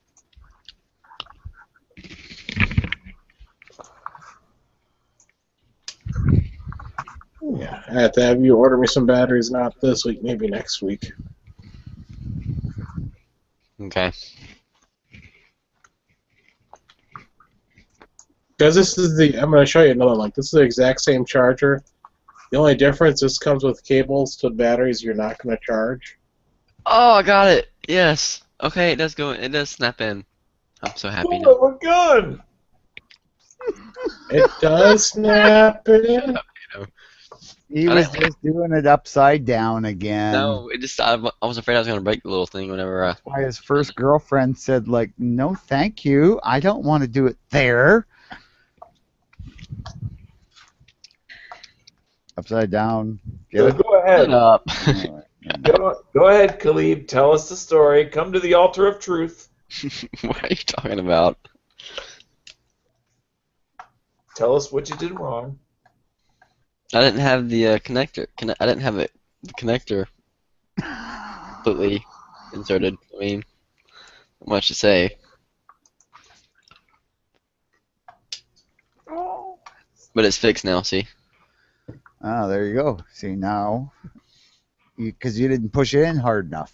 Yeah, I have to have you order me some batteries, not this week, maybe next week. Okay. Because this is I'm going to show you another link. This is the exact same charger. The only difference, this comes with cables to batteries you're not going to charge. Oh, I got it. Yes. Okay, it does go. It does snap in. I'm so happy now. Oh, we're good. It does snap in. He was just doing it upside down again. No, it just. I was afraid I was gonna break the little thing whenever. That's why his first girlfriend said, like, no, thank you. I don't want to do it there. Upside down. Get it? Go ahead. Shut up. Go ahead, Khalib. Tell us the story. Come to the altar of truth. What are you talking about? Tell us what you did wrong. I didn't have the connector. I didn't have the connector completely inserted. I mean, not much to say. But it's fixed now. See. Oh, there you go. See, now, because you didn't push it in hard enough.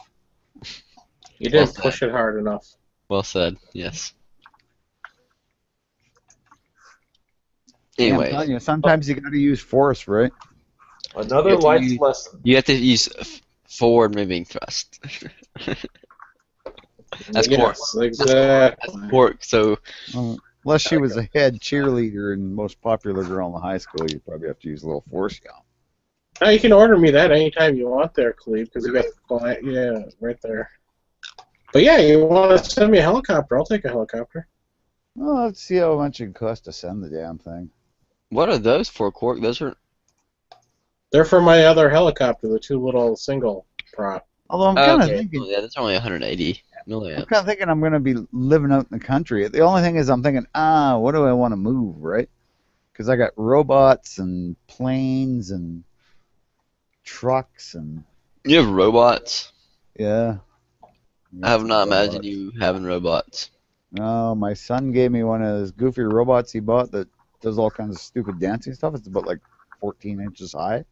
You didn't push it hard enough. Well said. Yes. Yeah, Anyway, I'm telling you, sometimes you got to use force, right? Another life lesson. you have to use forward moving thrust. That's cork. Yes, exactly. That's cork. So Unless she was a head cheerleader and most popular girl in the high school, you probably have to use a little force. Now you can order me that anytime you want there, Cleve, because you got the client. Yeah, right there. But yeah, you want to send me a helicopter? I'll take a helicopter. Well, let's see how much it costs to send the damn thing. what are those for, cork? Those are. They're for my other helicopter, the two little single prop. Although I'm kind of Okay. thinking, Yeah, that's only 180 I'm milliamps. kind of thinking I'm going to be living out in the country. The only thing is, I'm thinking, what do I want to move, right? Because I got robots and planes and trucks and You have robots. yeah. I have not imagined you having robots. No, my son gave me one of those goofy robots he bought that does all kinds of stupid dancing stuff. It's about like 14 inches high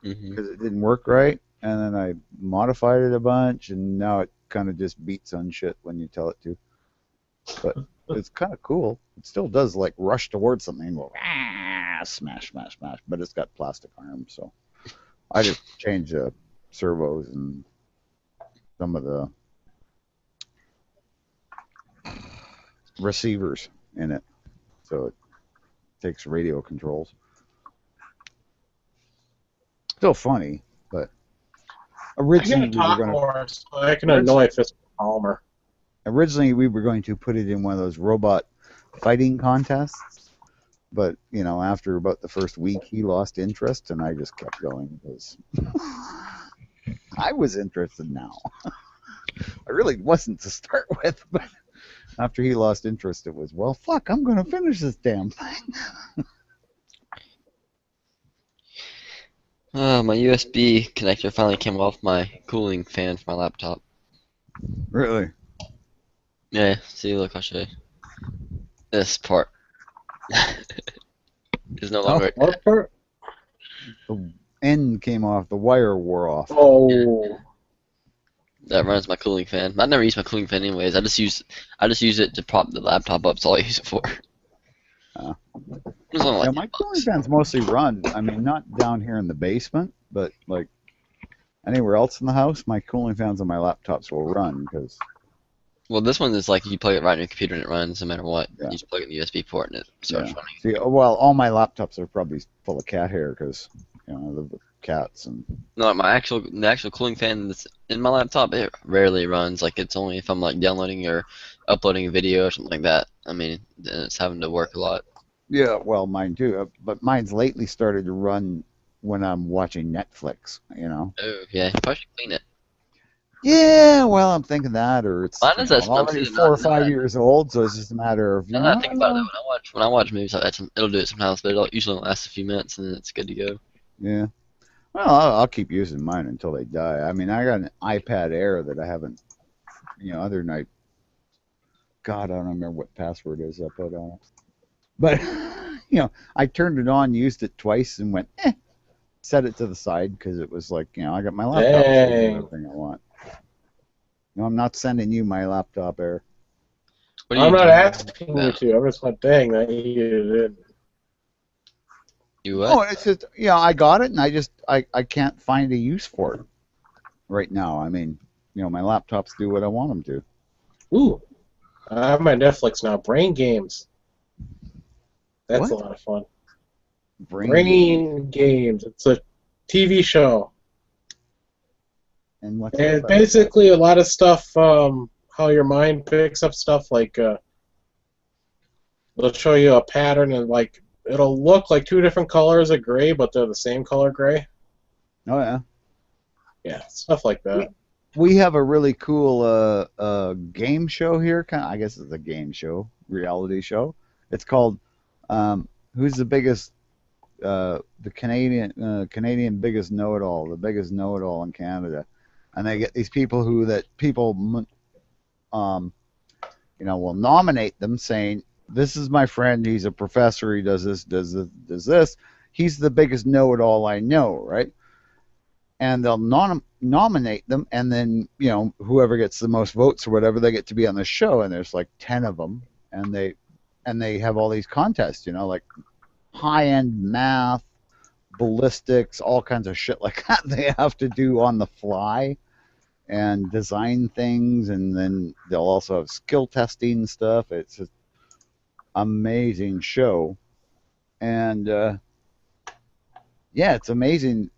Hmm. because it didn't work right. And then I modified it a bunch, and now it kind of just beats on shit when you tell it to. But it's kind of cool. It still does like rush towards something and go smash, smash, smash. But it's got plastic arms, so I just changed the servos and some of the receivers in it, so it takes radio controls. Still funny, but I originally gotta talk we were more so I can annoy Fiscal Palmer. going to put it in one of those robot fighting contests, but after about the first week he lost interest, and I just kept going because I was interested now. I really wasn't to start with, but after he lost interest, it was, well, fuck, I'm going to finish this damn thing. My USB connector finally came off my cooling fan for my laptop. Really? Yeah, see, look, I'll show you. This part is no longer. What part? The end came off, the wire wore off. Oh. That runs my cooling fan. I never use my cooling fan anyways. I just use it to prop the laptop up. That's all I use it for. It's only like My $10. cooling fans mostly run. I mean, not down here in the basement, but like anywhere else in the house, my cooling fans on my laptops will run because. Well, this one is like you plug it right in your computer and it runs no matter what. Yeah. You just plug it in the USB port and it starts running. See, well, all my laptops are probably full of cat hair because I live with cats and. No, the actual cooling fan that's in my laptop, it rarely runs. Like it's only if I'm like downloading or uploading a video or something like that. I mean, then it's having to work a lot. Yeah, well, mine too. But mine's lately started to run when I'm watching Netflix. Oh yeah, you probably should clean it. Yeah, well, I'm thinking that, or it's Mine is that already something 4 or 5 years old, so it's just a matter of. Now that I think about it, when I watch movies like that, it'll do it sometimes, but it'll usually last a few minutes and then it's good to go. Yeah. Well, I'll keep using mine until they die. I mean, I got an iPad Air that I haven't, other night. God, I don't remember what password is I put on it. But, I turned it on, used it twice, and went, set it to the side because it was like, you know, I got my laptop. So I can do Dang. everything I want. No, I'm not sending you my laptop, Air. What are you I'm not doing asking now? you to. I'm just like, dang, that you did. You what? Oh, it's just, you know, I got it, and I can't find a use for it right now. I mean, you know, my laptops do what I want them to. Ooh, I have my Netflix now. Brain Games. That's What? a lot of fun. Brain Brain Games. It's a TV show. and what's And it it's about? basically a lot of stuff, how your mind picks up stuff, like, it'll show you a pattern, and, like, it'll look like two different colors of gray, but they're the same color gray. Oh yeah. Yeah, stuff like that. We have a really cool game show here. I guess it's a game show, reality show. It's called Who's the Biggest, the Canadian Biggest Know-It-All, the biggest know-it-all in Canada, and they get these people you know, will nominate them, saying, "This is my friend. He's a professor. He does this, does this. He's the biggest know-it-all I know, right?" And they'll nominate them, and then, you know, whoever gets the most votes or whatever, they get to be on the show. And there's like 10 of them, and they have all these contests, you know, like high-end math, ballistics, all kinds of shit like that they have to do on the fly and design things, and then they'll also have skill testing stuff. It's an amazing show, and yeah, it's amazing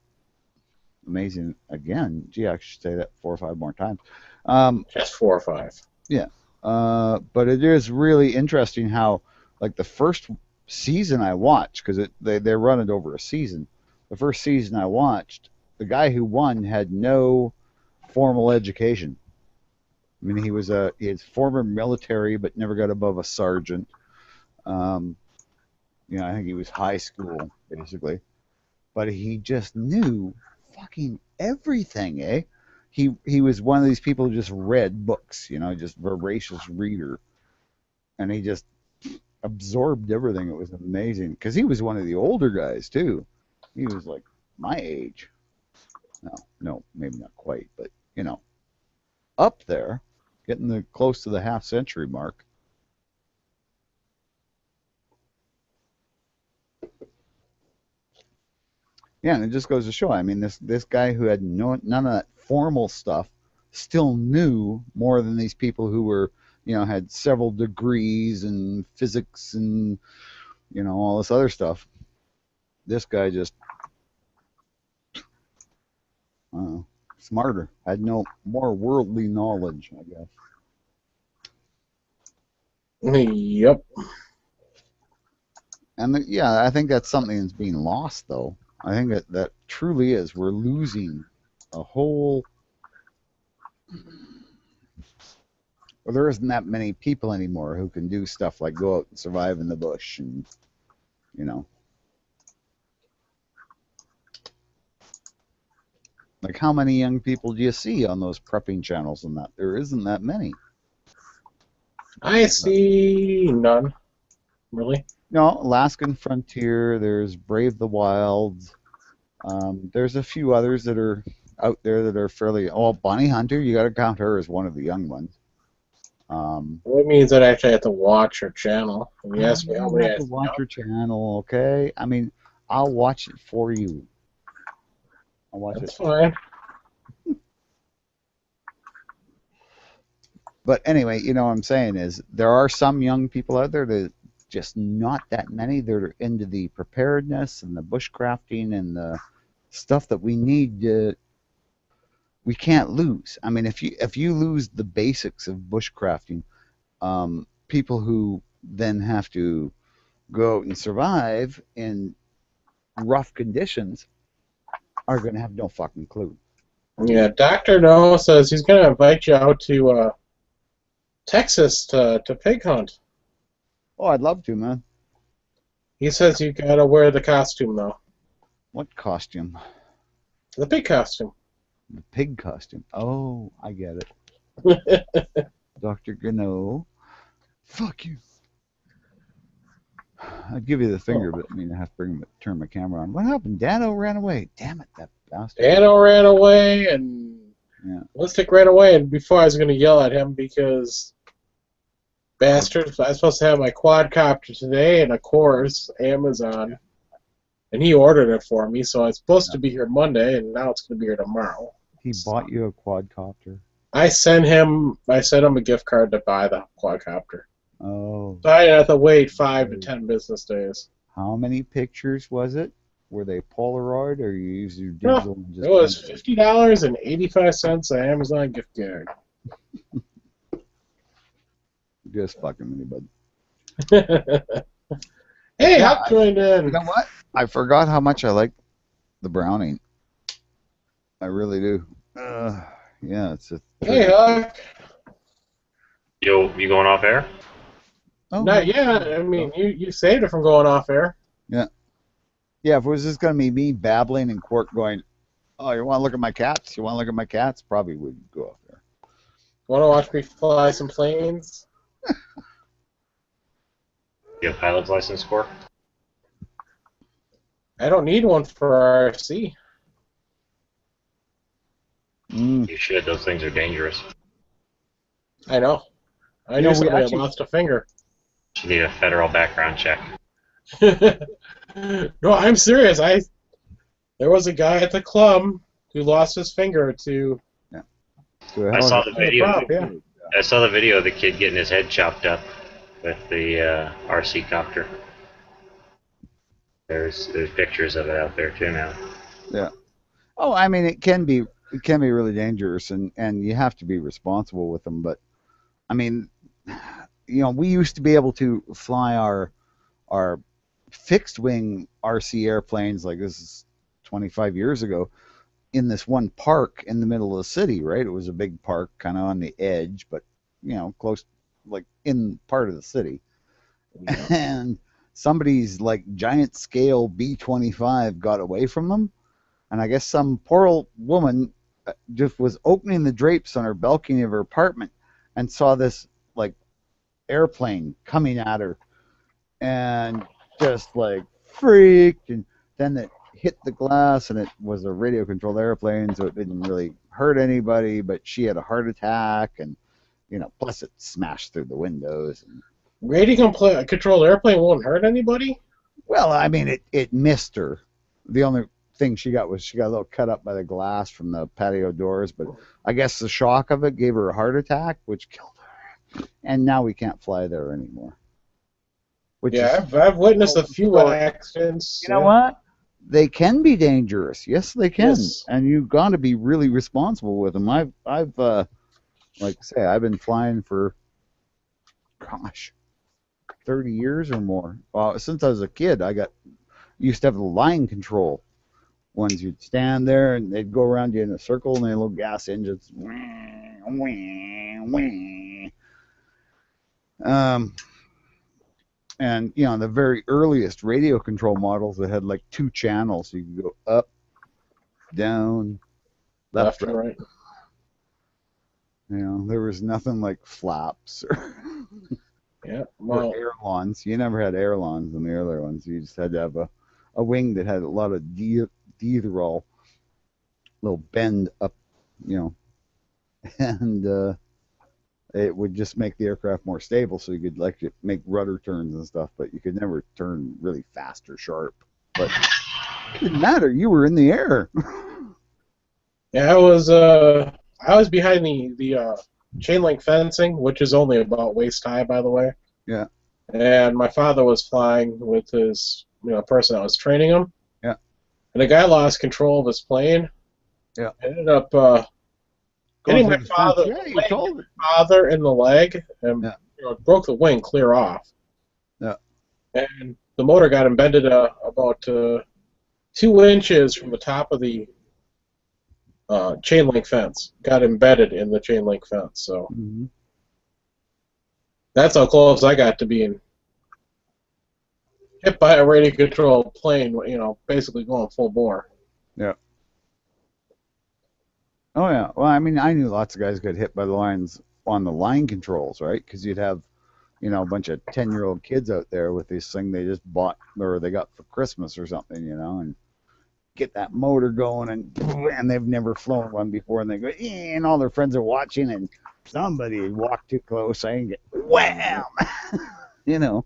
again. Gee, I should say that 4 or 5 more times. Just 4 or 5. Yeah, but it is really interesting how, like, the first season I watched, because they run it over a season. The first season I watched, the guy who won had no formal education. I mean, he had former military, but never got above a sergeant. You know, I think he was high school basically, but he just knew fucking everything, eh? He was one of these people who just read books, you know, just voracious reader, and he just absorbed everything. It was amazing because he was one of the older guys too. He was like my age. No, maybe not quite, but you know, up there, getting close to the half-century mark. Yeah, and it just goes to show. I mean, this guy who had none of that formal stuff still knew more than these people who were, you know, had several degrees in physics and, you know, all this other stuff. This guy just, smarter, had no more worldly knowledge, I guess. Yep. And yeah, I think that's something that's being lost, though. I think that truly is. We're losing a whole. Well, there isn't that many people anymore who can do stuff like go out and survive in the bush, and you know, like how many young people do you see on those prepping channels and that? There isn't that many. I see none, really. No, Alaskan Frontier, there's Brave the Wilds. There's a few others that are out there that are fairly... Oh, Bonnie Hunter, you got to count her as one of the young ones. What means that I actually have to watch her channel? And you ask me how many have to watch her channel, okay? I mean, I'll watch it for you. I'll watch That's it. fine. But anyway, you know what I'm saying is there are some young people out there that just not that many that are into the preparedness and the bushcrafting and the stuff that we need to, we can't lose. I mean, if you lose the basics of bushcrafting, people who then have to go out and survive in rough conditions are going to have no fucking clue. Yeah, Dr. No says he's going to invite you out to Texas to pig hunt. Oh, I'd love to, man. He says you got to wear the costume, though. What costume? The pig costume. The pig costume. Oh, I get it. Dr. Gano. Fuck you. I'd give you the finger, but I mean, I have to turn my camera on. What happened? Dano ran away. Damn it, that bastard. Dano ran away, and Yeah. Listic ran away, and before I was going to yell at him because bastard, I was supposed to have my quadcopter today, and of course, Amazon, and he ordered it for me, so it's supposed to be here Monday, and now it's going to be here tomorrow. He bought you a quadcopter. I sent him a gift card to buy the quadcopter. Oh. So I have to wait 5 to 10 business days. How many pictures was it? Were they Polaroid, or you used your digital? And just It was $50.85 an Amazon gift card. Just fucking with me, bud. Hey, Yeah, Huck joined in. You know what? I forgot how much I like the Browning. I really do. Yeah, it's a. Hey, Huck. Yo, you going off air? Oh, Not yet. I mean, you saved it from going off air. Yeah. Yeah, if it was just going to be me babbling and Quark going, oh, you want to look at my cats? You want to look at my cats? Probably wouldn't go off there. Want to watch me fly some planes? You have pilot's license for? I don't need one for RC. You should. Those things are dangerous. I know. I You know, knew we somebody actually- lost a finger. You need a federal background check. No, I'm serious. There was a guy at the club who lost his finger to I saw the video. prop, yeah. I saw the video of the kid getting his head chopped up with the RC copter. There's pictures of it out there too now. Yeah. Oh, I mean, it can be really dangerous, and you have to be responsible with them. But I mean, we used to be able to fly our fixed wing RC airplanes, like this is 25 years ago, in this one park in the middle of the city, right? It was a big park, kind of on the edge, but close, like in part of the city. Yeah. And somebody's like giant scale B-25 got away from them, and I guess some poor old woman just was opening the drapes on her balcony of her apartment and saw this like airplane coming at her, and just like freaked, and then it hit the glass, and it was a radio controlled airplane, so it didn't really hurt anybody, but she had a heart attack, and plus it smashed through the windows. And radio controlled airplane won't hurt anybody? Well, I mean, it missed her. The only thing she got was she got a little cut up by the glass from the patio doors, but I guess the shock of it gave her a heart attack, which killed her. And now we can't fly there anymore. I've witnessed a few accidents. You know what? They can be dangerous. Yes, they can. Yes. And you've got to be really responsible with them. I've like I say, I've been flying for, 30 years or more. Well, since I was a kid, used to have the line control ones. You'd stand there and they'd go around you in a circle, and they had little gas engines. And the very earliest radio control models that had like 2 channels, so you could go up, down, left, right. There was nothing like flaps or, or ailerons. You never had ailerons in the earlier ones. You just had to have a wing that had a lot of little bend up, and it would just make the aircraft more stable, so you could make rudder turns and stuff, but you could never turn really fast or sharp. But it didn't matter. You were in the air. Yeah, I was behind the chain link fencing, which is only about waist high, by the way. Yeah. And my father was flying with his person that was training him. Yeah. And the guy lost control of his plane. Yeah. Ended up hitting my father in the leg, and broke the wing clear off. Yeah. And the motor got embedded about 2 inches from the top of the chain link fence. Got embedded in the chain link fence. So that's how close I got to being hit by a radio controlled plane. Basically going full bore. Yeah. Oh, yeah. Well, I mean, I knew lots of guys got hit by the lines on the line controls, right? Because you'd have you know, a bunch of 10-year-old kids out there with this thing they just bought or they got for Christmas or something, you know, and get that motor going, and they've never flown one before, and they go, and all their friends are watching, and somebody walked too close, and get wham, you know.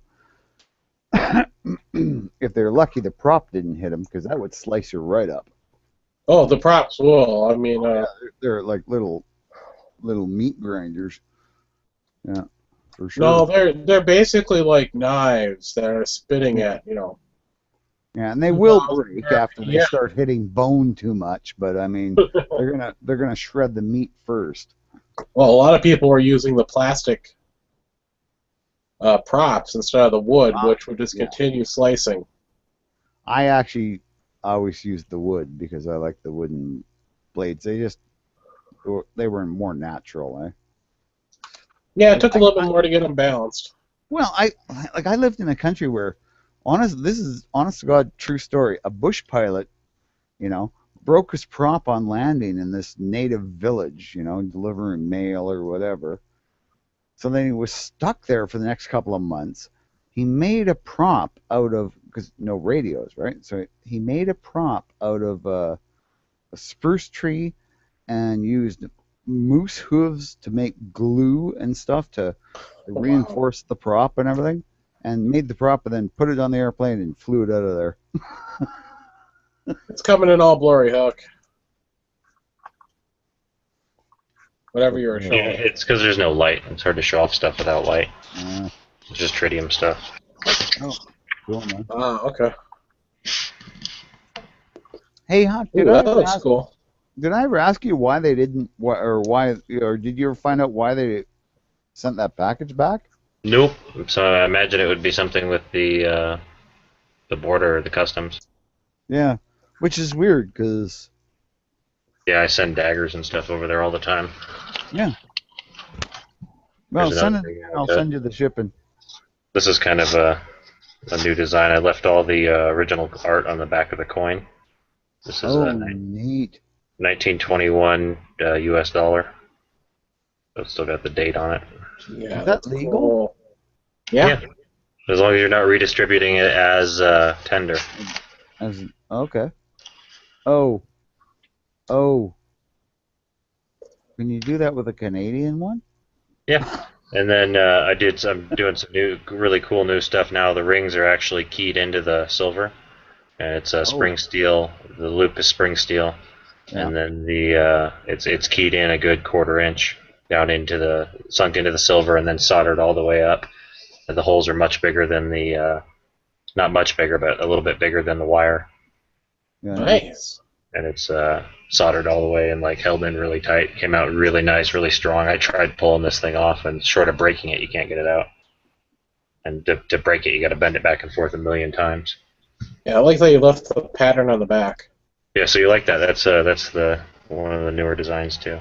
If they're lucky, the prop didn't hit them, because that would slice you right up. Oh, the props will. I mean, they're like little meat grinders. Yeah, for sure. no, they're basically like knives that are spitting at, you know. Yeah, and they will break after they start hitting bone too much, but I mean, they're gonna shred the meat first. Well, a lot of people are using the plastic props instead of the wood, which would just continue slicing. I actually always used the wood because I like the wooden blades. They were more natural, eh? Yeah, it took a little bit more to get them balanced. Well, I lived in a country where, this is honest to God true story. A bush pilot, you know, broke his prop on landing in this native village, you know, delivering mail or whatever. So then he was stuck there for the next couple of months. He made a prop out of, because no radios, right? So he made a prop out of a spruce tree and used moose hooves to make glue and stuff to reinforce the prop and everything, and made the prop and then put it on the airplane and flew it out of there. It's coming in all blurry, Huck. Whatever you're showing. Yeah, it's because there's no light. It's hard to show off stuff without light. It's just tritium stuff. Oh, cool, man. Okay. Hey, Huck, Ooh, that looks cool. Did I ever ask you why they didn't, or did you ever find out why they sent that package back? Nope. So I imagine it would be something with the border or the customs. Yeah, which is weird because. Yeah, I send daggers and stuff over there all the time. Yeah. Well, I'll send you the shipping. This is kind of a new design. I left all the original art on the back of the coin. This is neat. 1921 US dollar. So it's still got the date on it. Yeah, is that legal? Cool. Yeah. As long as you're not redistributing it as tender. Okay. Oh. Can you do that with a Canadian one? Yeah. And then I'm doing some really cool new stuff now. The rings are actually keyed into the silver, and it's spring steel. The loop is spring steel, and then it's keyed in a good 1/4 inch down sunk into the silver, and then soldered all the way up. And the holes are much bigger than not much bigger, but a little bit bigger than the wire. Yeah. Nice. And it's soldered all the way and held in really tight. Came out really nice, really strong. I tried pulling this thing off, and short of breaking it, you can't get it out. And to break it, you got to bend it back and forth a million times. Yeah, I like that you left the pattern on the back. Yeah, so you like that? That's one of the newer designs too.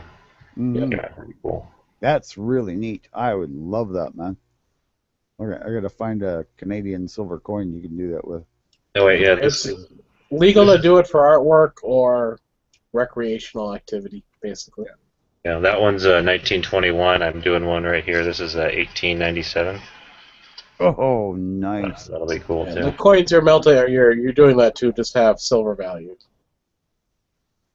Mm-hmm. Yeah, pretty cool. That's really neat. I would love that, man. Okay, I gotta find a Canadian silver coin you can do that with. Oh wait, yeah, It's legal to do it for artwork or recreational activity, basically. Yeah, that one's 1921. I'm doing one right here. This is 1897. Oh, nice. That'll be cool too. The coins you're melting, you're doing that to just have silver value.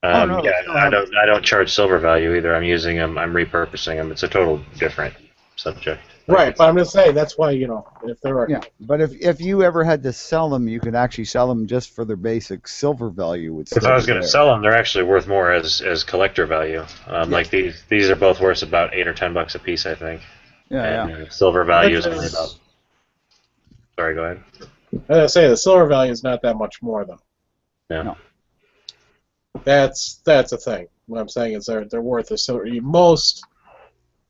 I don't charge silver value either. I'm using them. I'm repurposing them. It's a total different subject. Right, but I'm just saying that's why if there are. Yeah, but if you ever had to sell them, you could actually sell them just for their basic silver value. If I was going to sell them, they're actually worth more as collector value. Like these are both worth about $8 or $10 a piece, I think. Yeah, and silver value is only about. Sorry, go ahead. As I say, the silver value is not that much more, though. No. That's a thing. What I'm saying is they're worth a silver.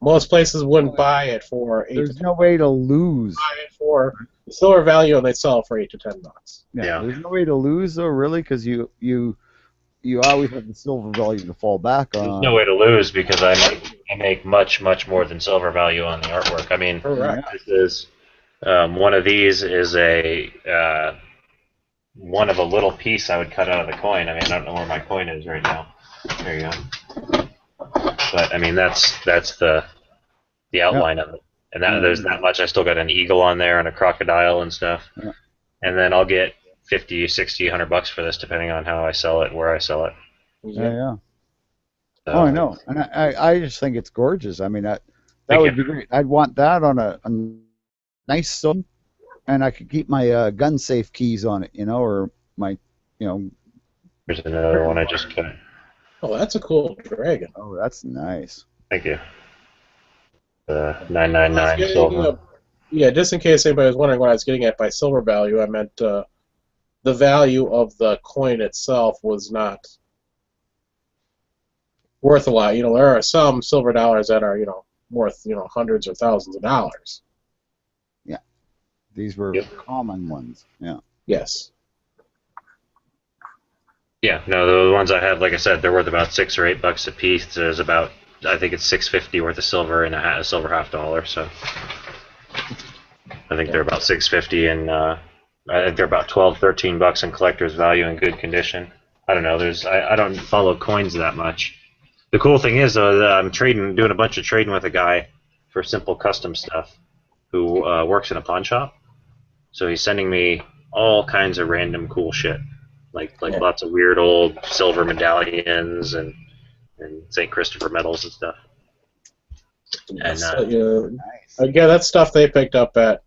Most places wouldn't buy it for $8 There's to $10. no way to lose. Buy it for the silver value, and they sell it for $8 to $10. Yeah. There's no way to lose though, really, because you always have the silver value to fall back on. There's no way to lose because I make much more than silver value on the artwork. I mean, this is one of these is one of a little piece I would cut out of the coin. I mean, I don't know where my coin is right now. There you go. But I mean, that's the outline of it. and there's that much. I still got an eagle on there and a crocodile and stuff. Yeah. And then I'll get 50, 60, $100 for this, depending on how I sell it and where I sell it. Yeah. So, Oh, I know, and I just think it's gorgeous. I mean, that Thank would you. be great. I'd want that on a nice stone, and I could keep my gun safe keys on it, or my, Here's another one I just cut. Oh, that's a cool dragon. Oh, that's nice. Thank you. The 999 silver. Yeah, just in case anybody was wondering what I was getting at by silver value, I meant the value of the coin itself was not worth a lot. There are some silver dollars that are, worth, hundreds or thousands of dollars. Yeah. These were common ones. Yeah. Yes. Yeah, no, the ones I have, like I said, they're worth about $6 or $8 a piece. There's about, I think it's $6.50 worth of silver and a silver $half. So I think they're about $6.50, and I think they're about $12, $13 in collector's value in good condition. I don't know. I don't follow coins that much. The cool thing is, though, that I'm doing a bunch of trading with a guy for simple custom stuff who works in a pawn shop. So he's sending me all kinds of random cool shit. Like lots of weird old silver medallions and St. Christopher medals and stuff. Yes, And Nice. again, that's stuff they picked up at,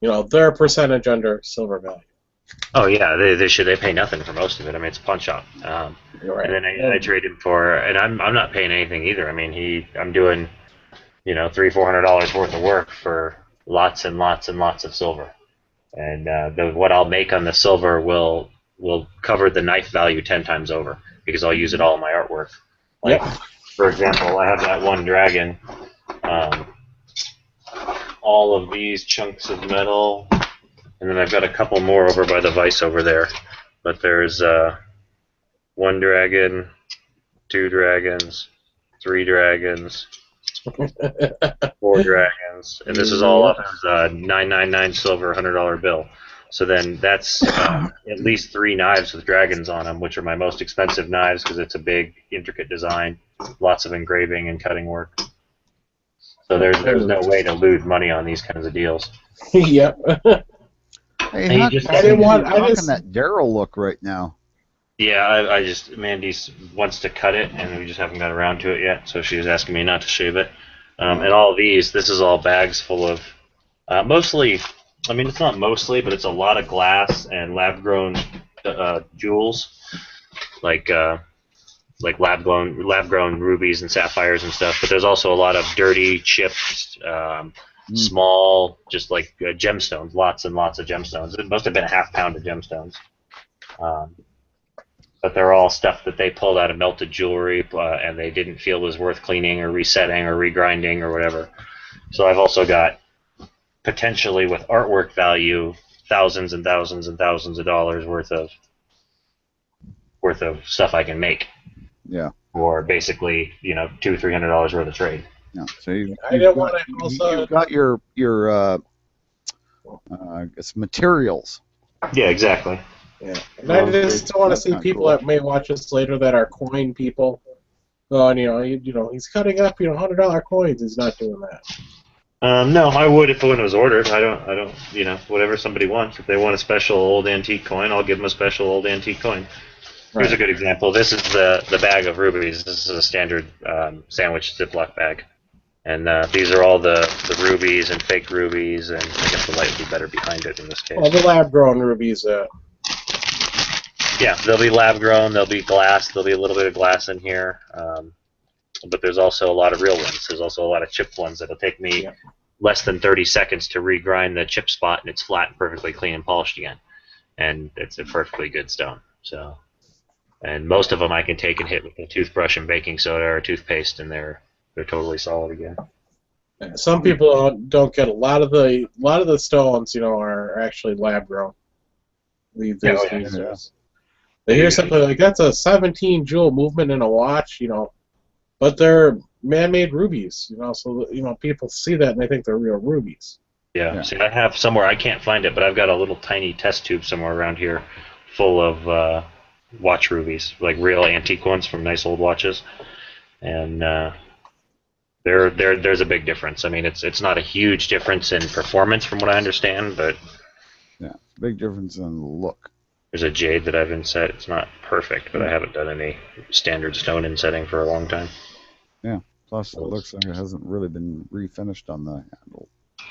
their percentage under silver value. oh yeah, they pay nothing for most of it. I mean, it's a pawn shop. You're right. And then I trade him for, and I'm not paying anything either. I mean, I'm doing, $300-400 worth of work for lots and lots and lots of silver. And what I'll make on the silver will cover the knife value 10 times over, because I'll use it all in my artwork. Like, for example, I have that one dragon. All of these chunks of metal, and then I've got a couple more over by the vise over there. But there's one dragon, 2 dragons, 3 dragons, 4 dragons, and this is all off as a 999 silver $100 bill. So then that's at least 3 knives with dragons on them, which are my most expensive knives because it's a big, intricate design, lots of engraving and cutting work. So there's no way to lose money on these kinds of deals. Yep. Hey, I just- I didn't want- rocking I just- that Daryl look right now. Yeah, Mandy wants to cut it, and we just haven't got around to it yet, so she was asking me not to shave it. And all these, this is all bags full of, mostly, I mean, it's not mostly, but it's a lot of glass and lab-grown jewels, like lab-grown rubies and sapphires and stuff. But there's also a lot of dirty, chipped, small, just like gemstones, lots and lots of gemstones. It must have been a half pound of gemstones. But they're all stuff that they pulled out of melted jewelry, and they didn't feel was worth cleaning or resetting or regrinding or whatever. So I've also got, potentially with artwork value, thousands and thousands and thousands of dollars worth of stuff I can make. Yeah. Or basically, $200-300 worth of trade. Yeah. So I didn't want to also. you've got your it's materials. Yeah, exactly. Yeah. And I just don't want to see people that may watch this later that are coin people. Going, he's cutting up, $100 coins. He's not doing that. No, I would if when it was ordered. I don't, whatever somebody wants. If they want a special old antique coin, I'll give them a special old antique coin. Right. Here's a good example. This is the bag of rubies. This is a standard sandwich Ziploc bag. And these are all the rubies and fake rubies, and I guess the light would be better behind it in this case. Well, the lab-grown rubies. Yeah, they'll be lab-grown, they'll be glass, there'll be a little bit of glass in here. But there's also a lot of real ones. There's also a lot of chipped ones that'll take me less than 30 seconds to regrind the chip spot, and it's flat and perfectly clean and polished again. And it's a perfectly good stone. So, and most of them I can take and hit with a toothbrush and baking soda or toothpaste, and they're totally solid again. Some people don't get a lot of the stones. Are actually lab-grown. They hear something like that's a 17 jewel movement in a watch, but they're man-made rubies, so people see that and they think they're real rubies. Yeah. See, I have somewhere, I can't find it, but I've got a little tiny test tube somewhere around here full of watch rubies, like real antique ones from nice old watches. And There's a big difference. I mean, it's not a huge difference in performance from what I understand, but Yeah, big difference in look. there's a jade that I've inset. It's not perfect, but I haven't done any standard stone insetting for a long time. Yeah. Plus, it looks like it hasn't really been refinished on the handle.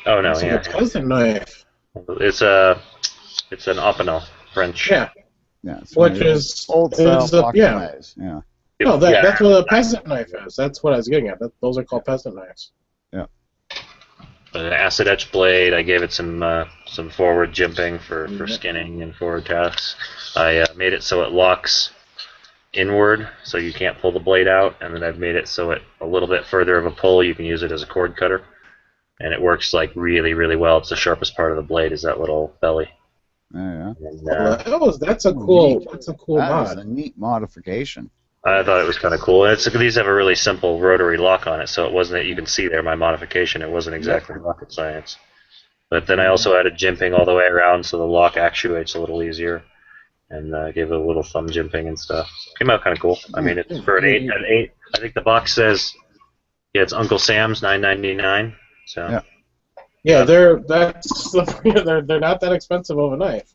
Oh no, It's like yeah, a peasant knife. it's an Opinel French. Yeah, Yeah. It's which one of those is old style pocket yeah. knives. Yeah. No, Yeah. that's what a peasant knife is. That's what I was getting at. Those are called peasant knives. An acid etch blade. I gave it some forward jimping for skinning and forward tasks. I made it so it locks inward, so you can't pull the blade out, and then I've made it so it a little bit further of a pull. You can use it as a cord cutter, and it works like really, really well. It's the sharpest part of the blade is that little belly. Yeah. And, That's a cool That is mod. a neat modification. I thought it was kind of cool. These have a really simple rotary lock on it, so it wasn't. You can see there my modification. It wasn't exactly rocket science. But then I also added jimping all the way around, so the lock actuates a little easier, and gave it a little thumb jimping and stuff. Came out kind of cool. I mean, it's for an eight. I think the box says, yeah, it's Uncle Sam's $9.99. So Yeah, they're not that expensive of a knife.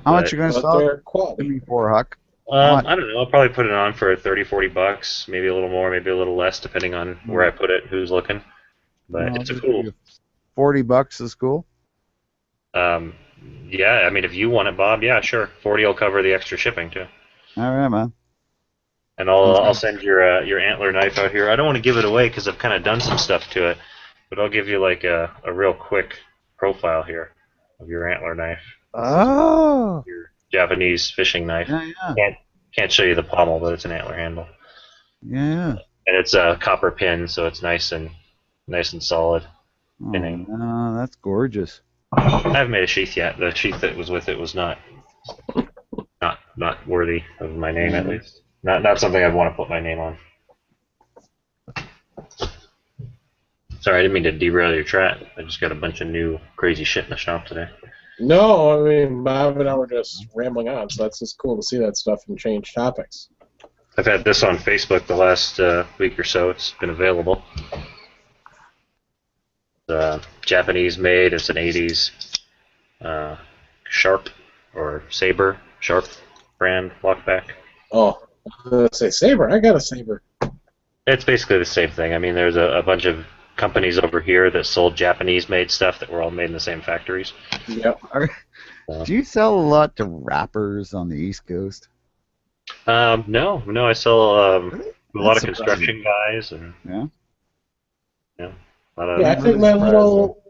How much you gonna But sell they're it quality. for, Huck? I don't know. I'll probably put it on for $30-40, maybe a little more, maybe a little less, depending on where I put it, who's looking. But No, it's a just cool. give you $40 is cool. Yeah, I mean, if you want it, Bob, yeah, sure. 40 will cover the extra shipping too. All right, man. And I'll send your antler knife out here. I don't want to give it away because I've kind of done some stuff to it, but I'll give you like a real quick profile here of your antler knife. Oh. Your Japanese fishing knife. Yeah. Can't show you the pommel, but it's an antler handle. Yeah. And it's a copper pin, so it's nice and solid. Oh, Pinning. no, that's gorgeous. I haven't made a sheath yet. The sheath that was with it was not worthy of my name, at least. Not something I'd want to put my name on. Sorry, I didn't mean to derail your track. I just got a bunch of new crazy shit in the shop today. No, I mean, Bob and I were just rambling on, so that's just cool to see that stuff and change topics. I've had this on Facebook the last week or so. It's been available. Japanese made. It's an 80s Sharp or Saber Sharp brand lockback. Oh, I was going to say Saber. I got a Saber. It's basically the same thing. I mean, there's a bunch of companies over here that sold Japanese-made stuff that were all made in the same factories. Yep. Do you sell a lot to rappers on the East Coast? No, I sell a lot of surprising. construction guys and Yeah. a lot of, Yeah, I think my little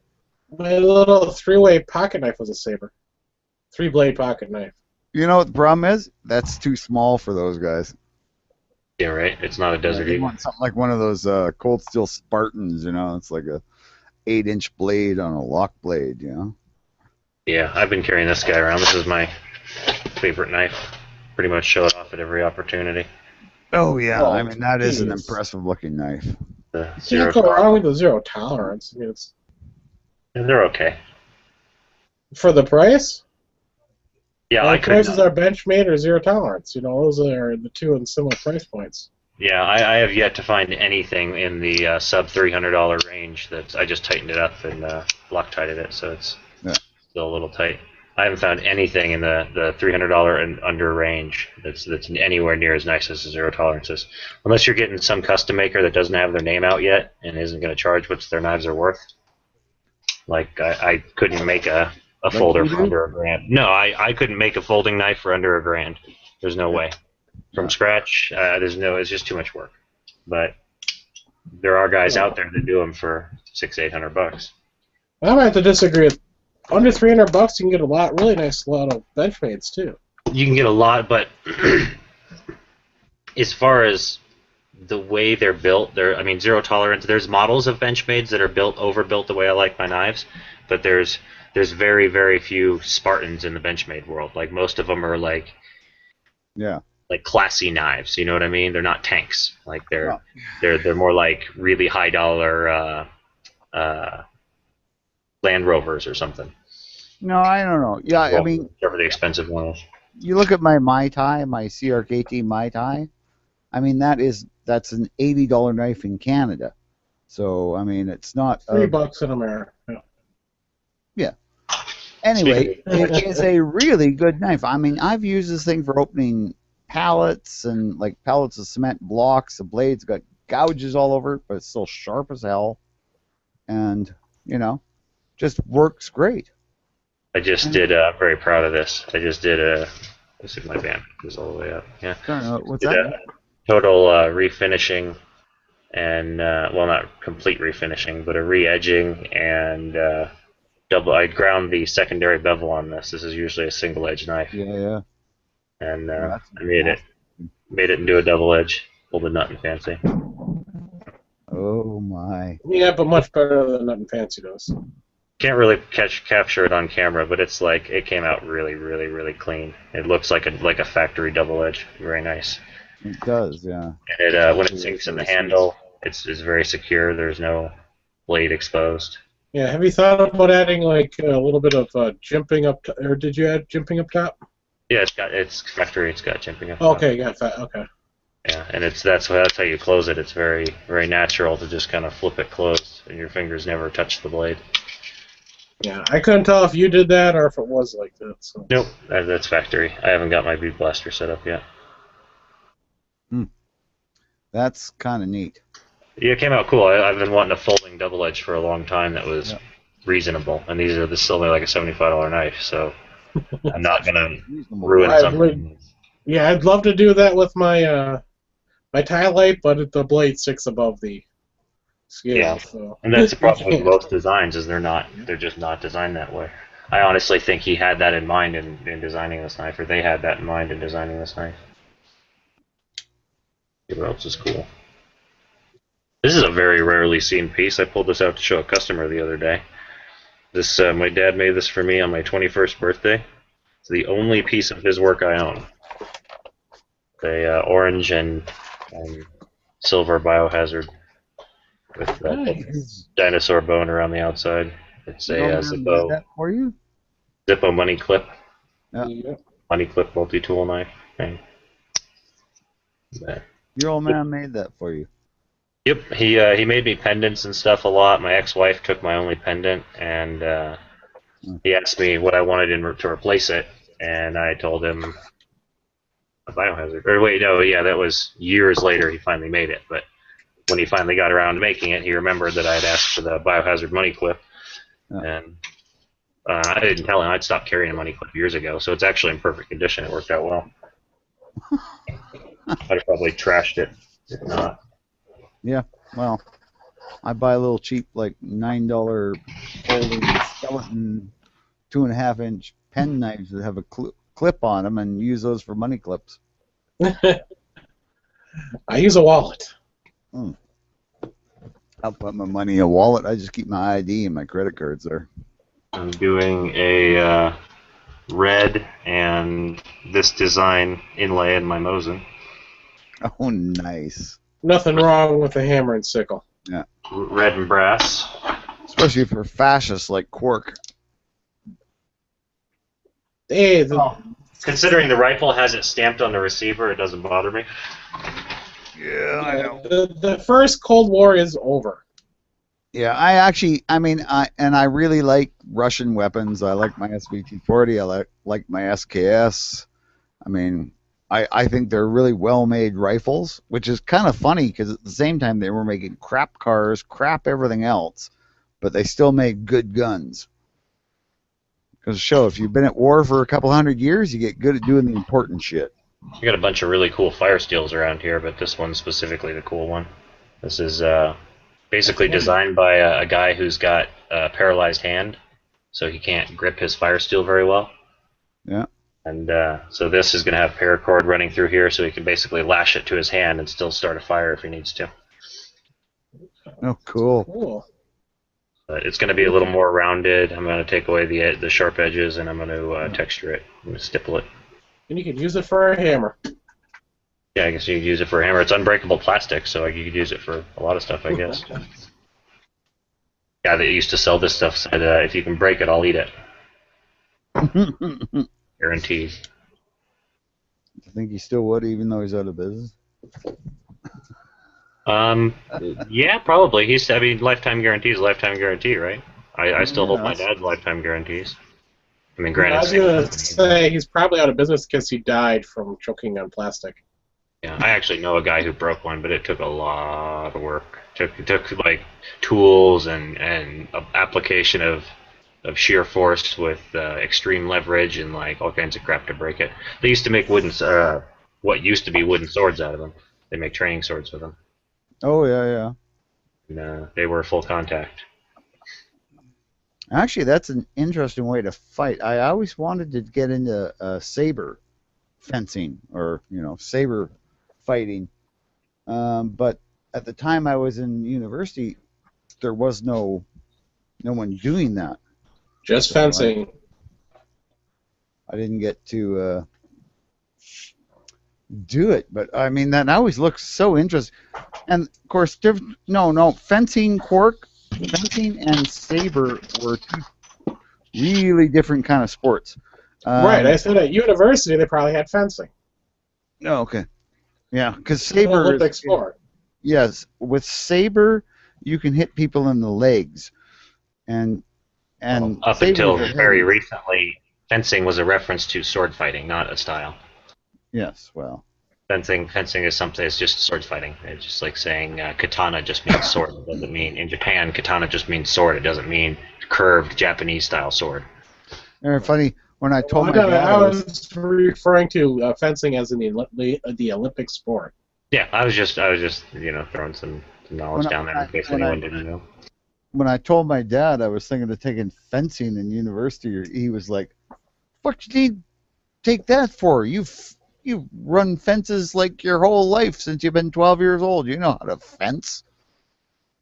three-way pocket knife was a Saber. Three-blade pocket knife. You know what the problem is? That's too small for those guys. yeah, right. It's not a Desert They Eagle. want something like one of those cold steel Spartans, you know? It's like a 8-inch blade on a lock blade, you know? Yeah, I've been carrying this guy around. This is my favorite knife. Pretty much show it off at every opportunity. Oh, yeah. Oh, I mean, that is an geez. impressive-looking knife. The You zero can't go wrong tolerance. with the zero tolerance. I mean, it's And they're okay. for the price. Yeah, My I could. choices are Benchmade or zero tolerance. You know, those are the two in similar price points. Yeah, I have yet to find anything in the sub $300 range that I just tightened it up and Loctited it, so it's still a little tight. I haven't found anything in the $300 and under range that's anywhere near as nice as the zero tolerances, unless you're getting some custom maker that doesn't have their name out yet and isn't going to charge what their knives are worth. Like I couldn't make a folder for under $1,000. No, I couldn't make a folding knife for under $1,000. There's no way. From scratch, it's just too much work. But there are guys out there that do them for $600-800. I might have to disagree. Under $300, you can get a really nice lot of Benchmades too. You can get a lot, but as far as the way they're built, zero tolerance. There's models of Benchmades that are overbuilt the way I like my knives, but there's very, very few Spartans in the Benchmade world. Like most of them are like classy knives. You know what I mean? They're not tanks. Like they're more like really high dollar Land Rovers or something. No, I don't know. Yeah, I mean, whichever the expensive one is. you look at my Mai Tai, my CRKT Mai Tai. I mean, that's an $80 knife in Canada. So I mean, it's not $3 in America. Yeah. Anyway, it is a really good knife. I mean, I've used this thing for opening pallets and like pallets of cement blocks. The blade's got gouges all over it, but it's still sharp as hell, and you know, just works great. I just did. I'm very proud of this. I just did a. Let's see if my band goes all the way up. Yeah. What's Did that? a total refinishing, and well, not complete refinishing, but a re-edging and I ground the secondary bevel on this. This is usually a single edge knife. Yeah. And Yeah, I made it into a double edge. Pulled the nut and fancy. Oh my. Yeah, but much better than Nothing Fancy does. Can't really capture it on camera, but it's like it came out really, really, really clean. It looks like a factory double edge. Very nice. It does, yeah. And it when it sinks in the handle, it's very secure. There's no blade exposed. Yeah, have you thought about adding like a little bit of jimping up, or did you add jimping up top? Yeah, it's factory. It's got jimping up. Okay, got that. Okay. Yeah, and that's how you close it. It's very, very natural to just kind of flip it closed, and your fingers never touch the blade. Yeah, I couldn't tell if you did that or if it was like that. So. Nope, that's factory. I haven't got my bead blaster set up yet. That's kind of neat. Yeah, it came out cool. I've been wanting a folding double edge for a long time that was reasonable, and this is only like a $75 knife, so I'm not gonna ruin something. Yeah, I'd love to do that with my my tie light, but the blade sticks above the scale. Yeah, so. And that's the problem with most designs is they're just not designed that way. I honestly think he had that in mind in designing this knife, or they had that in mind in designing this knife. See what else is cool. This is a very rarely seen piece. I pulled this out to show a customer the other day. This my dad made this for me on my 21st birthday. It's the only piece of his work I own. The orange and silver biohazard with Nice. dinosaur bone around the outside. It's a Zippo. That for you? Zippo money clip. Yeah. Money clip multi-tool knife thing. Your old man made that for you. Yep, he made me pendants and stuff a lot. My ex-wife took my only pendant, and he asked me what I wanted to replace it, and I told him a biohazard. Or wait, no, yeah, that was years later he finally made it. But when he finally got around to making it, he remembered that I had asked for the biohazard money clip, and I didn't tell him I'd stopped carrying a money clip years ago, so it's actually in perfect condition. It worked out well. I'd have probably trashed it if not. Yeah, well, I buy a little cheap, like $9 folding skeleton 2.5-inch pen knives that have a clip on them and use those for money clips. I use a wallet. I'll put my money in a wallet. I just keep my ID and my credit cards there. I'm doing a red and this design inlay in my Mosin. Oh, nice. Nothing wrong with a hammer and sickle. Yeah. Red and brass. Especially for fascists like Quark. Hey, Considering the rifle has it stamped on the receiver, it doesn't bother me. Yeah, I know. The first Cold War is over. Yeah, I mean, I really like Russian weapons. I like my SVT-40. I like my SKS. I mean, I think they're really well-made rifles, which is kind of funny because at the same time they were making crap cars, crap everything else, but they still made good guns. Because if you've been at war for a couple hundred years, you get good at doing the important shit. We got a bunch of really cool fire steels around here, but this one's specifically the cool one. This is basically designed by a guy who's got a paralyzed hand, so he can't grip his fire steel very well. Yeah. And so this is going to have paracord running through here, so he can basically lash it to his hand and still start a fire if he needs to. Oh, cool. Cool. But it's going to be a little more rounded. I'm going to take away the sharp edges, and I'm going to texture it. I'm going to stipple it. And you can use it for a hammer. Yeah, I guess you could use it for a hammer. It's unbreakable plastic, so you could use it for a lot of stuff, I guess. Guy that used to sell this stuff said, if you can break it, I'll eat it. Guaranteed. I think he still would, even though he's out of business. Yeah, probably. I mean, lifetime guarantee is a lifetime guarantee, right? I still hold my Yes. dad's lifetime guarantees. I mean, I granted, was same gonna company. say he's probably out of business because he died from choking on plastic. Yeah, I actually know a guy who broke one, but it took a lot of work. It took like tools and application of sheer force with extreme leverage and like all kinds of crap to break it. They used to make what used to be wooden swords out of them. They make training swords with them. Oh yeah, yeah. And, they were full contact. Actually, that's an interesting way to fight. I always wanted to get into saber fencing or saber fighting, but at the time I was in university, there was no one doing that. Just So fencing. I didn't get to do it, but I mean that always looks so interesting. And of course, fencing, fencing and saber were two really different kind of sports. Right, I said at university they probably had fencing. Oh, okay. Yeah, because It's an saber Olympic is, sport. yes, with saber you can hit people in the legs, and Up sabers until are very heavy. recently, fencing was a reference to sword fighting, not a style. Yes, well, Fencing is something. It's just sword fighting. It's just like saying katana just means sword. It doesn't mean in Japan katana just means sword. It doesn't mean curved Japanese style sword. very funny. When I told Well, my dad I was referring to fencing as in the Olympic sport. Yeah, I was just throwing some knowledge down there in case anyone didn't know. when I told my dad I was thinking of taking fencing in university, he was like, "What you need to take that for? You've run fences like your whole life since you've been 12 years old. You know how to fence."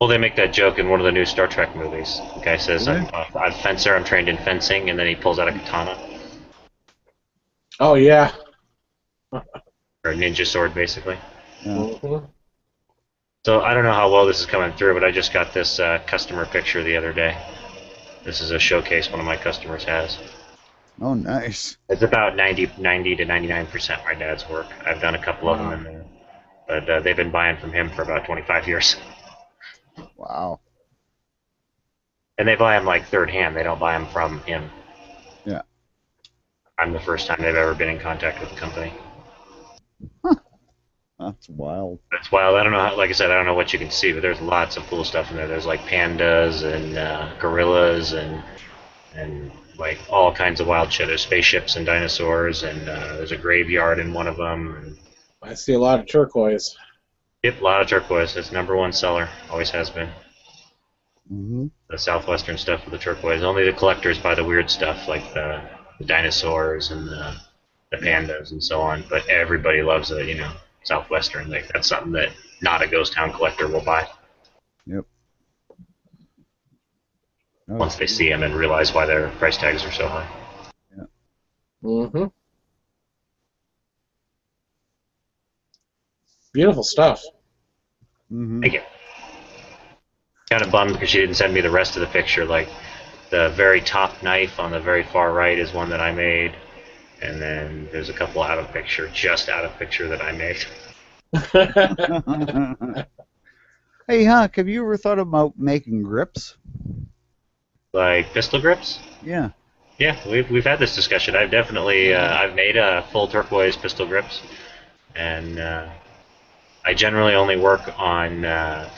Well, they make that joke in one of the new Star Trek movies. The guy says, Really? I'm a fencer. I'm trained in fencing," and then he pulls out a katana Oh yeah. or a ninja sword, basically. Yeah. Mhm. So I don't know how well this is coming through, but I just got this customer picture the other day. This is a showcase one of my customers has. Oh, nice. It's about 90 to 99% my dad's work. I've done a couple of them in there, but they've been buying from him for about 25 years. Wow. And they buy them like third hand. They don't buy them from him. Yeah. I'm the first time they've ever been in contact with the company. That's wild. That's wild. I don't know. Like I said, I don't know what you can see, but there's lots of cool stuff in there. There's like pandas and gorillas and like all kinds of wild shit. There's spaceships and dinosaurs, and there's a graveyard in one of them. And, I see a lot of turquoise. yep, a lot of turquoise. It's #1 seller. Always has been. Mm-hmm. The southwestern stuff with the turquoise. Only the collectors buy the weird stuff like the dinosaurs and the pandas and so on. But everybody loves the southwestern. Like that's something that not a ghost town collector will buy Yep. Oh, once they see them and realize why their price tags are so high. Mm-hmm. Beautiful stuff. Mm-hmm. Thank you. Kind of bummed because she didn't send me the rest of the picture. Like the very top knife on the very far right is one that I made, and then there's a couple just out of picture that I made. Hey, Huck, have you ever thought about making grips? Like pistol grips? Yeah. Yeah, we've had this discussion. I've definitely I've made full turquoise pistol grips, and I generally only work on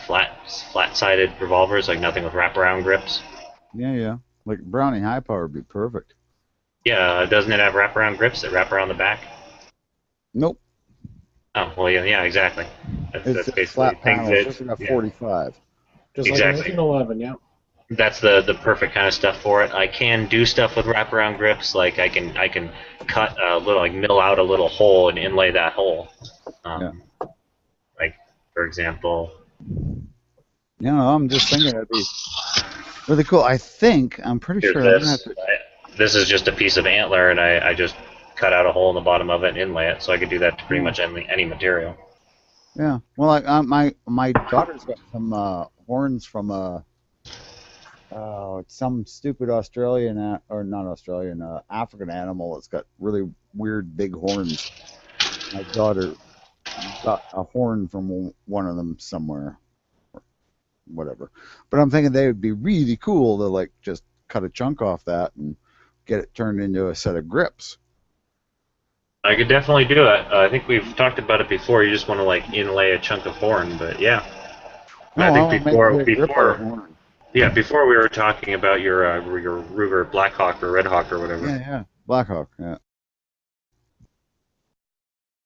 flat-sided revolvers, like nothing with wraparound grips. Yeah. Like Browning high power would be perfect. Yeah, doesn't it have wraparound grips that wrap around the back? Nope. Oh, well, yeah, exactly. That's It's a basically flat things panel. that It's just got yeah, 45. Just exactly. like 1911, yeah. That's the perfect kind of stuff for it. I can do stuff with wraparound grips, like I can cut a little, like mill out a little hole and inlay that hole. Like for example. I'm just thinking it'd be really cool. I'm pretty Here's sure this. This is just a piece of antler, and I just cut out a hole in the bottom of it and inlay it, so I could do that to pretty much any material. Yeah. Well, like my daughter's got some horns from some stupid Australian or not Australian African animal that's got really weird big horns. My daughter got a horn from one of them somewhere, or whatever. But I'm thinking they would be really cool to like just cut a chunk off that and get it turned into a set of grips. I could definitely do it. I think we've talked about it before. You just want to like inlay a chunk of horn, but yeah. No, I think before we were talking about your Ruger Blackhawk or Redhawk or whatever. Yeah, Blackhawk. Yeah.